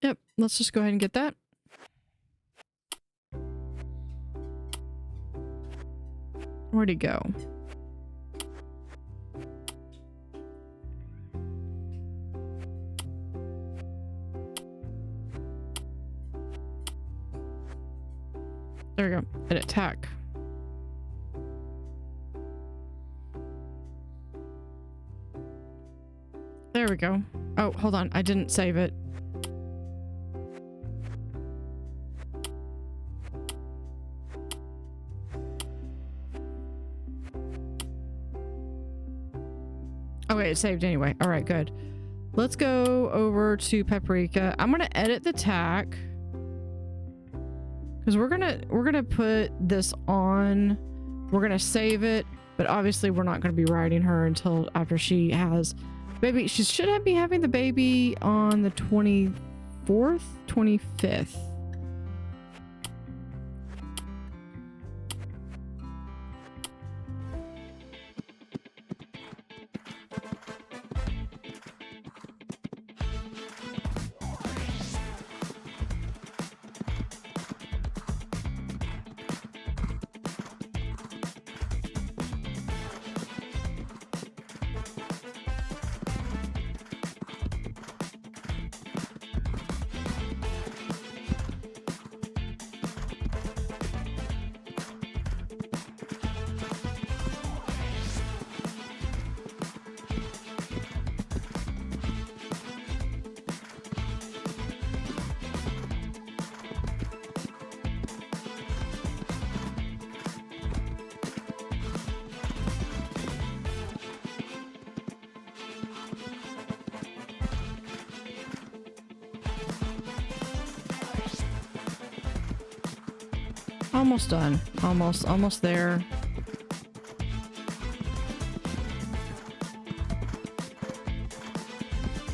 Yep, let's just go ahead and get that. Where'd he go? There we go. Edit tack. There we go. Oh, hold on. I didn't save it. Okay, it saved anyway. All right, good. Let's go over to Paprika. I'm gonna edit the tack because we're gonna put this on. We're gonna save it, but obviously we're not gonna be riding her until after she has baby. She should be having the baby on the 24th, 25th. Almost done. Almost there.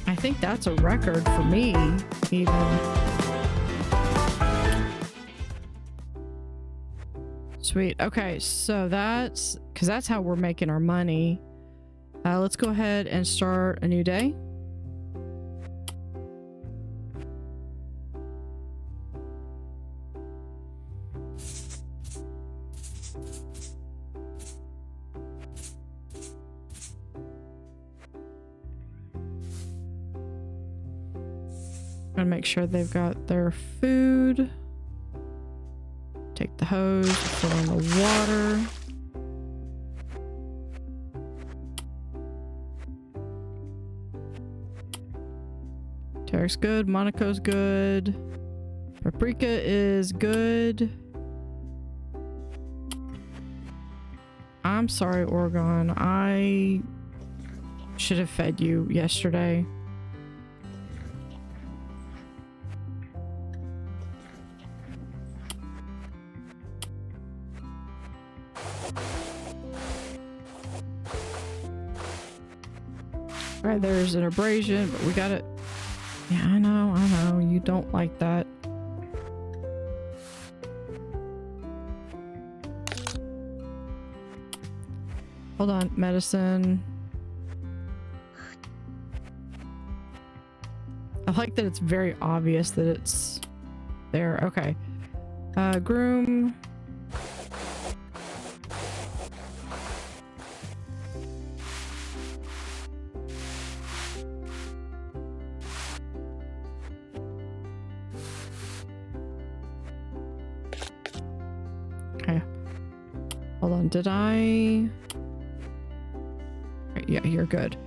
I think that's a record for me, even. Sweet. Okay, so that's because that's how we're making our money. Let's go ahead and start a new day. Gonna make sure they've got their food. Take the hose, fill in the water. Tarek's good. Monico's good. Paprika is good. I'm sorry, Oregon. I should have fed you yesterday. Right, there's an abrasion, but we got it. Yeah, I know. You don't like that. Hold on, medicine. I like that it's very obvious that it's there. Okay. Groom. Okay. Hold on, did I... Yeah, you're good.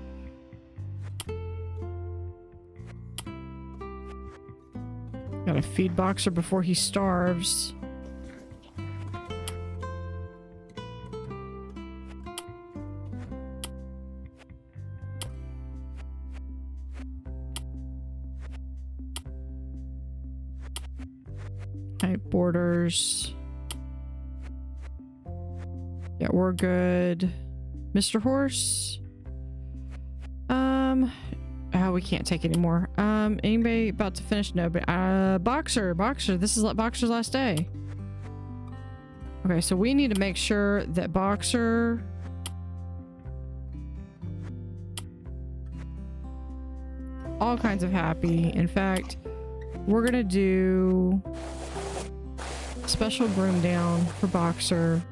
Gotta feed Boxer before he starves. Okay, borders. Yeah, we're good. Mr. Horse. Oh, we can't take any more. Anybody about to finish? No, but Boxer, this is Boxer's last day. Okay, so we need to make sure that Boxer all kinds of happy. In fact, we're gonna do a special groom down for Boxer.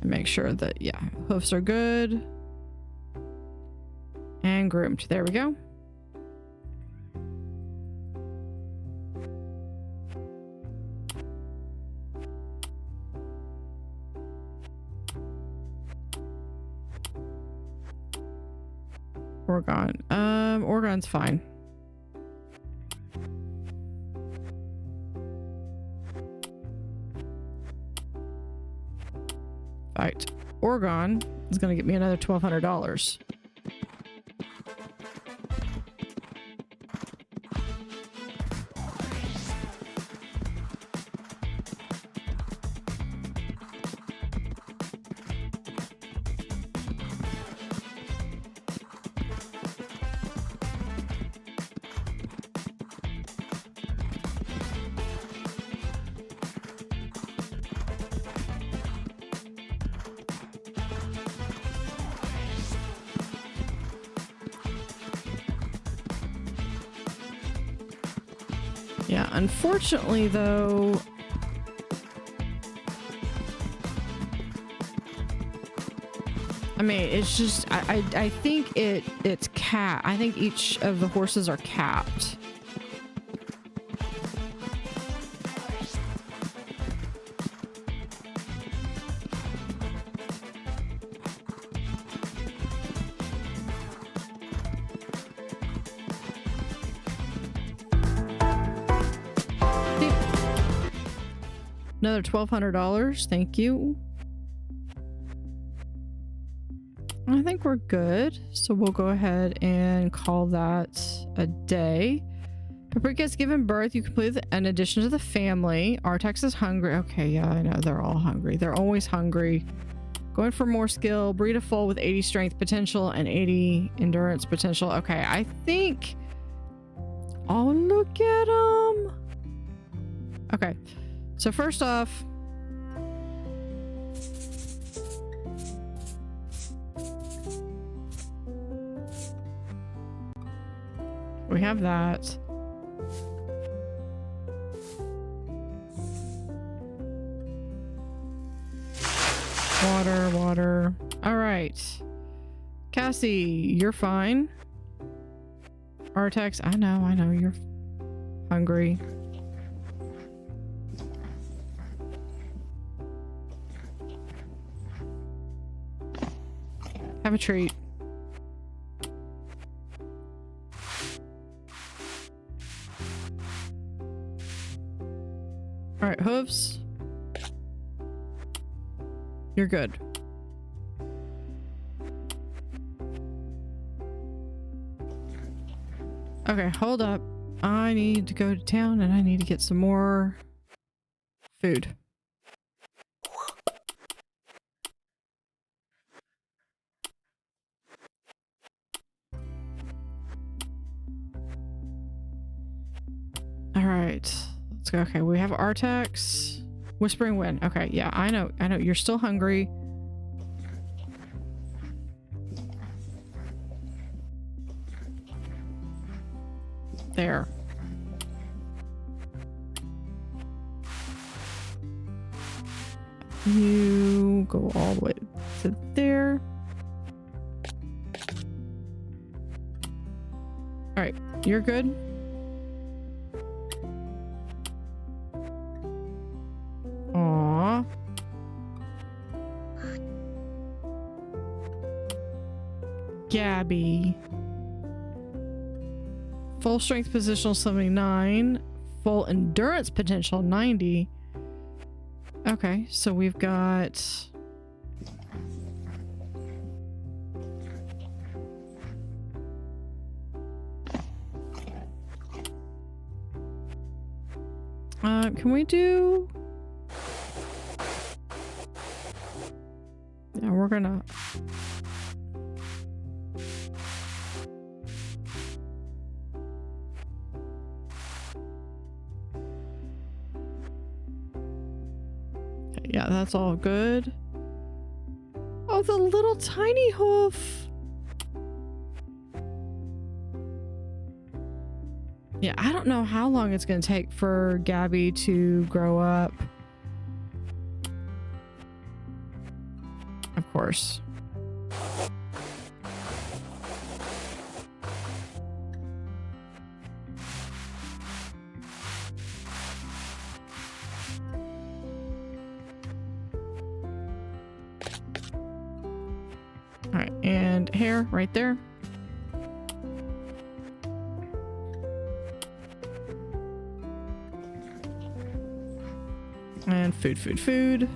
Make sure that, yeah, hoofs are good and groomed. There we go. Oregon. Oregon's fine. fact, Oregon is going to get me another $1,200. Yeah, unfortunately though, I mean, it's just, I think it's capped. I think each of the horses are capped. Another $1,200. Thank you. I think we're good. So we'll go ahead and call that a day. Paprika has given birth. You completed an addition to the family. Artax is hungry. Okay, yeah, I know. They're all hungry. They're always hungry. Going for more skill. Breed a foal with 80 strength potential and 80 endurance potential. Okay, I think... Oh, look at them. Okay. So first off, we have that. Water, water. All right. Cassie, you're fine. Artax, I know, you're hungry. Have a treat. All right, Hooves. You're good. Okay, hold up. I need to go to town and I need to get some more food. All right, let's go. Okay, we have Artax. Whispering Wind. Okay, yeah, I know. You're still hungry. There. You go all the way to there. All right, you're good. Aww. Gabby. Full strength positional 79. Full endurance potential 90. Okay, so we've got... can we do... Yeah, we're gonna... Yeah, that's all good. Oh, the little tiny hoof. Yeah, I don't know how long it's going to take for Gabby to grow up. Of course. All right, and hair right there. And food.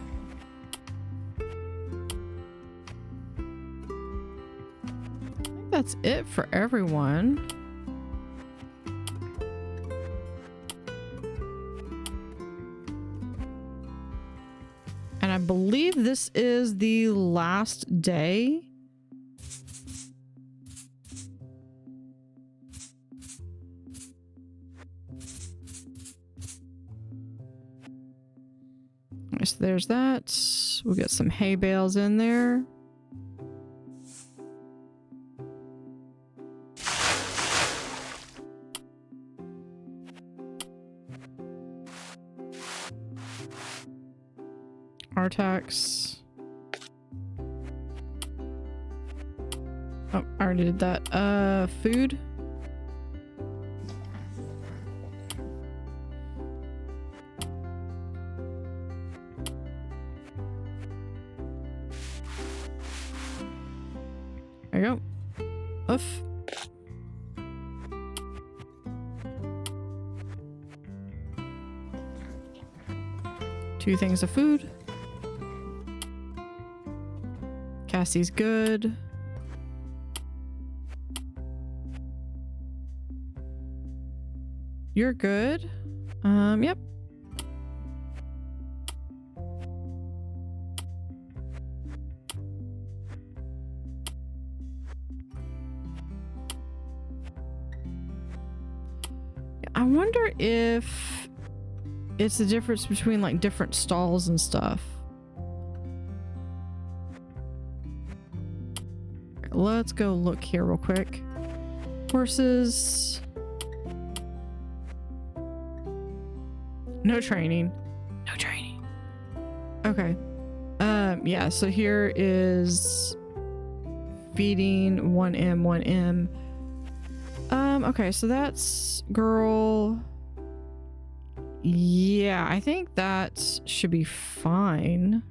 that's it for everyone. And I believe this is the last day. So there's that. We'll get some hay bales in there. Artax. Oh, I already did that. Food. There you go. Oof. Two things of food. Cassie's good. You're good. Yep. I wonder if it's the difference between like different stalls and stuff. Let's go look here real quick. Horses. No training. No training. Okay. Yeah, so here is feeding 1M, 1M. Okay, so that's girl. Yeah, I think that should be fine.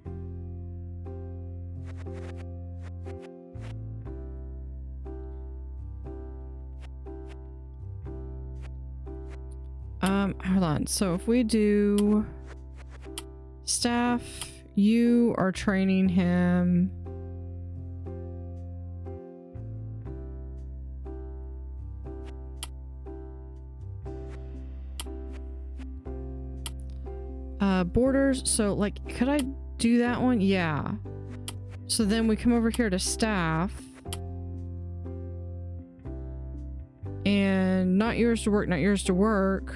Hold on. So if we do staff, you are training him. Borders. So like, could I do that one? Yeah. So then we come over here to staff. And not yours to work, not yours to work.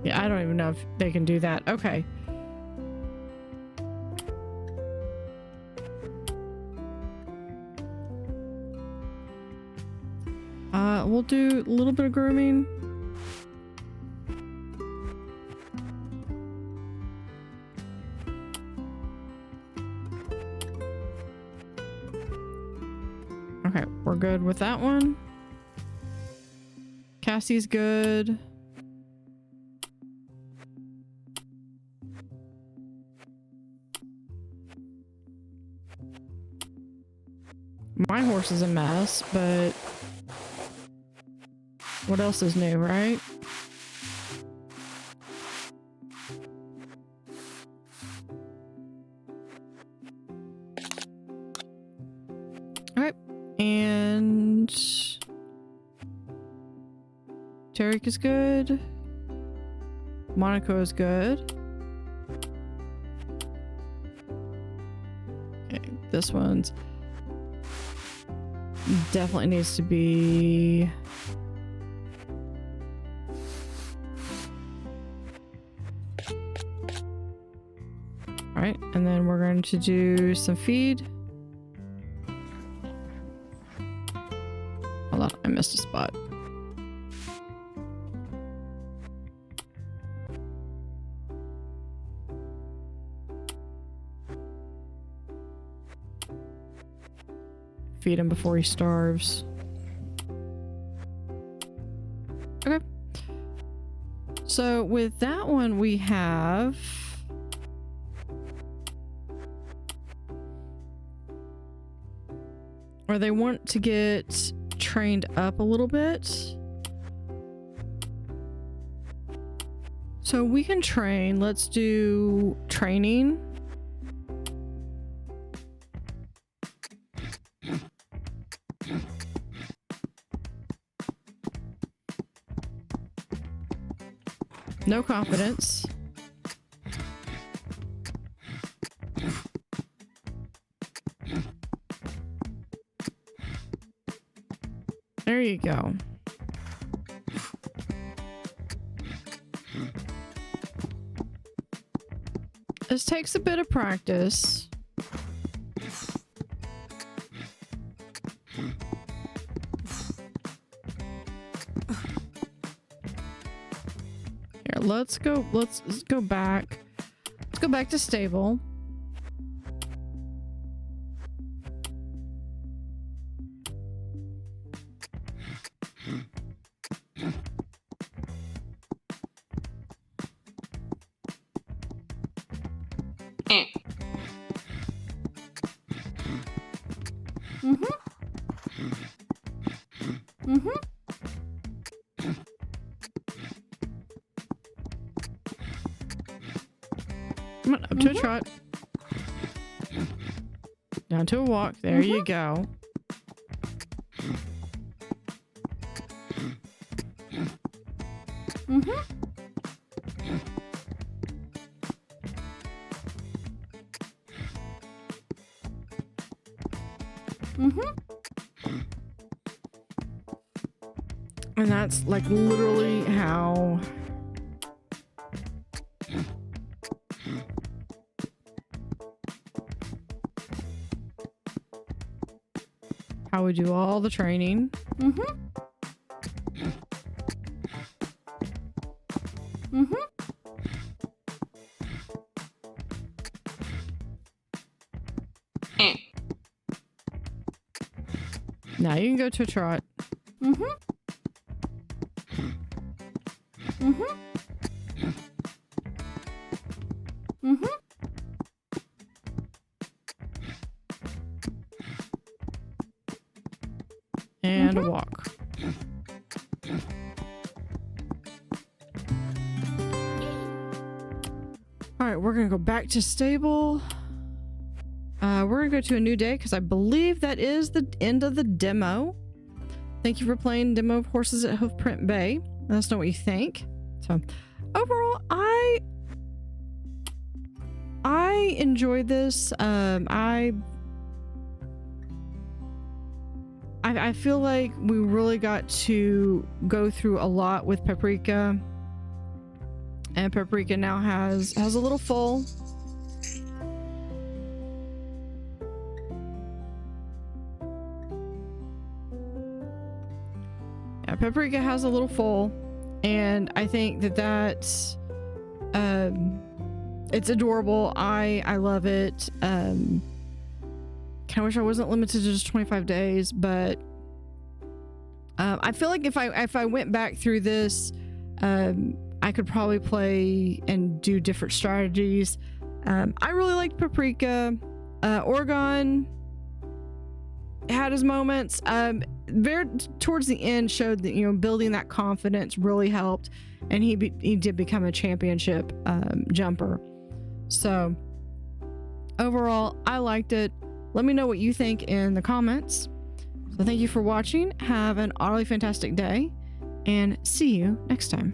Yeah, I don't even know if they can do that. Okay. We'll do a little bit of grooming. Okay, we're good with that one. Cassie's good. My horse is a mess, but what else is new, right? Alright. And Tarek is good. Monaco is good. Okay, this one's definitely needs to be all right, and then we're going to do some feed. Hold on, I missed a spot. Feed him before he starves. Okay. So with that one we have or they want to get trained up a little bit. So we can train. Let's do training. No confidence. There you go. This takes a bit of practice. Here, let's go back. Let's go back to stable. Come on, up to a trot. Down to a walk. There you go. And that's like literally how we do all the training. Now you can go to a trot. And a walk. All right, we're gonna go back to stable. We're gonna go to a new day because I believe that is the end of the demo. Thank you for playing demo of horses at Hoofprint Bay. Let us know what you think. So overall, I enjoyed this. I feel like we really got to go through a lot with Paprika, and Paprika now has a little foal. Yeah, Paprika has a little foal, and I think that's it's adorable. I love it. Kind of wish I wasn't limited to just 25 days, but I feel like if I went back through this, I could probably play and do different strategies. I really liked Paprika. Oregon had his moments. Very towards the end showed that building that confidence really helped, and he did become a championship jumper. So overall, I liked it. Let me know what you think in the comments. So thank you for watching. Have an utterly fantastic day, and see you next time.